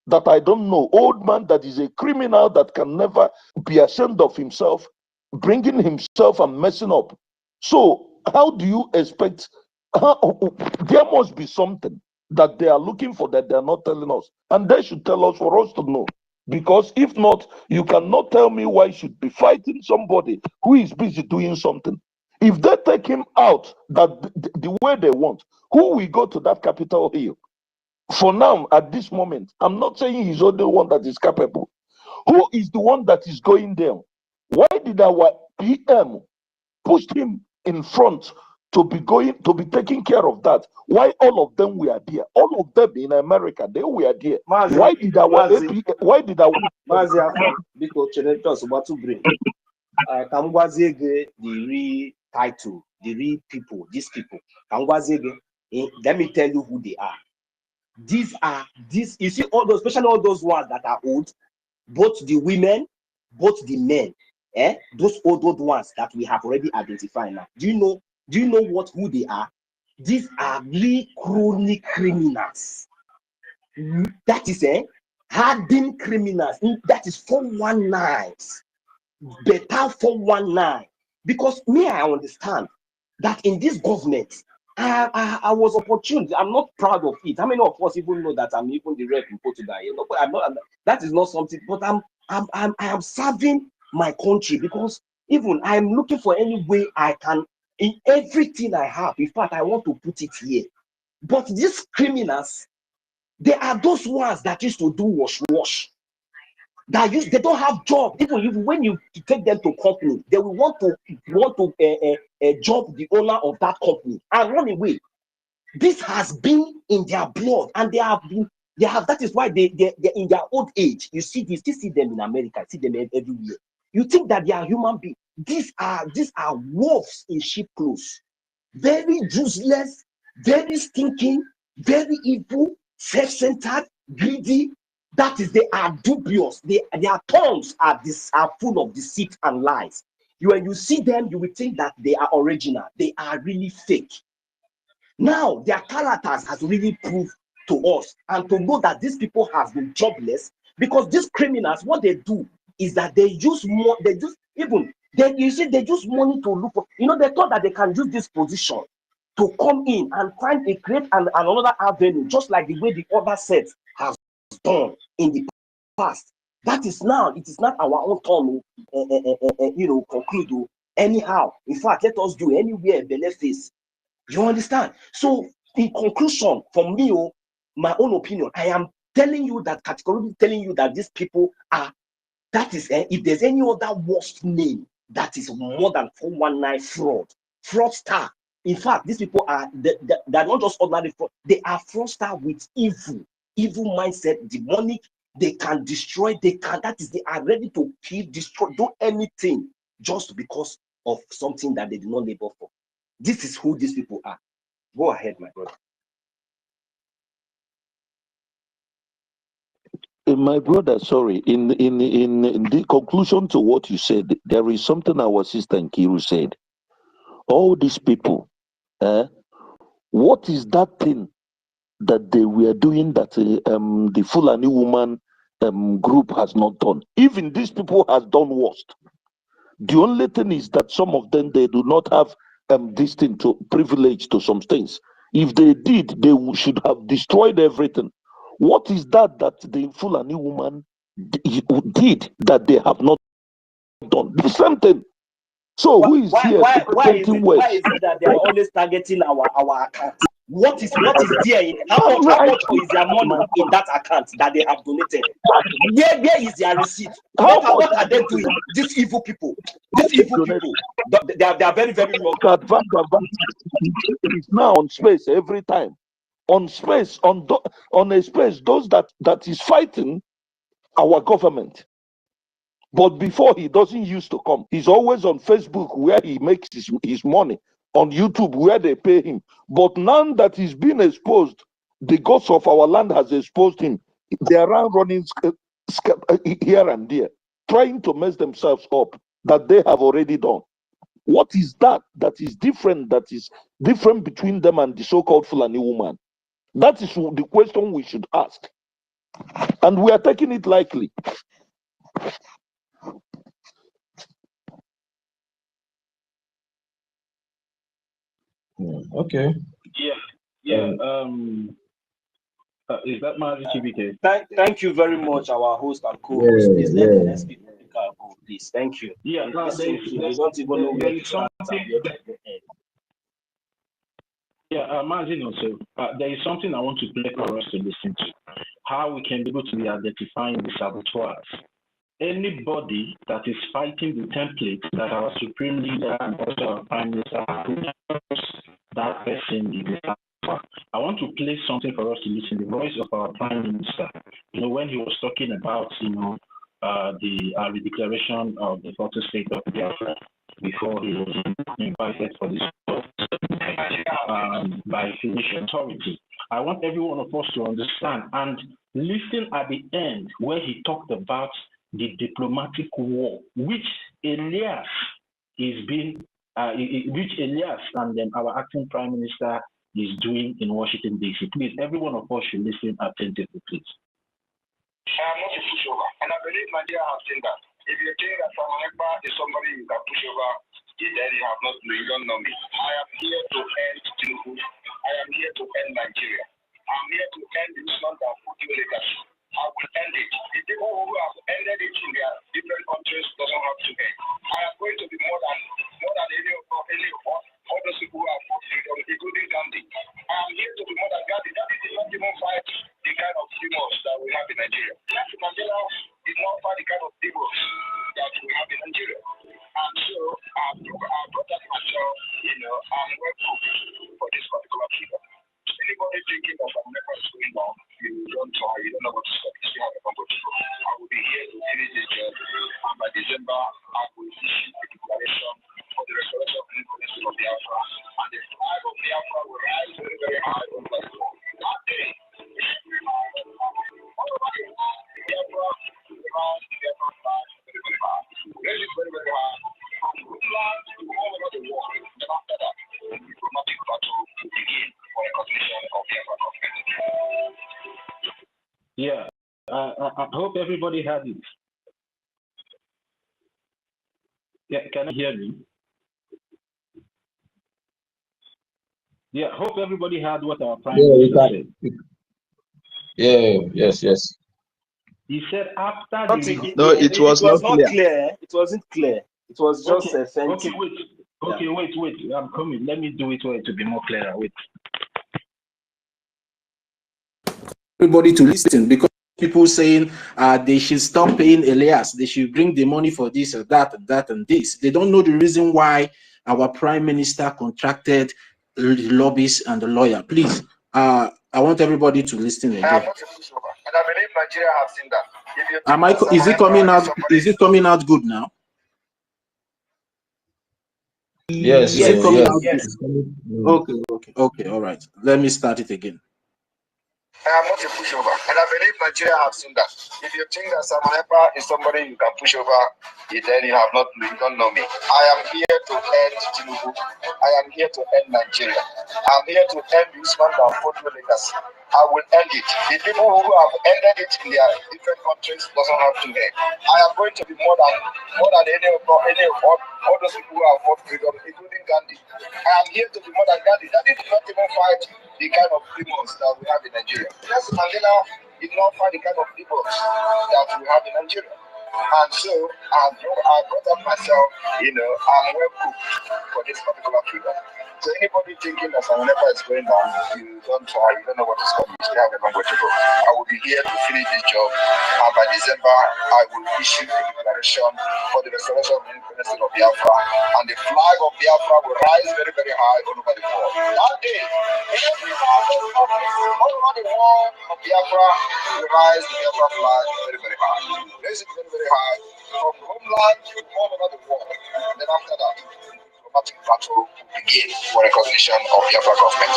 that I don't know, old man that is a criminal that can never be ashamed of himself, bringing himself and messing up. So how do you expect? There must be something that they are looking for that they are not telling us, and they should tell us for us to know. Because if not, you cannot tell me why you should be fighting somebody who is busy doing something. If they take him out the way they want, who will go to that Capitol Hill? For now, at this moment, I'm not saying he's the only one that is capable. Who is the one that is going there? Why did our PM push him in front to be taking care of that? Why all of them were there? All of them in America, they were there. Why did our the real title, the real people, these people. Let me tell you who they are. You see all those, especially all those ones that are old, both the women, both the men, those old ones that we have already identified now. Do you know who they are? These are really chronic criminals. That is hardened criminals. That is 419s. Better 419. Because me, I understand that in this government, I was opportune. I'm not proud of it. How many of us even know that I'm even the rep in Portugal? You know, but that is not something. But I am serving my country, because even I'm looking for any way I can in everything I have. In fact, I want to put it here. But these criminals, they are those ones that used to do wash. They don't have job. Even when you take them to company, they will want to job the owner of that company and run away. This has been in their blood, and that is why they're in their old age. You see this, you see them in America, see them everywhere. You think that they are human beings. These are wolves in sheep clothes. Very useless, very stinking, very evil, self-centered, greedy. That is, they are dubious. Their tongues are full of deceit and lies. When you see them, you will think that they are original. They are really fake. Now, their characters has really proved to us, and to know that these people have been jobless, because these criminals, what they do is that they use more, they use money to look for, they thought that they can use this position to come in and create another avenue, just like the way the other set has done in the past. That is now, it is not our own turn, conclude. Anyhow, in fact, let us do anywhere benefits. You understand? So, in conclusion, for me, my own opinion, I am telling you that, categorically telling you that these people are, that is, if there's any other worst name that is more than 419 fraudster. In fact, these people are, they're not just ordinary fraud, they are fraudster with evil mindset, demonic. They can destroy, they are ready to kill, destroy, do anything just because of something that they do not labor for. This is who these people are. Go ahead, my brother. My brother, sorry, in the conclusion to what you said, there is something our sister Nkiru said. All these people, what is that thing that they were doing that the Fulani woman group has not done? Even these people has done worst. The only thing is that some of them, they do not have this thing to privilege to some things. If they did, they should have destroyed everything. What is that the Fulani woman did that they have not done? The same thing. So who is here? Why is it that they are always targeting our account? What is there in how much is their money in that account that they have donated? Where is their receipt? What are they doing? These evil people. They are very, very long. It's now on space every time. On space, on a space, those that is fighting our government. But before, he doesn't used to come. He's always on Facebook where he makes his money, on YouTube where they pay him. But now that he's been exposed, the gods of our land has exposed him. They are running here and there, trying to mess themselves up that they have already done. What is that is different between them and the so-called Fulani woman? That is the question we should ask. And we are taking it lightly. Okay. Yeah. Is that my GBK? Thank you very much, our host and co-host. Please let the next people go, please. Thank you. Yeah, Margin also. There is something I want to play for us to listen to. How we can be able to be identifying the saboteurs. Anybody that is fighting the template that our supreme leader and also our prime minister have put, that person is the saboteur. I want to play something for us to listen. The voice of our prime minister. When he was talking about the redeclaration of the 4th state of Biafra before he was invited for this by Finnish authority. I want every one of us to understand and listen at the end where he talked about the diplomatic war, which Elias and our acting prime minister is doing in Washington, D.C. Please, every one of us should listen attentively, please. I am not a pushover, and I believe Nigeria has seen that. If you think that Samonekba is somebody you can push over, then you have not, you don't know me. I am here to end Tinubu. I am here to end Nigeria. I am here to end the non-Futi leadership. I will end it. The people who have ended it in their different countries doesn't have to end. I am going to be more than any of us. All those people who have fought freedom, including Gandhi. I am here to be more than Gandhi. Gandhi did not even fight the kind of demons that we have in Nigeria. Nelson Mandela did not fight the kind of demons that we have in Nigeria. And so I brought that myself, I'm grateful for this particular freedom. Anybody thinking that I'm never going on, you don't know what to say. You have a number to go. I will be here to finish this job, and by December, I will issue a declaration all over the world. Then after that, the diplomatic battle will begin for recognition of Biafra government. Yeah, I hope everybody had it. Yeah, can you hear me? Yeah, hope everybody heard what our Prime Minister said. Yeah, yes. He said after the... No, it was not clear. It wasn't clear. It was just a sentence. Okay, wait. I'm coming. Let me do it to be more clear. Wait. Everybody to listen, because people saying they should stop paying Elias, they should bring the money for this or that and that and this. They don't know the reason why our Prime Minister contracted the lobbyists and the lawyer. Please, I want everybody to listen again. I am not a pushover, and I believe Nigeria have seen that. Is it coming out? Is it coming out good now? Yes. Is it coming out? Yes. Okay, all right. Let me start it again. I am not a pushover, and I believe Nigeria have seen that. If you think that Simon Ekpa is somebody you can push over, then you don't know me. I am here to end Tinubu. I am here to end Nigeria. I am here to end Usman and Fodio legacy. I will end it. The people who have ended it in their different countries doesn't have to end. I am going to be more than any of all those people who have fought freedom, including Gandhi. I am here to be more than Gandhi. Gandhi did not even fight the kind of demons that we have in Nigeria. Nelson Mandela did not fight the kind of demons that we have in Nigeria. And so I brought up myself, I'm well cooked for this particular freedom. So anybody thinking that Simon Ekpa is going down, you don't know what is coming. You still have a long way to go. I will be here to finish this job, and by December I will issue a declaration for the restoration of the independence of Biafra, and the flag of Biafra will rise very, very high all over the world. That day, every all over the world of Biafra will rise the Biafra flag very, very high. Raise it very, very high from homeland to all over the world. And then after that, diplomatic battle will begin for recognition of Biafra government.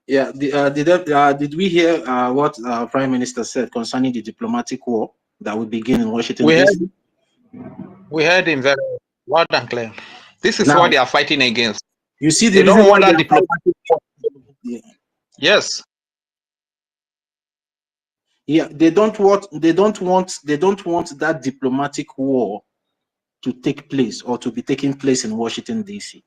Yeah, did we hear what Prime Minister said concerning the diplomatic war that will begin in Washington? We heard him very loud and clear. This is now, what they are fighting against. You see, they don't want that diplomatic war. Yeah. Yes. Yeah, they don't want that diplomatic war to take place or to be taking place in Washington, D.C.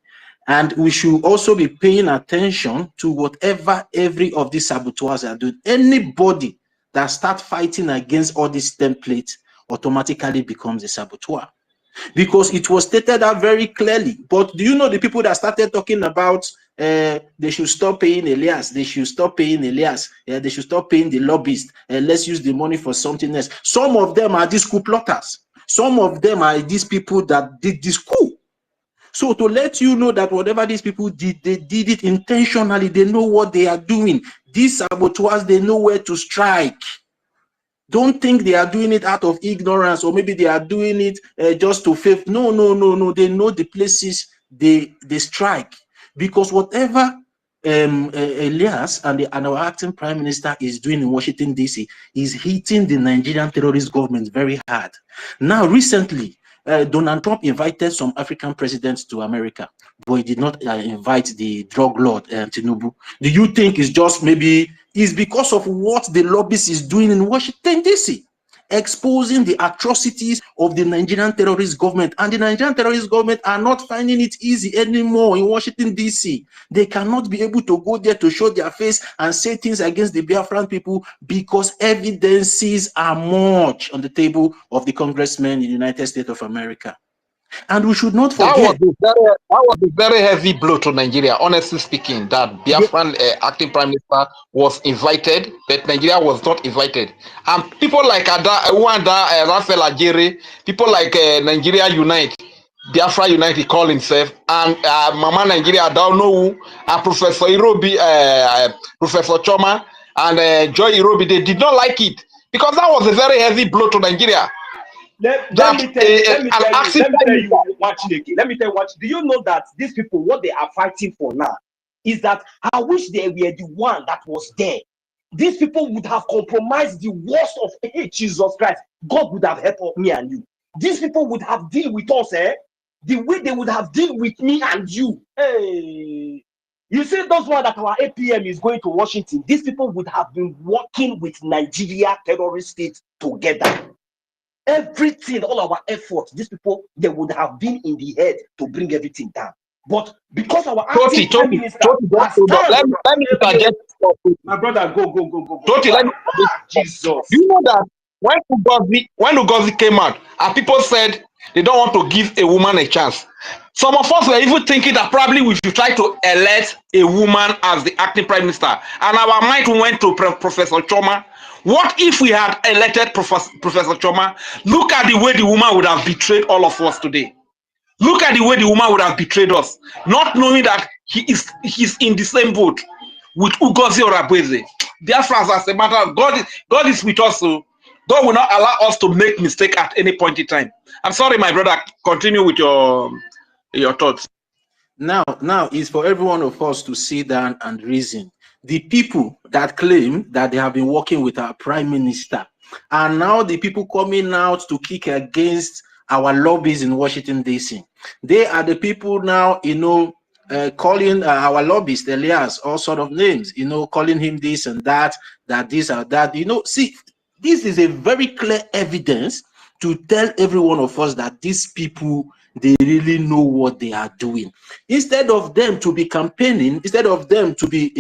And we should also be paying attention to whatever every of these saboteurs are doing. Anybody that starts fighting against all these templates automatically becomes a saboteur. Because it was stated out very clearly. But do you know the people that started talking about they should stop paying Elias, they should stop paying Elias, they should stop paying the lobbyists, let's use the money for something else. Some of them are these coup plotters. Some of them are these people that did this coup. So to let you know that whatever these people did, they did it intentionally. They know what they are doing. These saboteurs, they know where to strike. Don't think they are doing it out of ignorance or maybe they are doing it just to faith. No. They know the places they strike. Because whatever Elias and our acting prime minister is doing in Washington, D.C. is hitting the Nigerian terrorist government very hard. Now, recently, Donald Trump invited some African presidents to America, but he did not invite the drug lord Tinubu. Do you think it's just maybe it's because of what the lobbyist is doing in Washington, D.C., exposing the atrocities of the Nigerian terrorist government? And the Nigerian terrorist government are not finding it easy anymore in Washington, D.C. They cannot be able to go there to show their face and say things against the Biafran people because evidences are much on the table of the congressmen in the United States of America. And we should not forget. That was a very heavy blow to Nigeria, honestly speaking, that Biafran acting prime minister was invited, but Nigeria was not invited. And people like Wanda, Rafael Ajere, people like Nigeria Unite, Biafra Unite, he called himself, and Mama Nigeria, I don't know, Professor Irobi, Professor Choma, and Joy Irobi, they did not like it because that was a very heavy blow to Nigeria. Let me tell you what. Do you know that these people, what they are fighting for now is that I wish they were the one that was there. These people would have compromised the worst of Jesus Christ. God would have helped me and you. these people would have dealt with us, the way they would have dealt with me and you. Hey, you see those ones that our APM is going to Washington, these people would have been working with Nigeria terrorist states together. Everything, all our efforts, these people, they would have been in the head to bring everything down. But because our acting prime minister has let me interject. my brother, go. Toti, let me Jesus. Do you know that when Ugozi came out, and people said they don't want to give a woman a chance, some of us were even thinking that probably we should try to elect a woman as the acting prime minister. And our mind went to Professor Choma. What if we had elected Professor Choma? Look at the way the woman would have betrayed all of us today. Look at the way the woman would have betrayed us, not knowing that he's in the same boat with Ugozi or Abweze. BIAFRANS, as a matter of God is with us, so God will not allow us to make mistake at any point in time. I'm sorry, my brother. Continue with your thoughts. Now is for every one of us to sit down and reason. The people that claim that they have been working with our prime minister, and now the people coming out to kick against our lobbies in Washington, D.C. They are the people now, calling our lobbyist Elias all sort of names, calling him this and that this or that. See, this is a very clear evidence to tell every one of us that these people, they really know what they are doing. Instead of them to be campaigning, instead of them to be,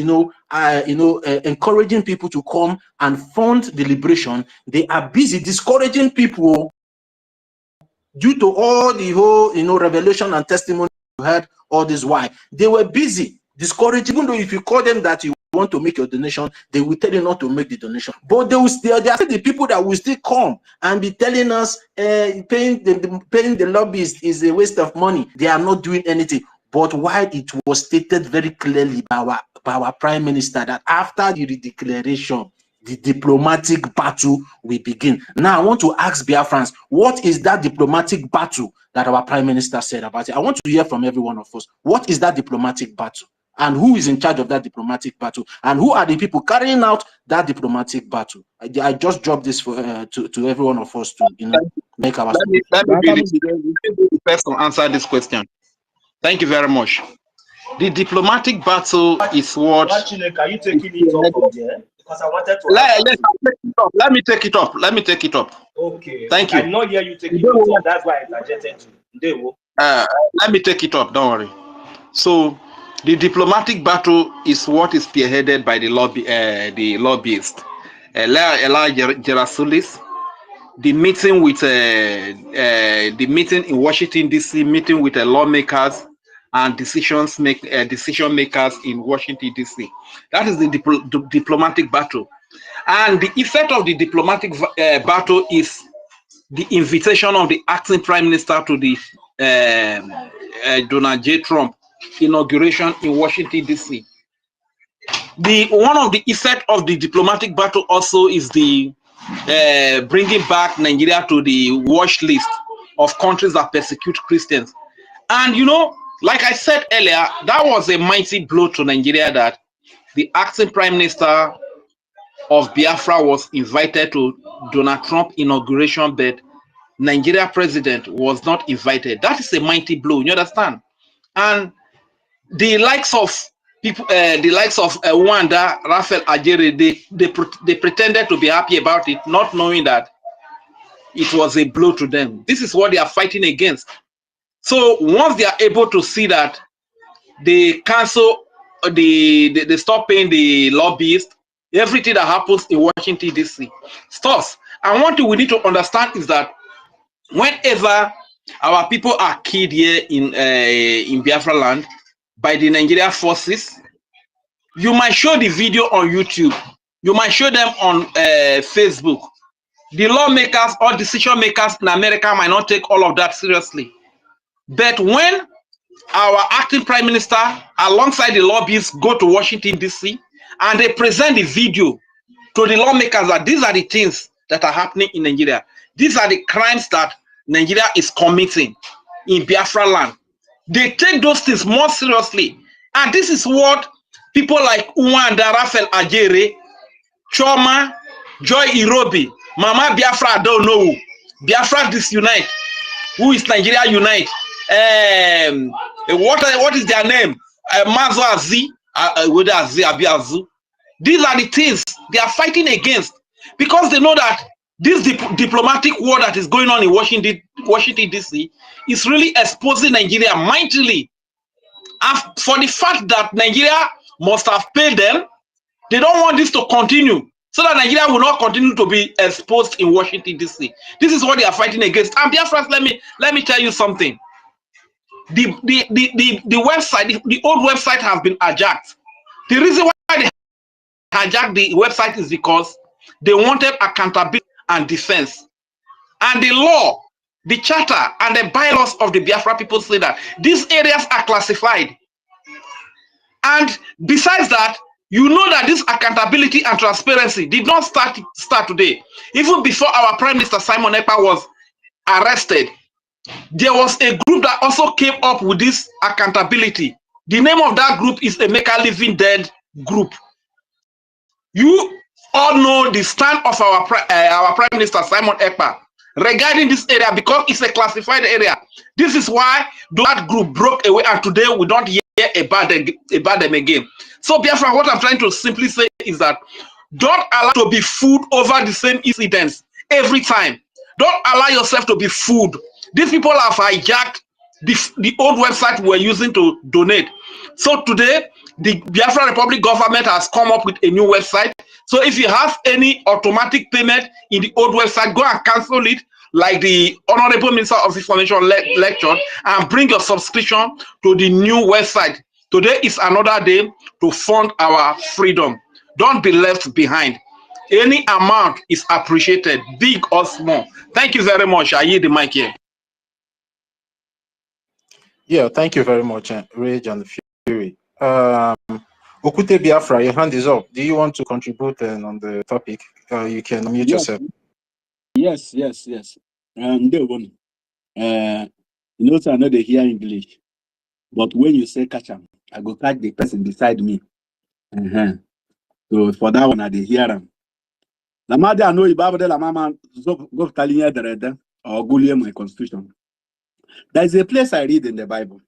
encouraging people to come and fund the liberation, they are busy discouraging people. Due to all the whole, revelation and testimony you heard all this while, they were busy discouraging. Even though if you call them that you want to make your donation, they will tell you not to make the donation. But they are the people that will still come and be telling us paying the lobbyists is a waste of money. They are not doing anything. But while it was stated very clearly by our prime minister that after the declaration, the diplomatic battle will begin. Now, I want to ask Biafrans, what is that diplomatic battle that our prime minister said about it? I want to hear from every one of us. What is that diplomatic battle? And who is in charge of that diplomatic battle? And who are the people carrying out that diplomatic battle? I just dropped this for to every one of us to make our. Let me be the first to answer this question. Thank you very much. The diplomatic battle is what. Are you taking it up from there? Because I wanted to. Let me take it up. Let me take it up. Okay. Thank you. I know here you taking it up. That's why I interjected you. Let me take it up. Don't worry. So, the diplomatic battle is what is spearheaded by the lobbyist, Ella Gerasulis. The meeting with the meeting in Washington D.C. meeting with the lawmakers and decision makers in Washington D.C. That is the diplomatic battle, and the effect of the diplomatic battle is the invitation of the acting prime minister to the Donald J. Trump inauguration in Washington D.C. One of the effects of the diplomatic battle also is the bringing back Nigeria to the watch list of countries that persecute Christians. And like I said earlier, that was a mighty blow to Nigeria that the acting prime minister of Biafra was invited to Donald Trump inauguration, but Nigeria president was not invited. That is a mighty blow. You understand? And the likes of people, Wanda, Raphael Ajere, they pretended to be happy about it, not knowing that it was a blow to them. This is what they are fighting against. So once they are able to see that they cancel, they stop paying the lobbyists, everything that happens in Washington D.C. stops. And one thing we need to understand is that whenever our people are killed here in Biafra land by the Nigerian forces, you might show the video on YouTube, you might show them on Facebook. The lawmakers or decision makers in America might not take all of that seriously. But when our acting prime minister alongside the lobbyists go to Washington D.C. and they present the video to the lawmakers that these are the things that are happening in Nigeria, these are the crimes that Nigeria is committing in Biafra land, they take those things more seriously. And this is what people like Wanda, Raphael Ajere, Choma, Joy Irobi, Mama Biafra don't know, Biafra disunite, who is Nigeria Unite, what is their name? Mazo Azi, Azu. These are the things they are fighting against because they know that this diplomatic war that is going on in Washington DC is really exposing Nigeria mightily. And for the fact that Nigeria must have paid them, they don't want this to continue so that Nigeria will not continue to be exposed in Washington DC. This is what they are fighting against. And BIAFRANS, let me tell you something. The website, the old website has been hijacked. The reason why they hijacked the website is because they wanted accountability and defense. And the law, the charter, and the bylaws of the Biafra people say that these areas are classified. And besides that, you know that this accountability and transparency did not start today. Even before our Prime Minister Simon Ekpa was arrested, there was a group that also came up with this accountability. The name of that group is Emeka Living Dead Group. You all know the stand of our Prime Minister Simon Ekpa regarding this area because it's a classified area. This is why that group broke away, and today we don't hear about them again. So Biafra, what I'm trying to simply say is that don't allow to be fooled over the same incidents every time. Don't allow yourself to be fooled. These people have hijacked the old website we're using to donate. So today, the Biafra Republic government has come up with a new website. So if you have any automatic payment in the old website, go and cancel it, like the Honorable Minister of Information lecture, and bring your subscription to the new website. Today is another day to fund our freedom. Don't be left behind. Any amount is appreciated, big or small. Thank you very much. I yield the mic here. Yeah, thank you very much, Rage and Fury. Okute Biafra, your hand is up. Do you want to contribute on the topic? You can unmute yourself. Yes. They won. You know, so I know they hear English, but when you say catch them, I go catch the person beside me. So for that one, I did hear them. La madre I know Bible de la mama go telling you the or go my constitution. There is a place I read in the Bible.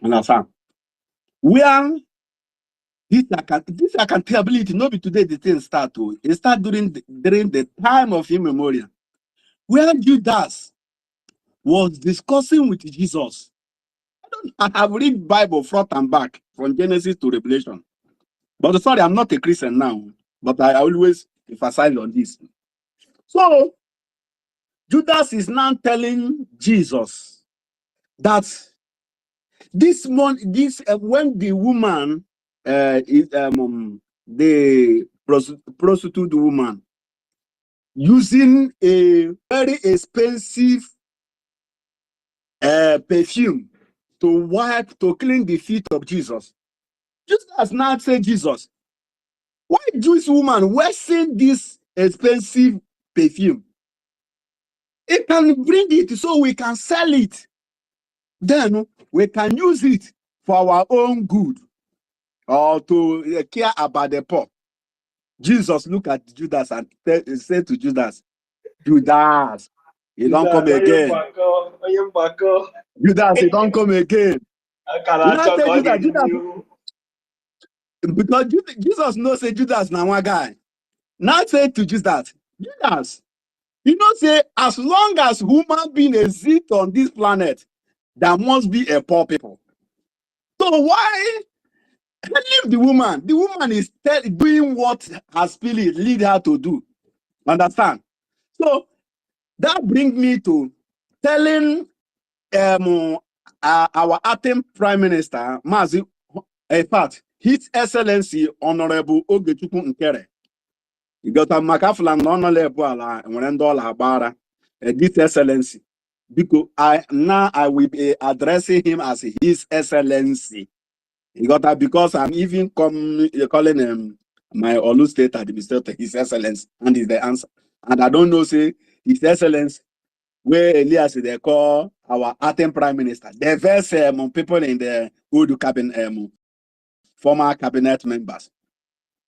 Understand? Where this accountability, not be today the thing start to. It start during the time of immemorial, where Judas was discussing with Jesus. I have read Bible front and back from Genesis to Revelation. But sorry, I'm not a Christian now, but I always emphasize on this. So Judas is now telling Jesus that when the woman is the prostitute woman using a very expensive perfume to clean the feet of Jesus. Judas now said, Jesus, why Jewish woman wasting this expensive perfume? It can bring it so we can sell it. Then we can use it for our own good or to care about the poor. Jesus looked at Judas and said to Judas, Judas, you don't come again. Judas, you don't come again. Because Jesus knows say Judas now one guy. Now say to Judas, Judas, you know say as long as human being exist on this planet, there must be a poor people. So why leave the woman? The woman is doing what her spirit lead her to do. Understand? So that brings me to telling our acting Prime Minister, Mazi, in fact, His Excellency Honorable Ogechukwu Nkere. You got a Macaflan Honorable His Excellency. Because I will be addressing him as His Excellency. You got that because I'm even calling him my Olu State Administrator His Excellency, and is the answer. And I don't know, say His Excellency, where Elias they call our acting Prime Minister. The first people in the old cabinet, former cabinet members.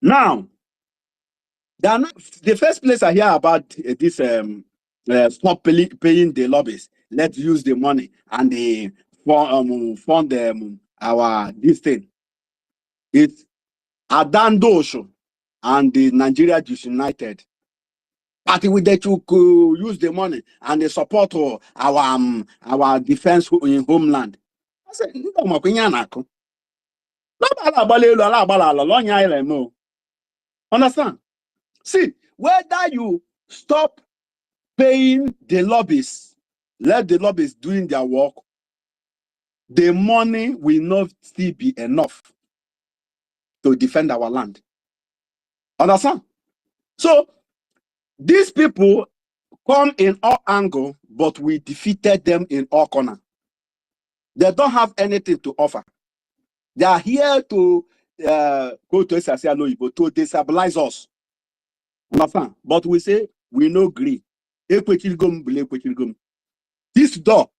Now, the first place I hear about this stop paying the lobbies. Let's use the money and the fund our this thing. It's Adandosho and the Nigeria Disunited Party with the to use the money and the support our defense in homeland. I said, understand? See, whether you stop paying the lobbies, let the lobbies doing their work, the money will not still be enough to defend our land. Understand? So these people come in all angles, but we defeated them in all corners. They don't have anything to offer. They are here to go to SSLO to destabilize us. Understand? But we say we no agree. This door,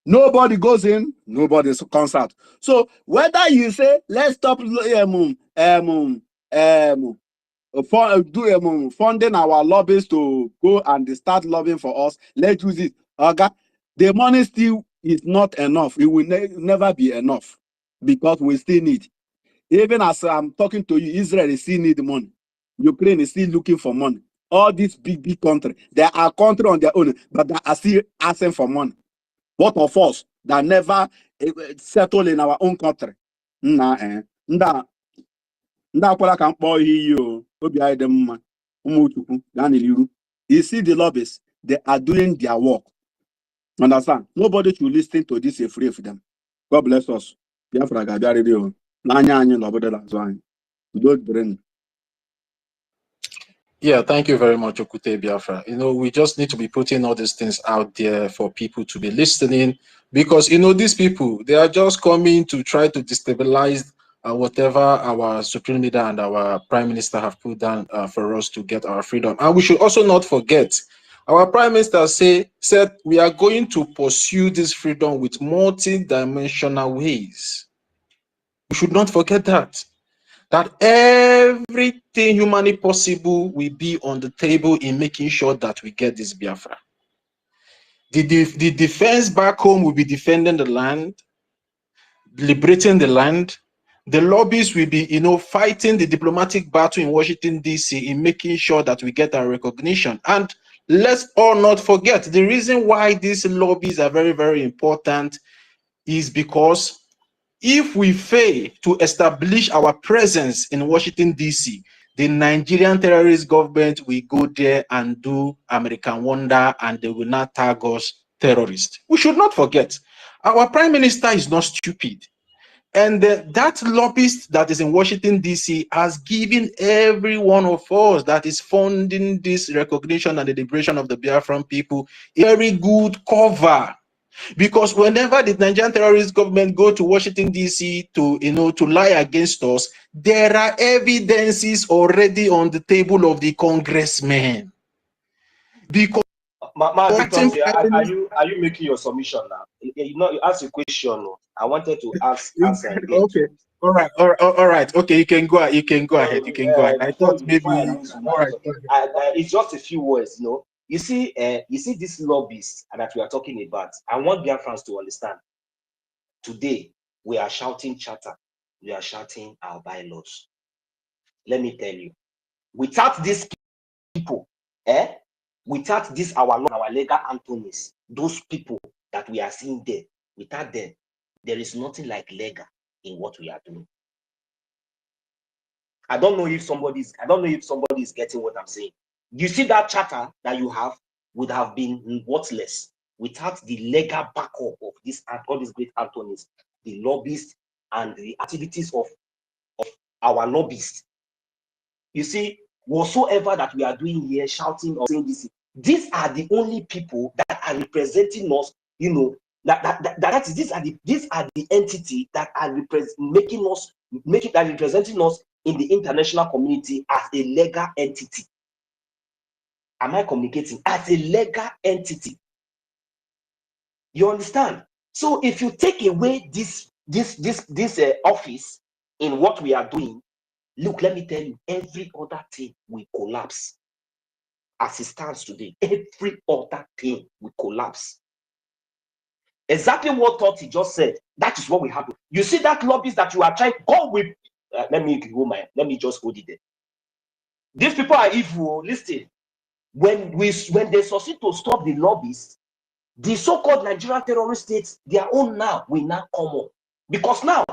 nobody goes in, nobody comes out. So whether you say let's stop funding our lobbies to go and start lobbying for us, let's use it. Okay, the money still is not enough. It will never be enough because we still need. Even as I'm talking to you, Israel still need money. Ukraine is still looking for money. All these big countries, they are country on their own, but they are still asking for money. What of us that never settle in our own country? You see the lobbyists, they are doing their work. Understand? Nobody should listen to this free of them. God bless us. Biafra radio. Yeah, thank you very much, Okute Biafra. You know, we just need to be putting all these things out there for people to be listening, because, you know, these people, they are just coming to try to destabilize whatever our Supreme Leader and our Prime Minister have put down for us to get our freedom. And we should also not forget, our Prime Minister said we are going to pursue this freedom with multi-dimensional ways. We should not forget that everything humanly possible will be on the table in making sure that we get this Biafra. The defense back home will be defending the land, liberating the land. The lobbies will be, you know, fighting the diplomatic battle in Washington, D.C. in making sure that we get our recognition. And let's all not forget, the reason why these lobbies are very, very important is because if we fail to establish our presence in Washington, D.C., the Nigerian terrorist government will go there and do American wonder, and they will not tag us terrorists. We should not forget, our Prime Minister is not stupid. And that lobbyist that is in Washington, D.C. has given every one of us that is funding this recognition and the liberation of the Biafran people a very good cover. Because whenever the Nigerian terrorist government go to Washington, D.C. to, you know, to lie against us, there are evidences already on the table of the congressmen. Because are you making your submission now? You know, you asked a question. I wanted to answer again. Okay. All right. Okay, you can go ahead. You can go ahead. I thought maybe. All right. It's just a few words, you know. You see these lobbies that we are talking about. I want Biafrans to understand. Today we are shouting charter. We are shouting our bylaws. Let me tell you, without these people, without this our legal Antonies, those people that we are seeing there, without them, there is nothing like legal in what we are doing. I don't know if somebody is getting what I'm saying. You see, that charter that you have would have been worthless without the legal backup of all these great Antonies, the lobbyists, and the activities of our lobbyists. You see, whatsoever that we are doing here, shouting or saying this, these are the only people that are representing us. You know, these are the entity that are representing us in the international community as a legal entity. Am I communicating? As a legal entity. You understand? So if you take away this office in what we are doing, look, let me tell you, every other thing will collapse. as it stands today, every other thing will collapse. Exactly what Totti just said. That is what will happen. You see that lobbies that you are trying, God will, let me just hold it there. These people are evil. Listen, when they succeed to stop the lobbies, the so-called Nigerian terrorist states, their own now will now come up. Because now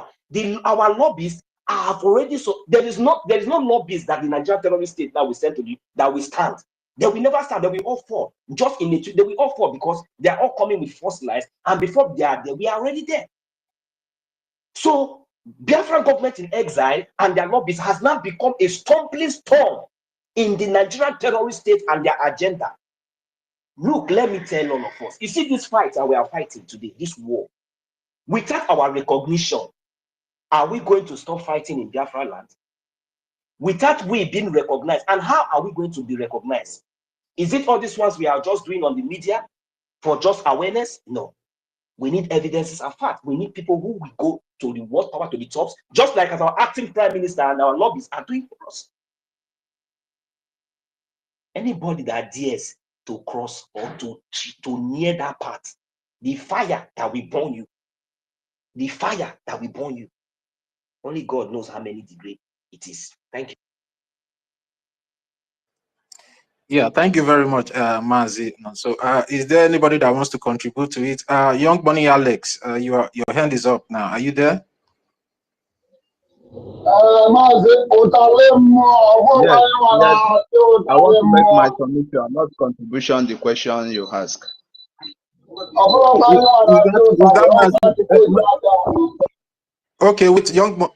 our lobbies have already, so there is no lobbies that the Nigerian terrorist state that will send to you that will stand. They will never stand. They will all fall. Just in they will all fall because they are all coming with false lies, and before they are there, we are already there. So Biafran government in exile and their lobbies has now become a stumbling stone in the Nigerian terrorist state and their agenda. Look, let me tell all of us. You see this fight that we are fighting today, this war, without our recognition, are we going to stop fighting in Biafra land? Without we being recognized, and how are we going to be recognized? Is it all these ones we are just doing on the media for just awareness? No. We need evidences and facts. We need people who will go to the world power, to the tops, just like as our acting prime minister and our lobbies are doing for us. Anybody that dares to cross or to near that path, the fire that will burn you, only God knows how many degrees it is. Thank you. Yeah, thank you very much, Mazi. So, is there anybody that wants to contribute to it? Young Bunny Alex, your hand is up now. Are you there? Yes, yes. I want to make my submission, not contribution, the question you ask. Okay, with young,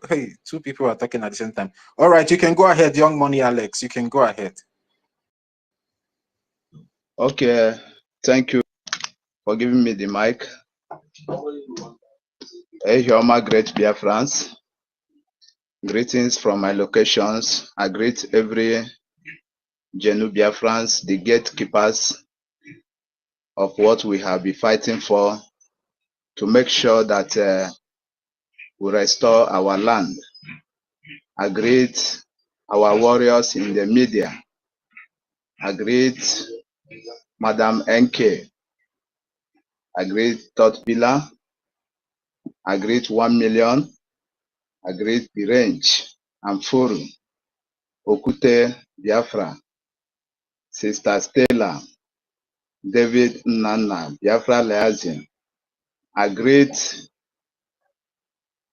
hey, two people are talking at the same time. All right, you can go ahead, Young Money Alex. You can go ahead. Okay, thank you for giving me the mic. Hey, Hioma, great Biafrans. Greetings from my locations. I greet every Genu Biafrans, the gatekeepers of what we have been fighting for, to make sure that we restore our land. I greet our warriors in the media. I greet Madam NK. I greet Todd Pillar. I greet 1 million. I greet the range. Amfuru, Okute Biafra, Sister Stella, David Nana, Biafra Leazin. I greet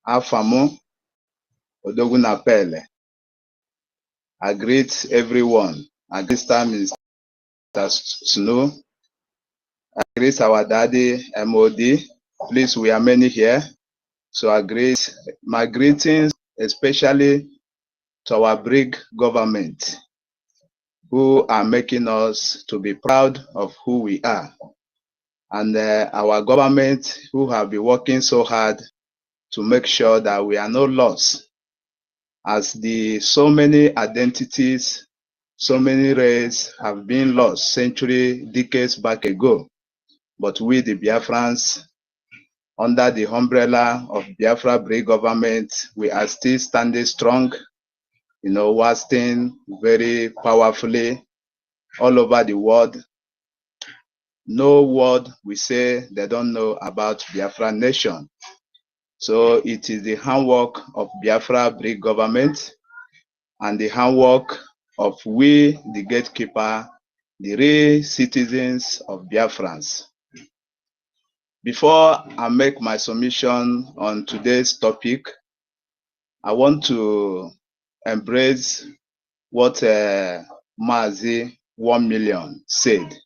Afamo, Odoguna Pele. I greet everyone. At this time is Mr. Snow. I greet our daddy MOD. Please, we are many here. So I greet my greetings, especially to our brig government, who are making us to be proud of who we are. And our government, who have been working so hard to make sure that we are not lost, as so many identities, so many races have been lost decades back ago. But we, the Biafrans, under the umbrella of Biafra Brig government, we are still standing strong, wasting very powerfully all over the world. No word we say they don't know about Biafra nation. So it is the handwork of Biafra Brig government and the handwork of we, the gatekeeper, the real citizens of Biafrans. Before I make my submission on today's topic, I want to embrace what Mazi 1 million said.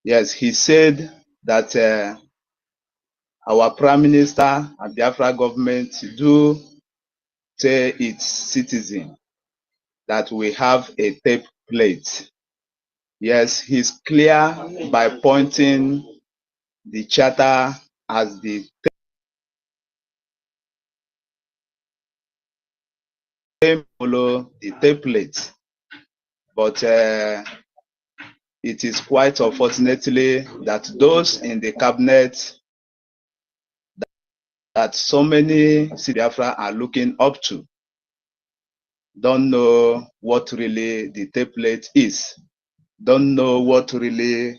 Yes, he said that our Prime Minister and Biafra government do tell its citizens that we have a tape plate. Yes, he's clear by pointing the charter as the follow the template, but it is quite unfortunately that those in the cabinet that so many Biafra are looking up to, don't know what really the template is, don't know what really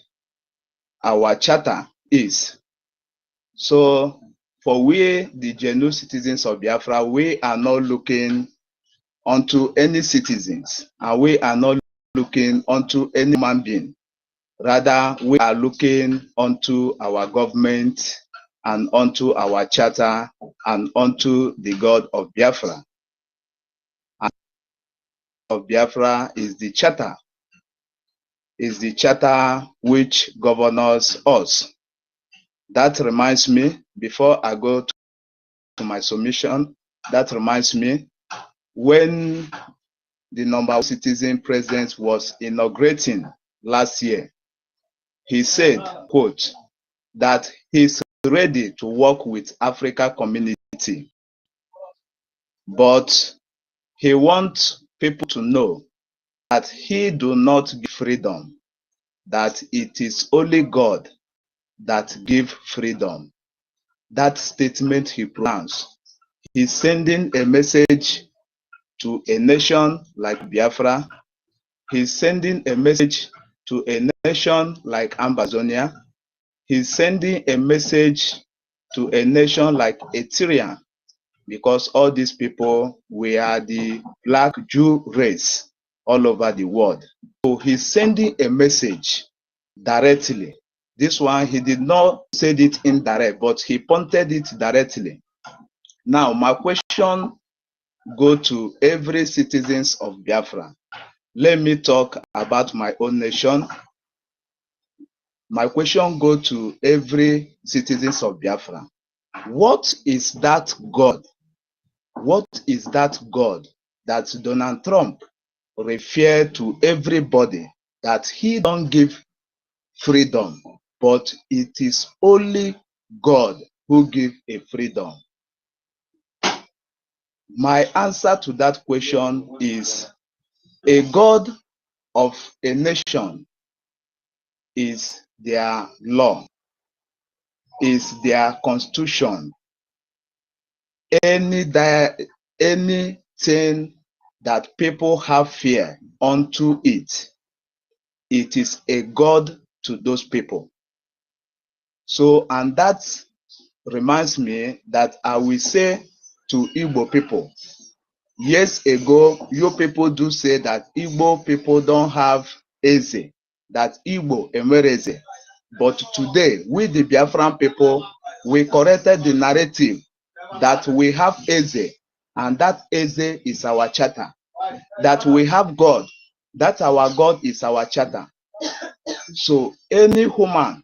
our charter is. So for we, the genuine citizens of Biafra, we are not looking unto any citizens, and we are not looking unto any human being. Rather, we are looking unto our government and unto our charter and unto the God of Biafra. And of Biafra is the charter which governs us. That reminds me, before I go to my submission, that reminds me, when the number one citizen president was inaugurating last year, he said, quote, that he's ready to work with Africa community, but he wants people to know that he do not give freedom, that it is only God that give freedom. That statement he pronounced, he's sending a message to a nation like Biafra. He's sending a message to a nation like Amazonia. He's sending a message to a nation like Eritrea, because all these people, we are the black Jew race all over the world. So he's sending a message directly. This one, he did not say it indirect, but he pointed it directly. Now, my question go to every citizens of Biafra. Let me talk about my own nation. My question go to every citizens of Biafra. What is that God? What is that God that Donald Trump referred to everybody, that he don't give freedom, but it is only God who give a freedom? My answer to that question is, a God of a nation is their law, is their constitution. Anything that people have fear unto it, it is a God to those people. So, and that reminds me that I will say to Igbo people, years ago, you people do say that Igbo people don't have Eze, that Igbo emereze. But today, we the Biafran people, we corrected the narrative that we have Eze, and that Eze is our charter. That we have God, that our God is our charter. So any human,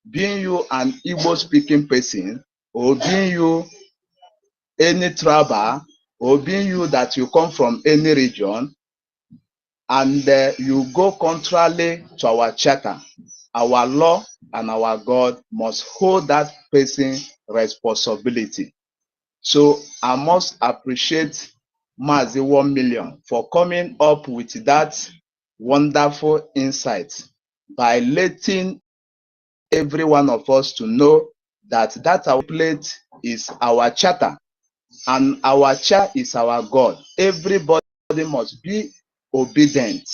being you an Igbo speaking person, or being you any tribal, or being you that you come from any region, and you go contrary to our charter, our law and our God must hold that person responsibility. So I must appreciate Mazi 1 million for coming up with that wonderful insight, by letting every one of us to know that our plate is our charter, and our charter is our God. Everybody must be obedient,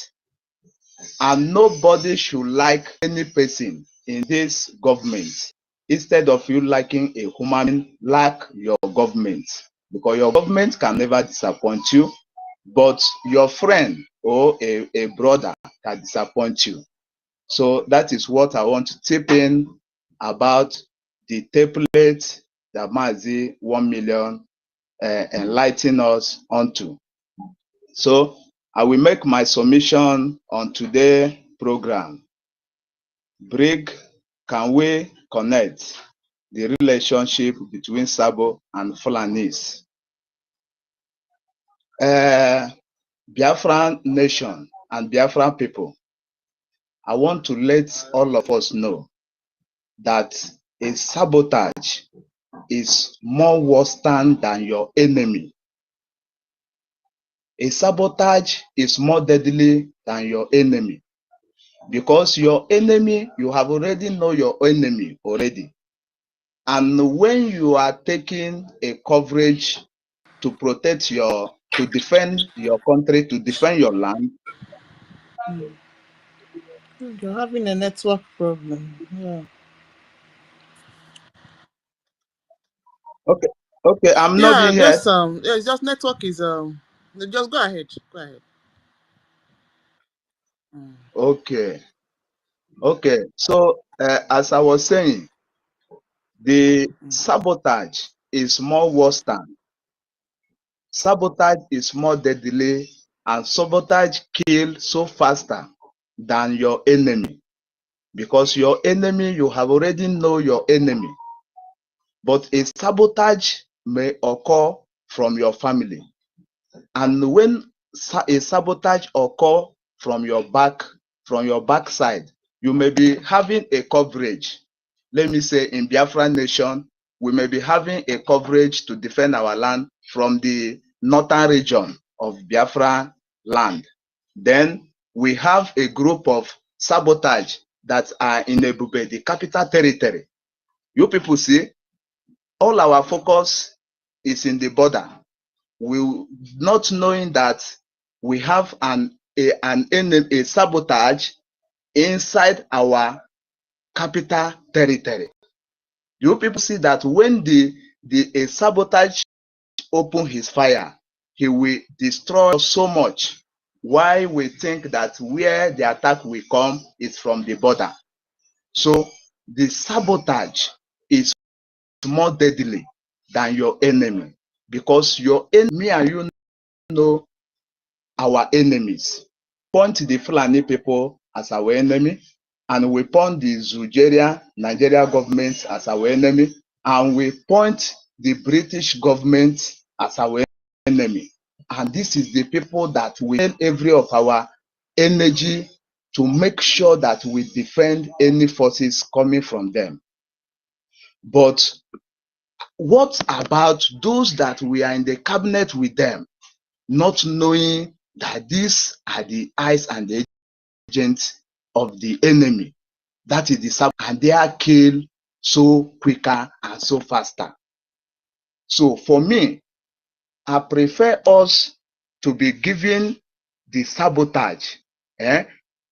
and nobody should like any person in this government. Instead of you liking a human being, like your government, because your government can never disappoint you, but your friend or a brother can disappoint you. So that is what I want to tip in about the template that Mazi 1 million enlighten us onto. So I will make my submission on today's program. Brig, can we connect the relationship between Sabo and Fulanis? Biafran nation and Biafran people, I want to let all of us know that a sabotage is more worse than your enemy. A sabotage is more deadly than your enemy, because your enemy, you have already know your enemy already. And when you are taking a coverage to protect your to defend your country, to defend your land. You're having a network problem. Yeah. Okay, okay, I'm not Yeah, being heard. just yeah, it's just network is just go ahead. Go ahead. Okay, okay. So as I was saying, the sabotage is more worse than sabotage is more deadly, and sabotage kill so faster than your enemy, because your enemy, you have already know your enemy. But a sabotage may occur from your family, and when a sabotage occur from your backside, you may be having a coverage. Let me say, in Biafra nation, we may be having a coverage to defend our land from the northern region of Biafra land. Then we have a group of sabotage that are in Ebube, the capital territory. You people see, all our focus is in the border. We not knowing that we have a sabotage inside our capital territory. You people see that when a sabotage open his fire, he will destroy so much. Why we think that where the attack will come is from the border. So the sabotage is more deadly than your enemy, because your enemy and you know our enemies. Point the Fulani people as our enemy, and we point the Nigeria government as our enemy, and we point the British government as our enemy. And this is the people that we spend every of our energy to make sure that we defend any forces coming from them. But what about those that we are in the cabinet with them, not knowing that these are the eyes and the agents of the enemy? That is the sub, and they are killed so quicker and so faster. So for me, I prefer us to be given the sabotage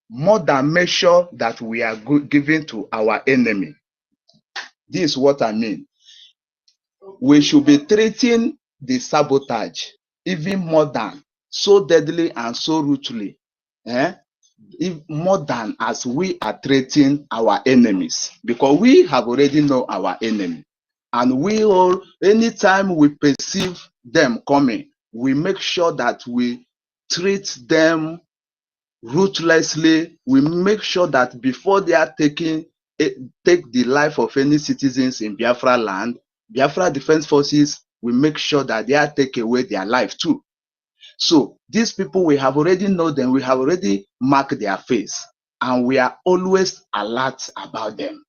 more than measure that we are giving to our enemy. This is what I mean. We should be treating the sabotage even more than so deadly and so ruthlessly, more than as we are treating our enemies, because we have already know our enemy, and we all, anytime we perceive them coming, we make sure that we treat them ruthlessly. We make sure that before they are take the life of any citizens in Biafra land, Biafra Defense Forces will make sure that they are take away their life too. So these people, we have already know them, we have already marked their face, and we are always alert about them.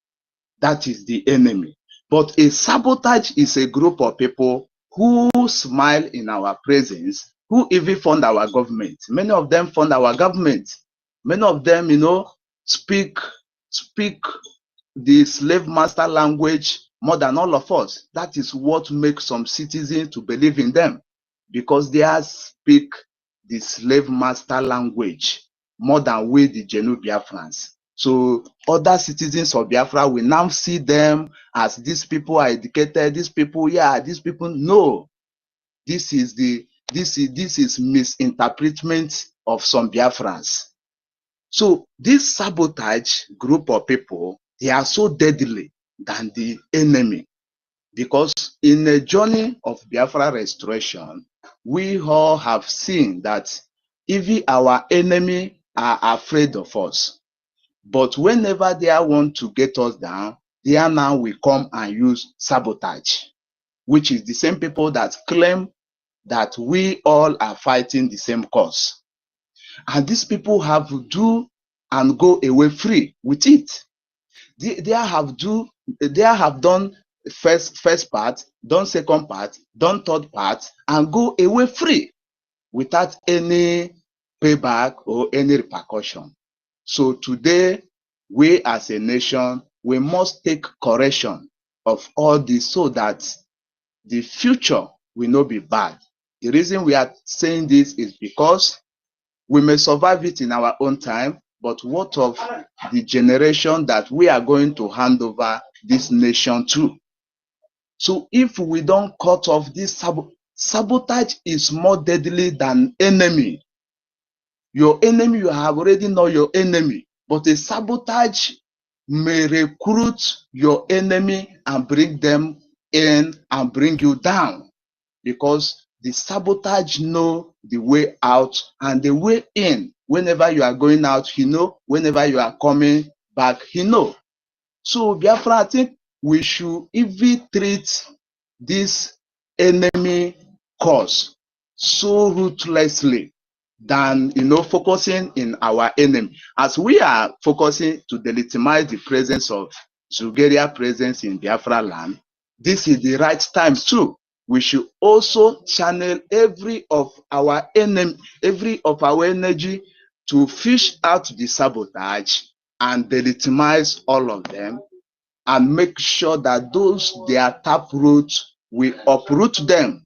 That is the enemy. But a sabotage is a group of people who smile in our presence, who even fund our government. Many of them fund our government. Many of them, speak the slave master language more than all of us. That is what makes some citizens to believe in them, because they speak the slave master language more than we, the genuine Biafrans. So other citizens of Biafra will now see them as these people are educated, these people, these people. No, this is misinterpretation of some Biafrans. So this sabotage group of people, they are so deadly than the enemy, because in a journey of Biafra restoration, we all have seen that even our enemy are afraid of us. But whenever they want to get us down, they are now will come and use sabotage, which is the same people that claim that we all are fighting the same cause. And these people have to do and go away free with it. They have done first part, done second part, done third part, and go away free without any payback or any repercussion. So today, we as a nation, we must take correction of all this so that the future will not be bad. The reason we are saying this is because we may survive it in our own time, but what of the generation that we are going to hand over this nation to? So if we don't cut off this sabotage is more deadly than enemy. Your enemy, you have already know your enemy, but a sabotage may recruit your enemy and bring them in and bring you down, because the sabotage know the way out and the way in. Whenever you are going out, he know. Whenever you are coming back, he know. So Biafra, I think we should even treat this enemy cause so ruthlessly than, focusing in our enemy. As we are focusing to delegitimize the presence of Zugeria presence in Biafra land, this is the right time too. We should also channel every of our energy to fish out the sabotage and delegitimize all of them, and make sure that those their taproot, we uproot them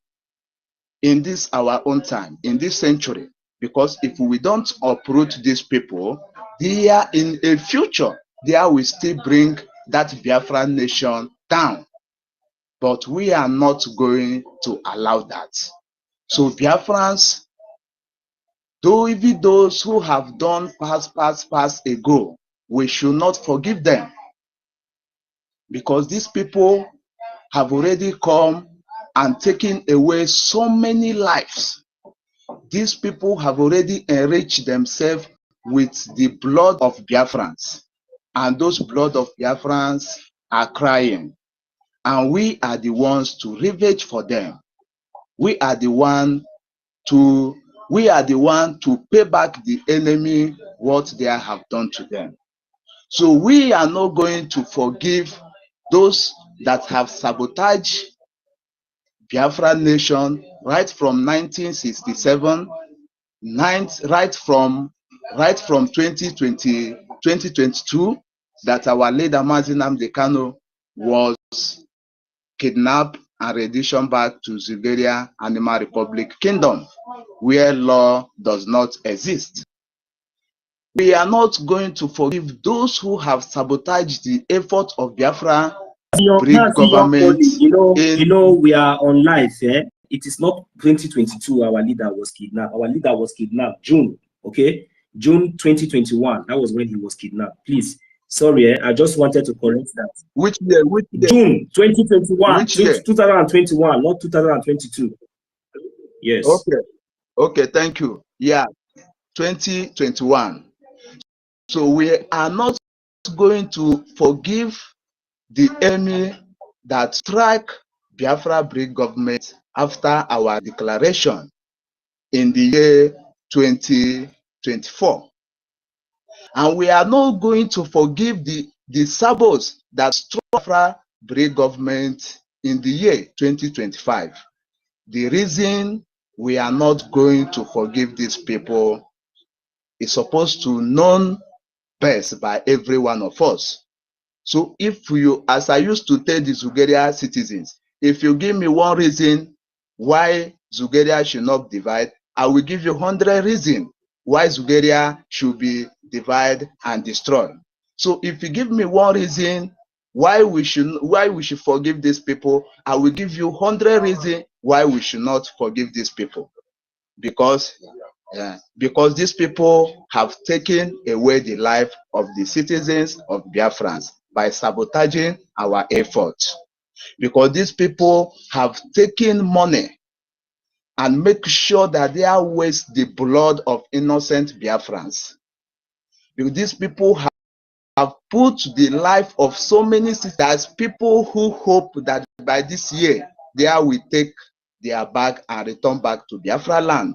in this our own time, in this century. Because if we don't uproot these people, they are in a future, they will still bring that Biafran nation down. But we are not going to allow that. So Biafrans, though even those who have done past ago, we should not forgive them, because these people have already come and taken away so many lives. These people have already enriched themselves with the blood of Biafrans, and those blood of Biafrans are crying, and we are the ones to revenge for them. We are the one to pay back the enemy what they have done to them. So we are not going to forgive those that have sabotaged Biafra nation right from 1967, right from 2022, that our leader Mazi Nnamdi Kanu was kidnapped and renditioned back to Zuberia Animal Republic Kingdom, where law does not exist. We are not going to forgive those who have sabotaged the effort of Biafra government. We are on live. It is not 2022 our leader was kidnapped. Our leader was kidnapped June, okay? June 2021. That was when he was kidnapped. Please, sorry, I just wanted to correct that. Which year? June 2021. Which year? 2021, not 2022. Yes. Okay, thank you. Yeah, 2021. So we are not going to forgive the enemy that struck Biafra Brig government after our declaration in the year 2024. And we are not going to forgive the saboteurs that struck Biafra Brig government in the year 2025. The reason we are not going to forgive these people is supposed to known best by every one of us. So if you, as I used to tell the Zugeria citizens, if you give me one reason why Zugeria should not divide, I will give you 100 reasons why Zugeria should be divided and destroyed. So if you give me one reason why we should forgive these people, I will give you 100 reasons why we should not forgive these people. Because these people have taken away the life of the citizens of Biafrans by sabotaging our efforts. Because these people have taken money and make sure that they waste the blood of innocent Biafrans. Because these people have put the life of so many citizens, people who hope that by this year they will take their bag and return back to Biafra land.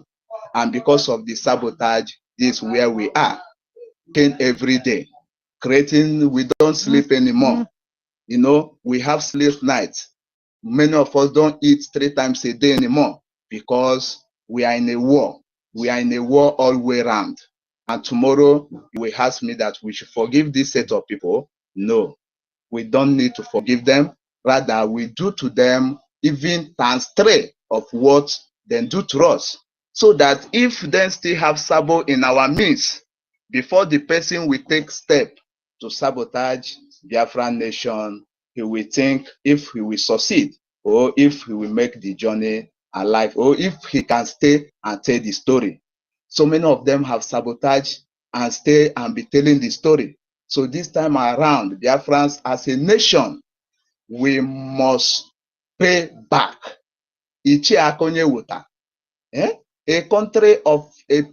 And because of the sabotage, this is where we are, every day, creating, we don't sleep anymore. We have sleep nights. Many of us don't eat 3 times a day anymore because we are in a war. We are in a war all the way around. And tomorrow, you will ask me that we should forgive this set of people. No, we don't need to forgive them. Rather, we do to them even times 3 of what then do to us. So that if then still have Sabo in our midst, before the person will take step to sabotage Biafran nation, he will think if he will succeed, or if he will make the journey alive, or if he can stay and tell the story. So many of them have sabotaged and stay and be telling the story. So this time around, Biafrans as a nation, we must pay back. Ichi akonye wuta. A country of a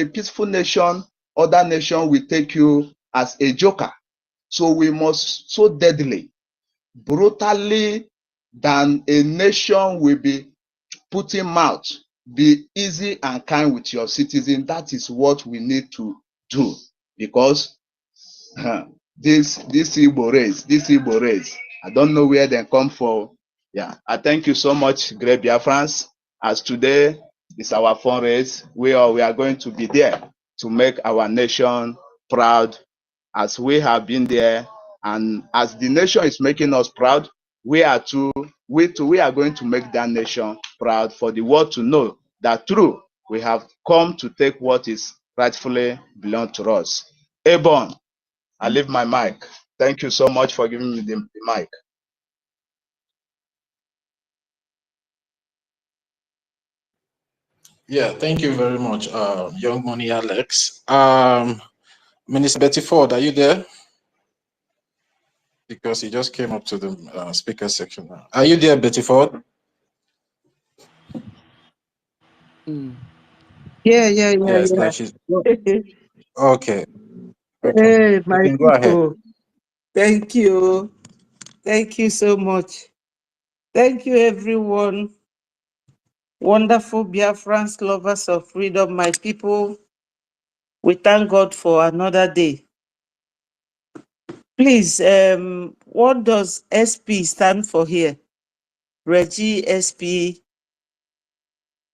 peaceful nation, other nation will take you as a joker. So we must so deadly, brutally than a nation will be putting mouth, be easy and kind with your citizen. That is what we need to do, because this Igbo race, I don't know where they come from. Yeah, I thank you so much, great Biafrans. As today is our fundraise, we are going to be there to make our nation proud, as we have been there, and as the nation is making us proud, we are going to make that nation proud, for the world to know that true, we have come to take what is rightfully belong to us. Ebon, I leave my mic. Thank you so much for giving me the mic. Yeah, thank you very much, Young Money Alex. Minister Betty Ford, are you there? Because he just came up to the speaker section now. Are you there, Betty Ford? Yeah. Yes, like she's okay. Okay, Hey, you my can go ahead. people. Thank you. Thank you so much. Thank you, everyone. Wonderful Biafrans, lovers of freedom, my people. We thank God for another day. Please, what does SP stand for here? Brgie SP,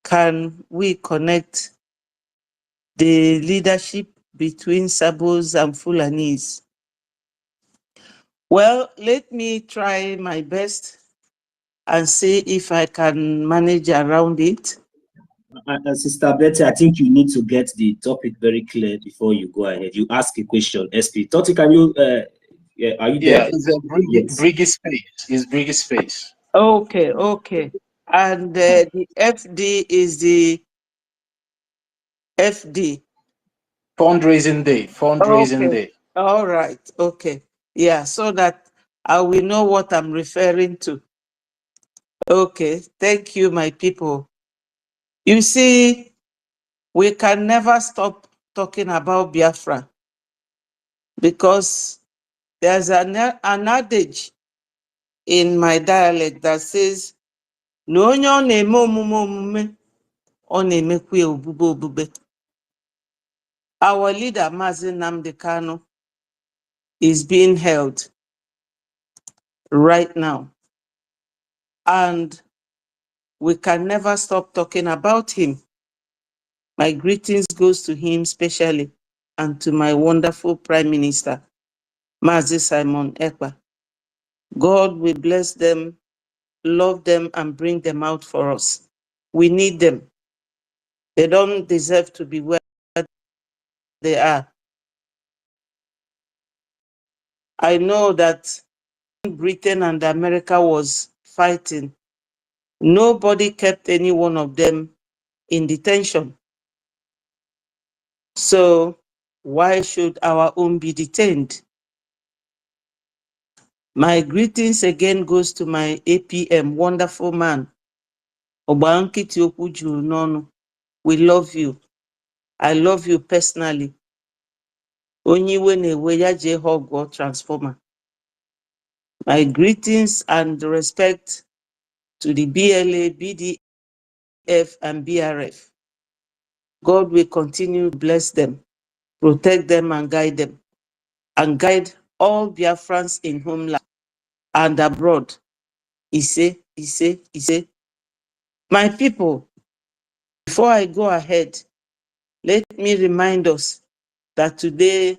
can we connect the leadership between Sabos and Fulanis? Well, let me try my best and see if I can manage around it. Sister Betty, I think you need to get the topic very clear before you go ahead. You ask a question, SP. Toti, can you, are you there? Yeah, it's a Briggy space. It's Briggy space. Okay. And the FD is the FD. Fundraising day. All right. Okay. Yeah, so that I will know what I'm referring to. Okay. Thank you, my people. You see, we can never stop talking about Biafra, because there's an adage in my dialect that says, "No onye na-eme omume omume, ọ na-emekwa ya obube obube." Our leader, Mazi Nnamdi Kanu, is being held right now, and we can never stop talking about him. My greetings goes to him specially, and to my wonderful Prime Minister, Mazi Simon Ekpa. God will bless them, love them, and bring them out for us. We need them. They don't deserve to be where they are. I know that Britain and America was fighting, nobody kept any one of them in detention. So why should our own be detained? My greetings again goes to my APM, wonderful man. Obankiti Okujuru Nonu. We love you. I love you personally. Onyiwe na-ewe ya je hog transformer. My greetings and respect to the BLA, BDF, and BRF. God will continue to bless them, protect them, and guide all Biafrans in homeland and abroad. Ise. My people, before I go ahead, let me remind us that today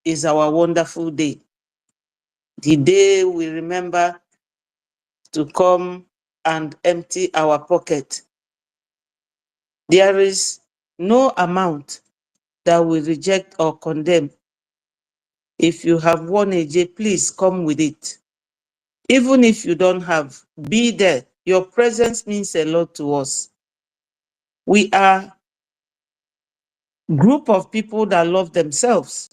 is our wonderful day. The day we remember to come and empty our pocket There is no amount that will reject or condemn. If you have won AJ, please come with it. Even if you don't have, be there. Your presence means a lot to us. We are a group of people that love themselves.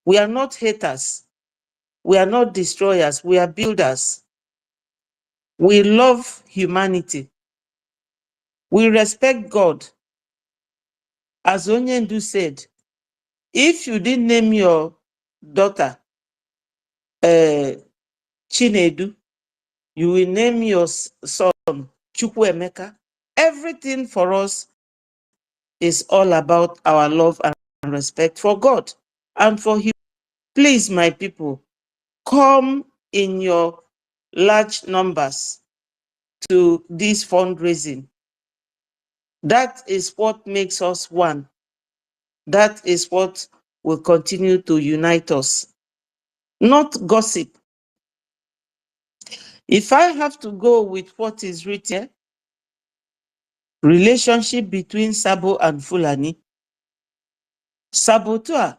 We are not haters. We are not destroyers. We are builders. We love humanity. We respect God. As Onyendu said, if you didn't name your daughter Chinedu, you will name your son Chukwuemeka. Everything for us is all about our love and respect for God and for Him. Please, my people, come in your large numbers to this fundraising. That is what makes us one. That is what will continue to unite us. Not gossip. If I have to go with what is written, relationship between Sabo and Fulani, saboteur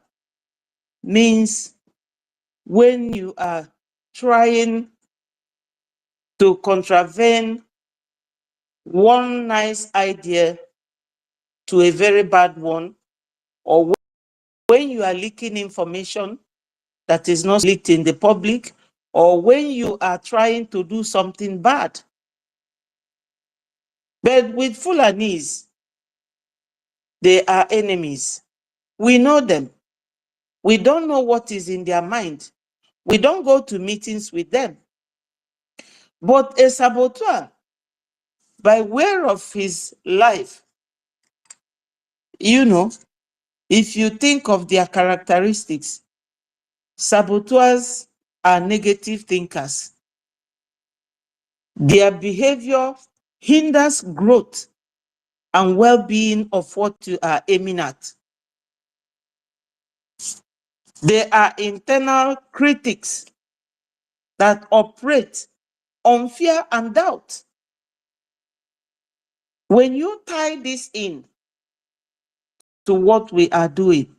means when you are trying to contravene one nice idea to a very bad one, or when you are leaking information that is not leaked in the public, or when you are trying to do something bad. But with Fulanis, they are enemies. We know them. We don't know what is in their mind. We don't go to meetings with them. But a saboteur, by way of his life, you know, if you think of their characteristics, saboteurs are negative thinkers. Their behavior hinders growth and well-being of what you are aiming at. They are internal critics that operate on fear and doubt. When you tie this in to what we are doing,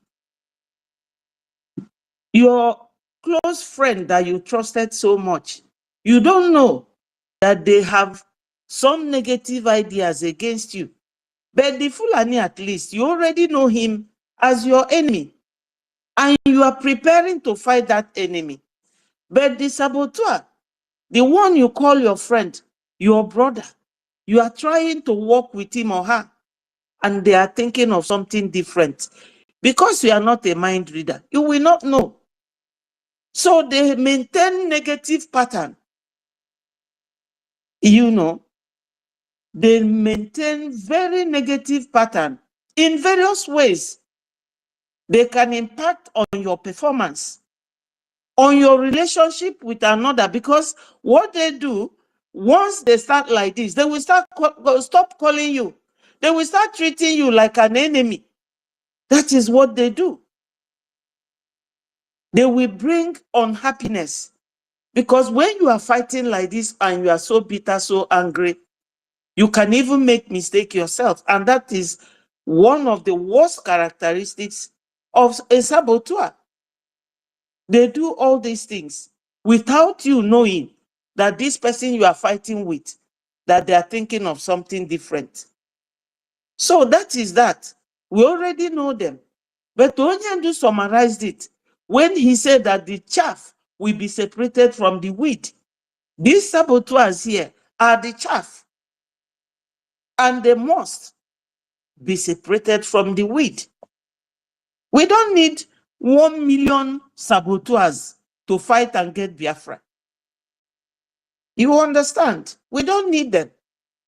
your close friend that you trusted so much, you don't know that they have some negative ideas against you. But the Fulani, at least, you already know him as your enemy, and you are preparing to fight that enemy. But the saboteur, the one you call your friend, your brother, you are trying to work with him or her, and they are thinking of something different. Because you are not a mind reader, you will not know. So they maintain negative pattern. You know, they maintain very negative pattern in various ways. They can impact on your performance, on your relationship with another, because what they do, once they start like this, they will stop calling you. They will start treating you like an enemy. That is what they do. They will bring unhappiness, because when you are fighting like this and you are so bitter, so angry, you can even make mistake yourself. And that is one of the worst characteristics of a saboteur. They do all these things without you knowing that this person you are fighting with, that they are thinking of something different. So that is that. We already know them. But Onyendu summarized it when he said that the chaff will be separated from the wheat. These saboteurs here are the chaff, and they must be separated from the wheat. We don't need 1 million saboteurs to fight and get Biafra. You understand? We don't need them.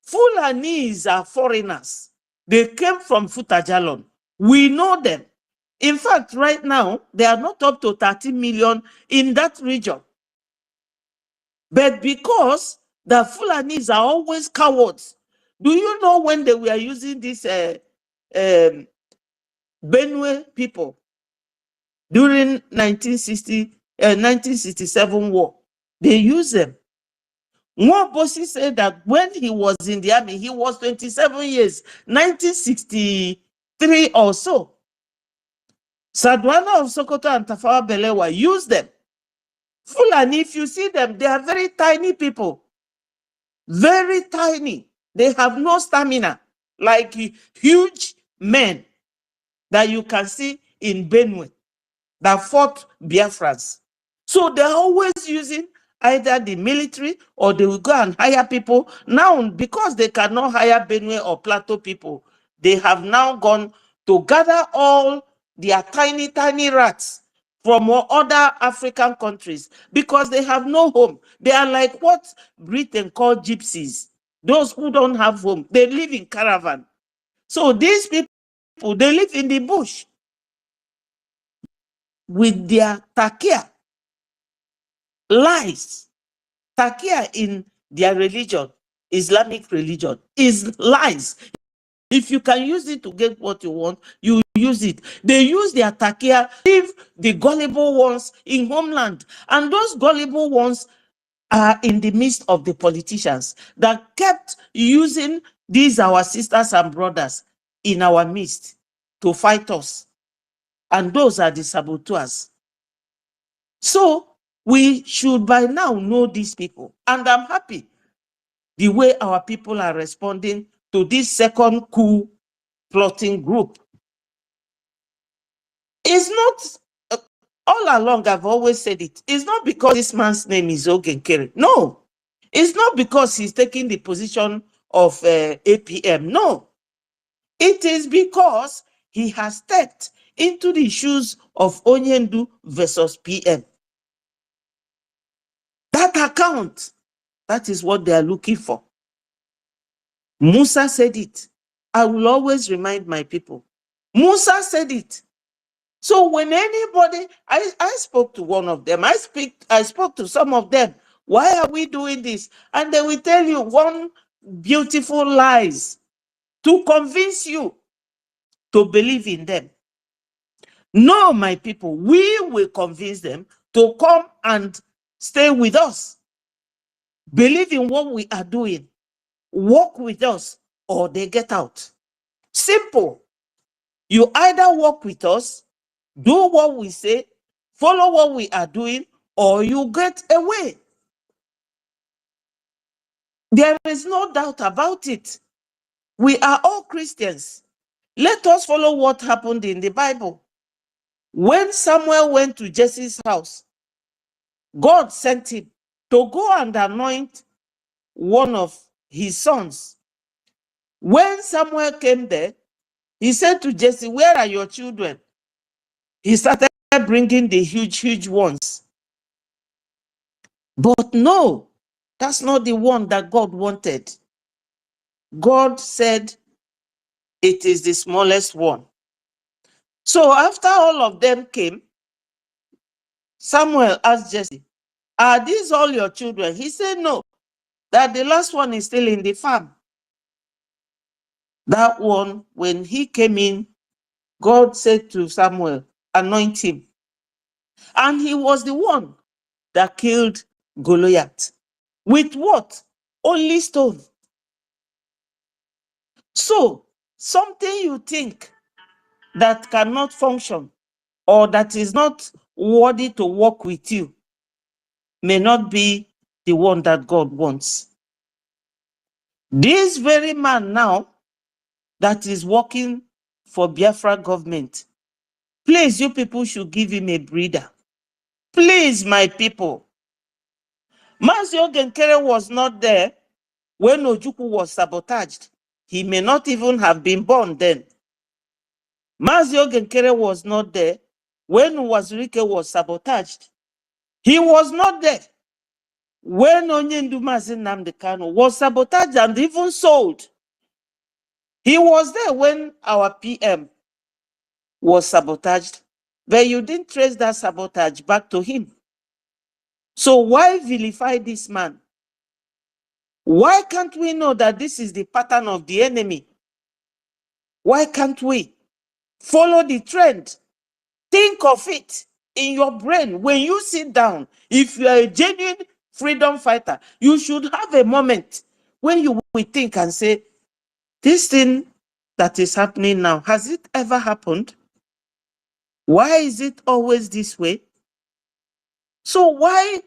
Fulanis are foreigners. They came from Futajalon. We know them. In fact, right now, they are not up to 30 million in that region. But because the Fulanis are always cowards, do you know when they were using this Benue people during 1967 war? They used them. Nwabosi said that when he was in the army, he was 27 years, 1963 or so. Sadwana of Sokoto and Tafawa Balewa used them. Fulani, if you see them, they are very tiny people. Very tiny. They have no stamina, like huge men that you can see in Benue that fought Biafrans. So they're always using either the military or they will go and hire people. Now, because they cannot hire Benue or Plateau people, they have now gone to gather all their tiny, tiny rats from other African countries because they have no home. They are like what Britain called gypsies. Those who don't have home, they live in caravan. So these people, they live in the bush with their takia, lies. Takia in their religion, Islamic religion, is lies. If you can use it to get what you want, you use it. They use their takia, leave the gullible ones in homeland. And those gullible ones are in the midst of the politicians that kept using these our sisters and brothers in our midst to fight us. And those are the saboteurs. So we should by now know these people. And I'm happy the way our people are responding to this second coup plotting group. It's not, all along I've always said it, it's not because this man's name is Ogenkere. No. It's not because he's taking the position of APM. No. It is because he has stepped into the shoes of Onyendu versus PM. That account, that is what they are looking for. Musa said it. I will always remind my people. Musa said it. So when anybody, I spoke to one of them, I spoke to some of them. Why are we doing this? And they will tell you one beautiful lies to convince you to believe in them. No, my people, we will convince them to come and stay with us. Believe in what we are doing. Walk with us or they get out. Simple. You either walk with us, do what we say, follow what we are doing, or you get away. There is no doubt about it. We are all Christians. Let us follow what happened in the Bible. When Samuel went to Jesse's house, God sent him to go and anoint one of his sons. When Samuel came there, he said to Jesse, "Where are your children?" He started bringing the huge ones. But no, that's not the one that God wanted. God said it is the smallest one. So after all of them came, Samuel asked Jesse, "Are these all your children?" He said, "No, that the last one is still in the farm." That one, when he came in, God said to Samuel, "Anoint him." And he was the one that killed Goliath. With what? Only stone. So, something you think that cannot function or that is not worthy to work with you may not be the one that God wants. This very man now that is working for Biafra government, please, you people should give him a breather. Please, my people. Mazi Ogenkere was not there when Ojukwu was sabotaged. He may not even have been born then. Mazi Ogenkere was not there when Wazirike was sabotaged. He was not there when Onyendu Mazi Nnamdi Kanu was sabotaged and even sold. He was there when our PM was sabotaged, but you didn't trace that sabotage back to him. So why vilify this man? Why can't we know that this is the pattern of the enemy? Why can't we follow the trend? Think of it in your brain when you sit down. If you are a genuine freedom fighter, you should have a moment when you will think and say, this thing that is happening now, has it ever happened? Why is it always this way? So why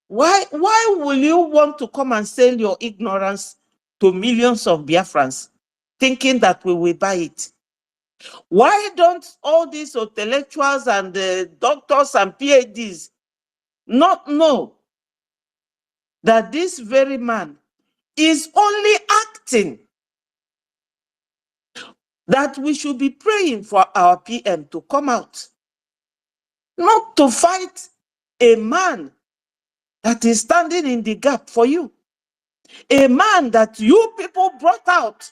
will you want to come and sell your ignorance to millions of Biafrans, thinking that we will buy it? Why don't all these intellectuals and doctors and PhDs not know that this very man is only acting? That we should be praying for our PM to come out, not to fight a man that is standing in the gap for you, a man that you people brought out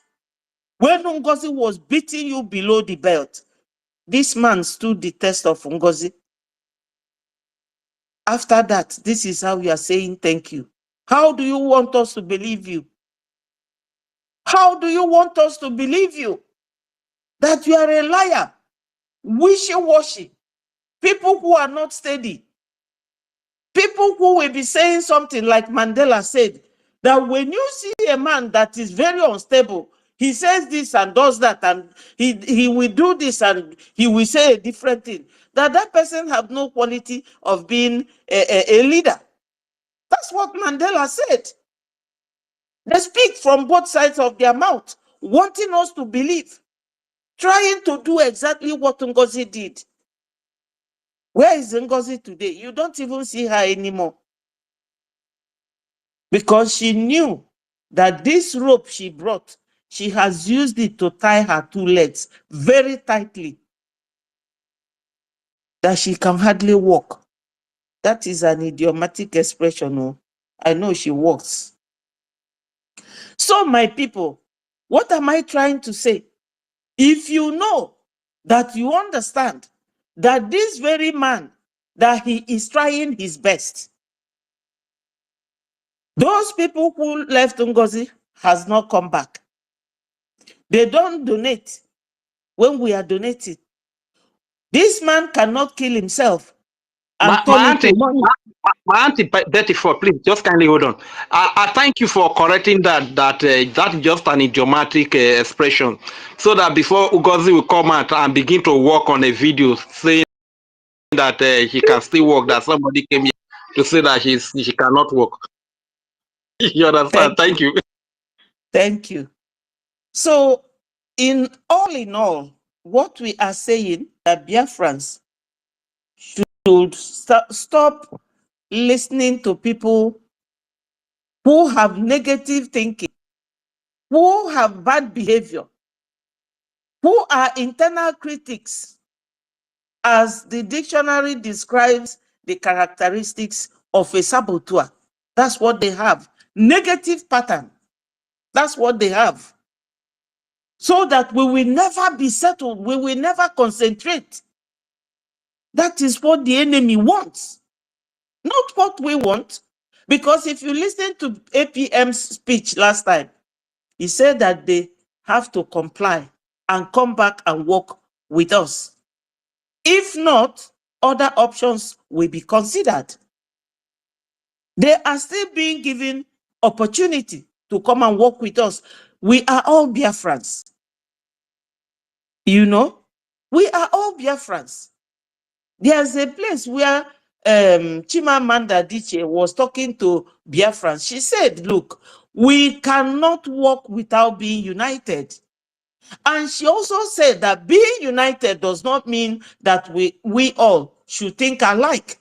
when Ngozi was beating you below the belt. This man stood the test of Ngozi. After that, this is how we are saying thank you. How do you want us to believe you? How do you want us to believe you? That you are a liar, wishy-washy, people who are not steady, people who will be saying something like Mandela said, that when you see a man that is very unstable, he says this and does that, and he will do this and he will say a different thing, that person have no quality of being a leader. That's what Mandela said. They speak from both sides of their mouth, wanting us to believe, trying to do exactly what Ngozi did. Where is Ngozi today? You don't even see her anymore. Because she knew that this rope she brought, she has used it to tie her two legs very tightly, that she can hardly walk. That is an idiomatic expression. Oh, I know she walks. So my people, what am I trying to say? If you know that you understand that this very man, that he is trying his best, those people who left Ngozi has not come back. They don't donate when we are donating. This man cannot kill himself and turn My it to auntie, money. my auntie Betty, for please just kindly hold on. I thank you for correcting that that's just an idiomatic expression, so that before Ugozi will come out and begin to work on a video saying that he can still work, that somebody came here to say that she cannot work. You understand? Thank you. Thank you. So, in all, what we are saying that Biafrans should stop listening to people who have negative thinking, who have bad behavior, who are internal critics, as the dictionary describes the characteristics of a saboteur. That's what they have. Negative pattern. That's what they have. So that we will never be settled. We will never concentrate. That is what the enemy wants. Not what we want. Because if you listen to APM's speech last time, he said that they have to comply and come back and work with us. If not, other options will be considered. They are still being given opportunity to come and work with us. We are all Biafrans. You know, we are all Biafrans. There's a place where Chimamanda Adichie was talking to Biafrans. She said, look, we cannot work without being united. And she also said that being united does not mean that we all should think alike.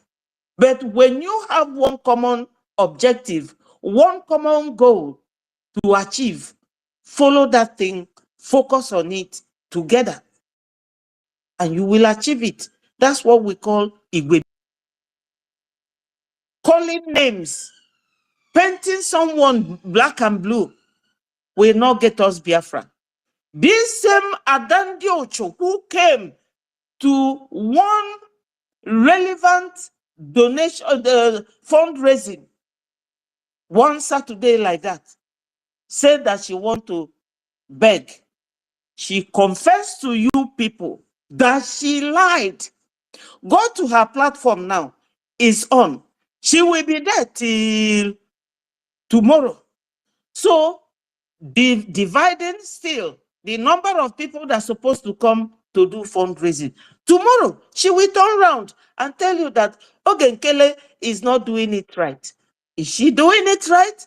But when you have one common objective, one common goal to achieve, follow that thing, focus on it together, and you will achieve it. That's what we call EKID. Calling names, painting someone black and blue will not get us Biafra. This same Adandi Ocho who came to one relevant donation, the fundraising, one Saturday like that, said that she want to beg. She confessed to you people that she lied. Go to her platform now. It's on. She will be there till tomorrow. So, dividing still the number of people that are supposed to come to do fundraising. Tomorrow, she will turn around and tell you that Ogenkele is not doing it right. Is she doing it right?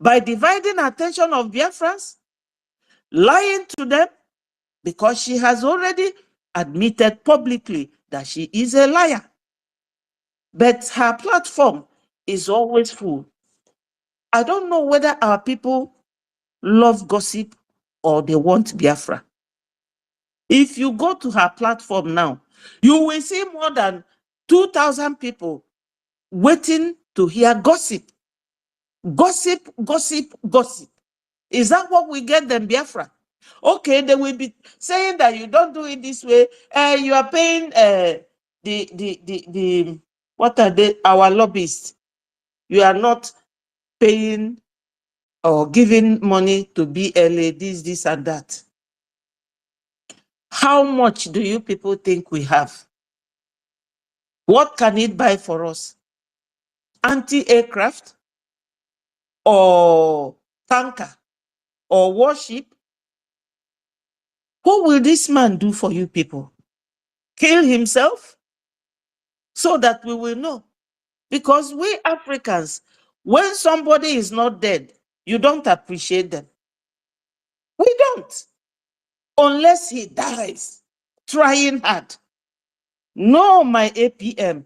By dividing attention of Biafrans, lying to them, because she has already admitted publicly that she is a liar. But her platform is always full. I don't know whether our people love gossip or they want Biafra. If you go to her platform now, you will see more than 2,000 people waiting to hear gossip. Gossip, gossip, gossip. Is that what we get them, Biafra? Okay, they will be saying that you don't do it this way. You are paying what are they? Our lobbyists. You are not paying or giving money to BLA, this, and that. How much do you people think we have? What can it buy for us? Anti-aircraft or tanker or warship? What will this man do for you people? Kill himself? So that we will know. Because we Africans, when somebody is not dead, you don't appreciate them. We don't. Unless he dies trying hard. No, my APM,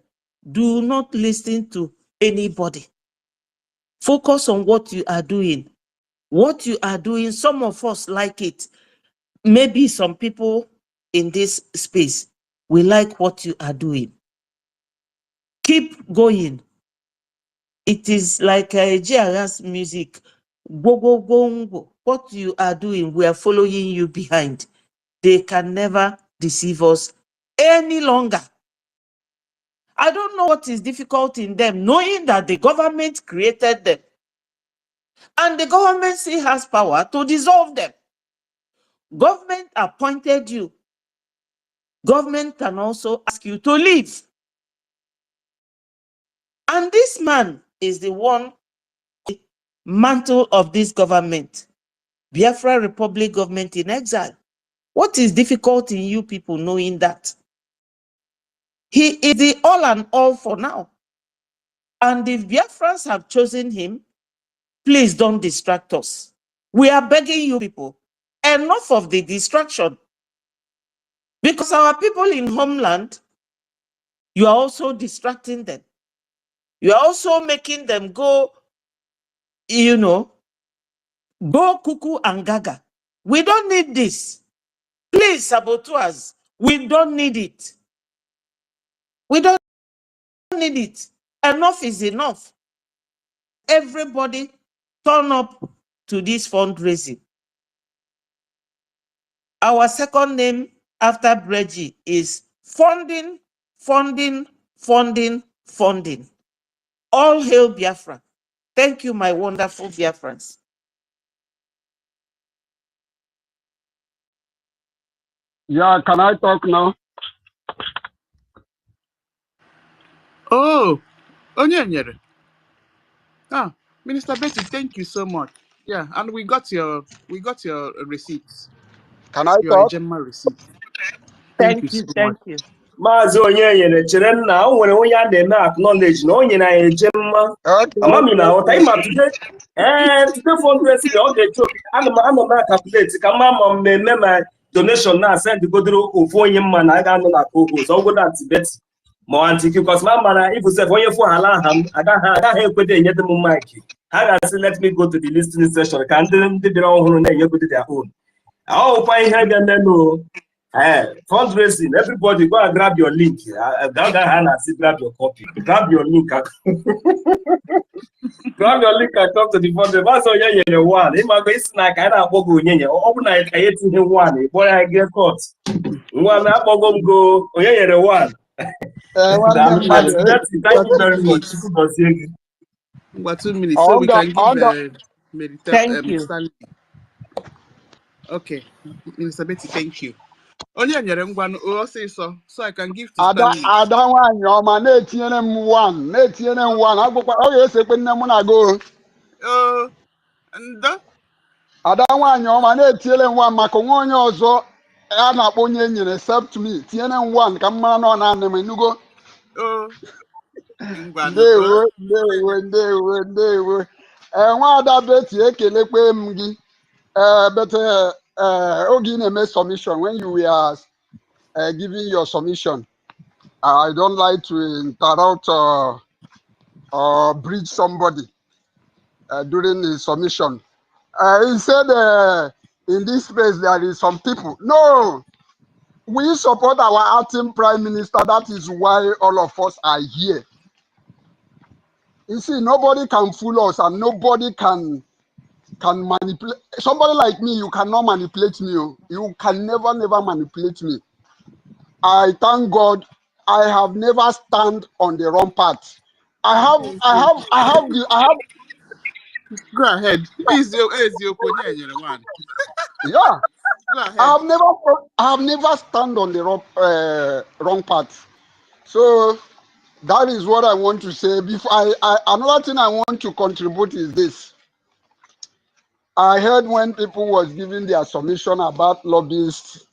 do not listen to anybody. Focus on what you are doing. What you are doing, some of us like it. Maybe some people in this space, we like what you are doing. Keep going. It is like a JRS music. Go, go, go, go. What you are doing, we are following you behind. They can never deceive us any longer. I don't know what is difficult in them, knowing that the government created them. And the government still has power to dissolve them. Government appointed you. Government can also ask you to leave. And this man is the one, the mantle of this government. Biafra Republic government in exile. What is difficult in you people knowing that? He is the all and all for now. And if Biafrans have chosen him, please don't distract us. We are begging you people, enough of the distraction. Because our people in homeland, you are also distracting them. You are also making them go, go cuckoo and gaga. We don't need this. Please, saboteurs, we don't need it. We don't need it. Enough is enough. Everybody turn up to this fundraising. Our second name after Brgie is funding, funding, funding, funding. All hail Biafra. Thank you, my wonderful Biafrans. Yeah, can I talk now? Oh, Onyanyere. Ah, Minister Betty, thank you so much. Yeah, and we got your receipts. Can I Your talk? Gemma receipt. Thank Thank you you, so much. thank you. Maazị Onyanyere chere na o nwere onye a na-eme acknowledge na onye na-eje mma amami na aghọta ịma today fundraising ọ ga-eche oke ana m calculate ka mma ma mmemme ma donation na send godoro ofu onye mma na aga anọ na co-host ọgwụdo antibeti ma antikikos ma mana ifusef onye fụ hala aha m agaghị ekwede enye dị m mic ha ga-asị let me go to the listening session ka ndị bịara ọhụrụ na-enyekwede their own ọkwa ihe bịa menụ fundraising, everybody go and grab your link. Grab your copy. Grab your link. Grab your link and come to the fundraising. That's all you one. If I go snack, I don't go nyenye. Open I can eat one. Boy, I get caught. One I go nyenye one. Thank you very much. 2 minutes, so we can give Thank you. Okay, Minister Betty, thank you. Onye nyere ngwanu ọsịsọ so I can give to Ada Stanley. nwaanyị ọma na-etinyere m one agbụkwa ọ ga-esekwe nne m na go. Ndo Ada nwaanyị ọma na-etinyere m one maka nwa onye ọzọ a na-akpọ onye e nyere except me tinyere m one ka m mara na ọ na-anị m enugo. Ndewo. Nwaada Betty ekelekwe m gị. But oge ị na-eme submission when you were giving your submission, I don't like to interrupt or bridge somebody during the submission. He said in this space there is some people. No, we support our acting prime minister. That is why all of us are here. You see, nobody can fool us and nobody can manipulate. Somebody like me, you cannot manipulate me. You can never manipulate me. I thank God I have never stand on the wrong path. I have. Go ahead. Please, one. Yeah. Go ahead. I have never stand on the wrong path. So that is what I want to say. Before another thing I want to contribute is this. I heard when people was giving their submission about lobbyists,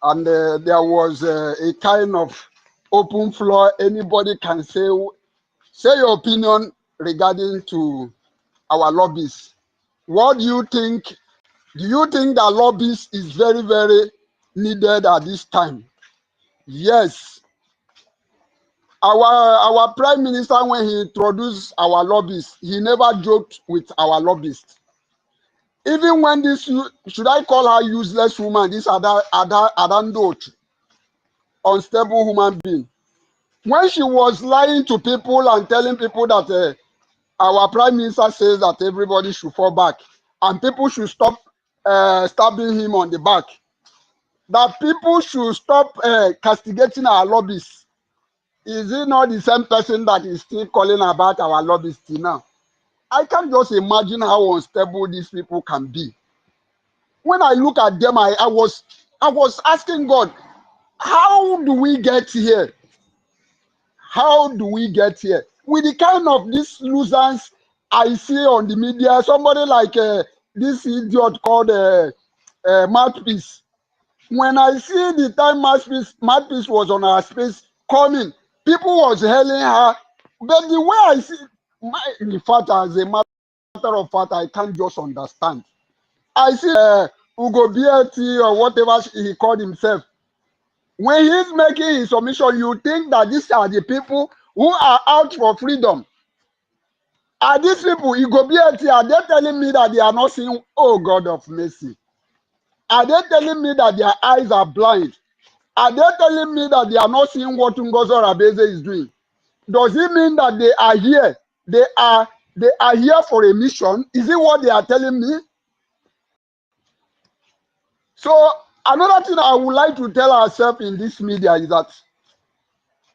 and there was a kind of open floor. Anybody can say your opinion regarding to our lobbyists. What do you think? Do you think that lobbyists is very, very needed at this time? Yes. Our prime minister, when he introduced our lobbyists, he never joked with our lobbyists. Even when this, should I call her useless woman, this Adandot, unstable human being, when she was lying to people and telling people that our prime minister says that everybody should fall back and people should stop stabbing him on the back, that people should stop castigating our lobbyists. Is it not the same person that is still calling about our lobbyists now? I can't just imagine how unstable these people can be. When I look at them, I was asking God, how do we get here? How do we get here? With the kind of these losers I see on the media, somebody like this idiot called Mouthpiece. When I see the time Mouthpiece was on our space coming, people was hailing her. But the way I see, in fact, as a matter of fact, I can't just understand. I see Ugo BLT or whatever he called himself. When he's making his submission, you think that these are the people who are out for freedom. Are these people, Ugo BLT, are they telling me that they are not seeing, oh God of mercy? Are they telling me that their eyes are blind? Are they telling me that they are not seeing what NGOZI Rabeze is doing? Does it mean that they are here? They are here for a mission? Is it what they are telling me? So another thing I would like to tell ourselves in this media is that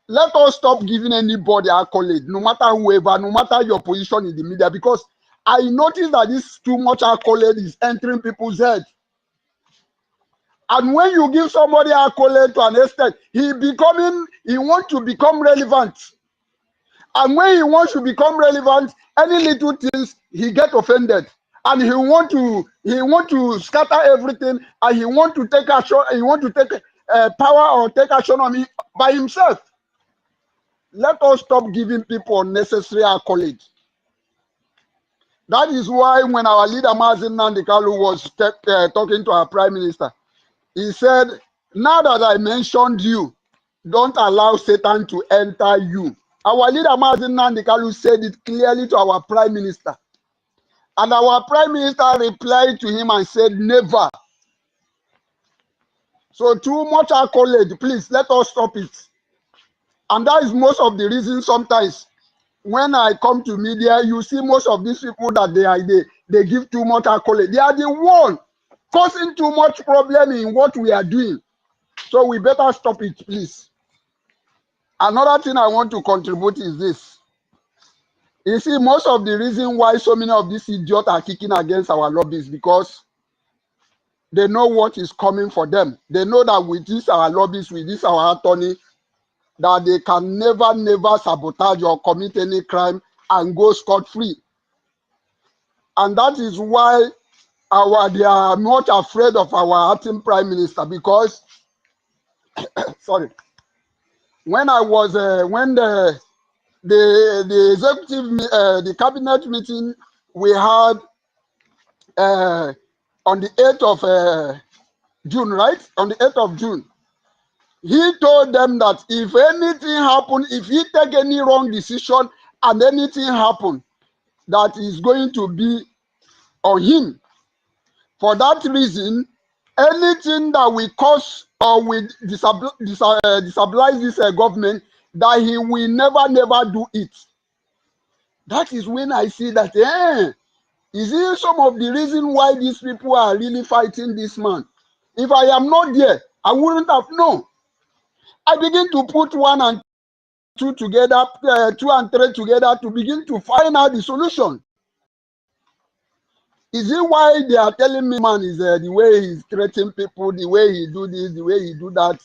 let us stop giving anybody accolade, no matter whoever, no matter your position in the media, because I notice that this too much accolade is entering people's head. And when you give somebody accolade to an extent, he wants to become relevant. And when he wants to become relevant, any little things, he get offended. And he want to scatter everything, and he want to take action, he want to take power or take action on it by himself. Let us stop giving people unnecessary accolade. That is why when our leader Mazin Nandikalu was talking to our prime minister, he said, now that I mentioned you, don't allow Satan to enter you. Our leader Mazin Nandikalu said it clearly to our prime minister. And our prime minister replied to him and said, never. So too much accolade, please, let us stop it. And that is most of the reason sometimes when I come to media, you see most of these people that they give too much accolade. They are the one causing too much problem in what we are doing. So we better stop it, please. Another thing I want to contribute is this. You see, most of the reason why so many of these idiots are kicking against our lobbies because They know what is coming for them. They know that with this our lobbies, with this our attorney, that they can never sabotage or commit any crime and go scot-free. And that is why they are not afraid of our acting prime minister, because sorry, when I was when the executive the cabinet meeting we had on the 8th of June, right? On the 8th of June, he told them that if anything happen, if he take any wrong decision and anything happen, that is going to be on him. For that reason, anything that will cause or will destabilize this government, that he will never do it. That is when I see that, is it some of the reason why these people are really fighting this man? If I am not there, I wouldn't have known. I begin to put 1 and 2 together, 2 and 3 together to begin to find out the solution. Is it why they are telling me, man, is the way he's threatening people, the way he do this, the way he do that?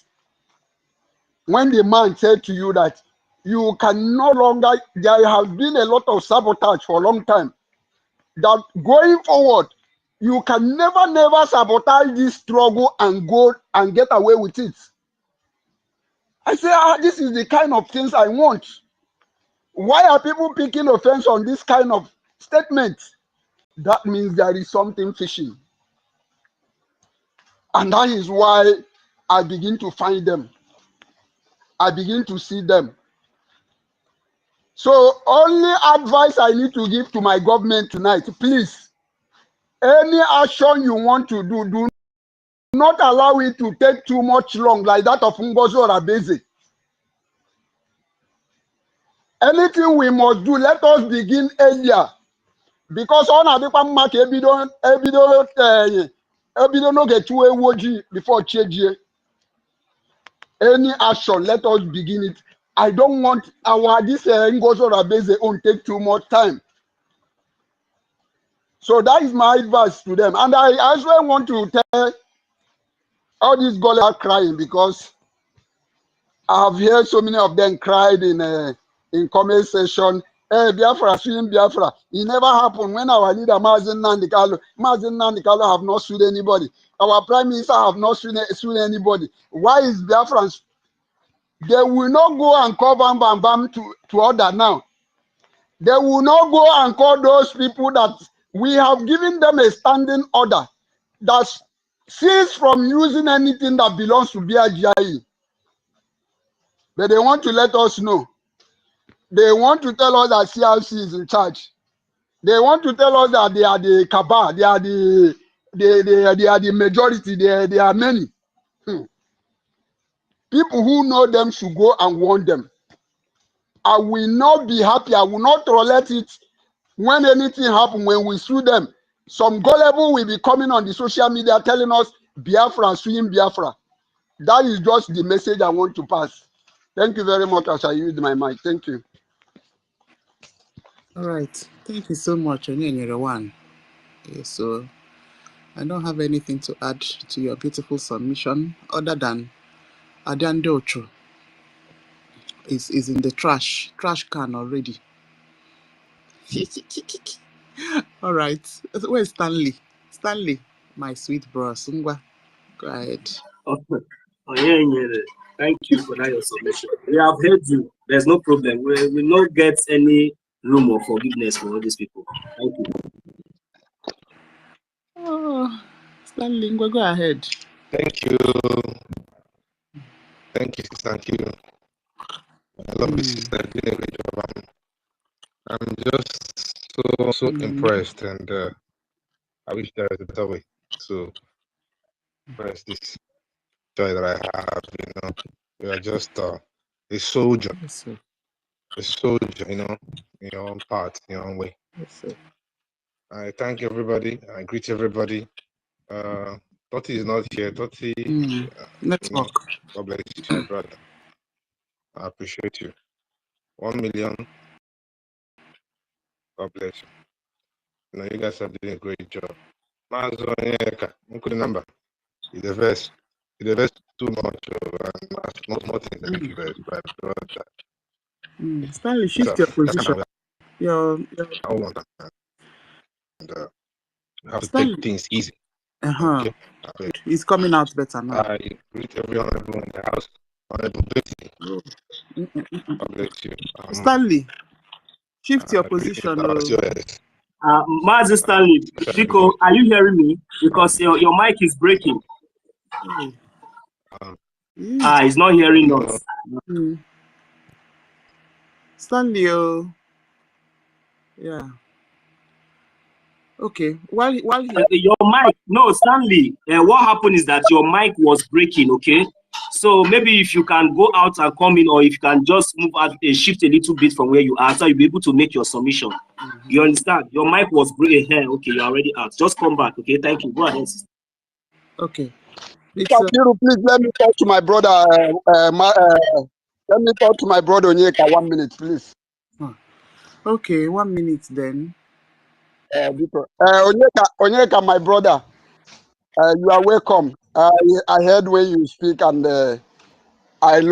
When the man said to you that you can no longer, there has been a lot of sabotage for a long time, that going forward, you can never sabotage this struggle and go and get away with it. I say, this is the kind of things I want. Why are people picking offense on this kind of statement? That means there is something fishy. And that is why I begin to find them. I begin to see them. So only advice I need to give to my government tonight, please, any action you want to do, do not allow it to take too much long like that of NGOZI or Abeze. Anything we must do, let us begin earlier. Because on a big mark, ebido no get to a woji before change. Any action, let us begin it. I don't want this NGOZI or Abeze on take too much time. So that is my advice to them. And I also want to tell all these girls are crying, because I have heard so many of them cried in comment section. Hey, Biafra, suing Biafra. It never happened when our leader, Mazen Nandikalo have not sued anybody. Our prime minister have not sued anybody. Why is Biafrans? They will not go and call Bam Bam Bam to order now. They will not go and call those people that we have given them a standing order that cease from using anything that belongs to BIGIE. But they want to let us know. They want to tell us that CRC is in charge. They want to tell us that they are the cabal, they are the majority, they are many. People who know them should go and warn them. I will not be happy. I will not tolerate it when anything happens, when we sue them. Some gullible will be coming on the social media telling us Biafra suing Biafra. That is just the message I want to pass. Thank you very much as I use my mic. Thank you. All right. Thank you so much, Onyenyerewan. Okay, so I don't have anything to add to your beautiful submission other than Adandocho is in the trash can already. All right. Where's Stanley? Stanley, my sweet bro. Sungwa, go ahead. Oh, yeah. Thank you for that your submission. We have heard you. There's no problem. We will not get any room of forgiveness for all these people. Thank you. Oh, Stanley, go ahead. Thank you. Thank you, thank you. I love this sister. Doing a great job. I'm just so impressed, and I wish there was a better way to express this joy that I have. You know, you are just a soldier, Yes, sir. a soldier. You know, in your own part, in your own way. Yes, sir. I thank everybody. I greet everybody. Totti is not here. Totti, Let's you know, talk. God bless you, my brother. I appreciate you. 1 million. God bless you. You know, you guys are doing a great job. Mazo Onyeka, Nkuli number. It's the verse. It's the verse too much. Not more things. Thank you very much. Stanley, shift your position. Your I want that. And you have to Stanley. take things easy. Okay. It's coming out better now. I greet every honorable in the house. Honorable Betty. God bless you. Stanley, shift your position. Mazi Stanley, Rico, are you hearing me? Because your mic is breaking. He's not hearing us. Stanley, yeah. Okay. While your mic, no, Stanley. What happened is that your mic was breaking. Okay, so maybe if you can go out and come in, or if you can just move out, shift a little bit from where you are, so you'll be able to make your submission. You understand? Your mic was breaking here. Okay, you're already out. Just come back. Okay, thank you. Go ahead. Okay. Please let me talk to my brother. Let me talk to my brother Onyeka 1 minute, please. Okay, 1 minute then. Onyeka, my brother, you are welcome. I heard when you speak, and I love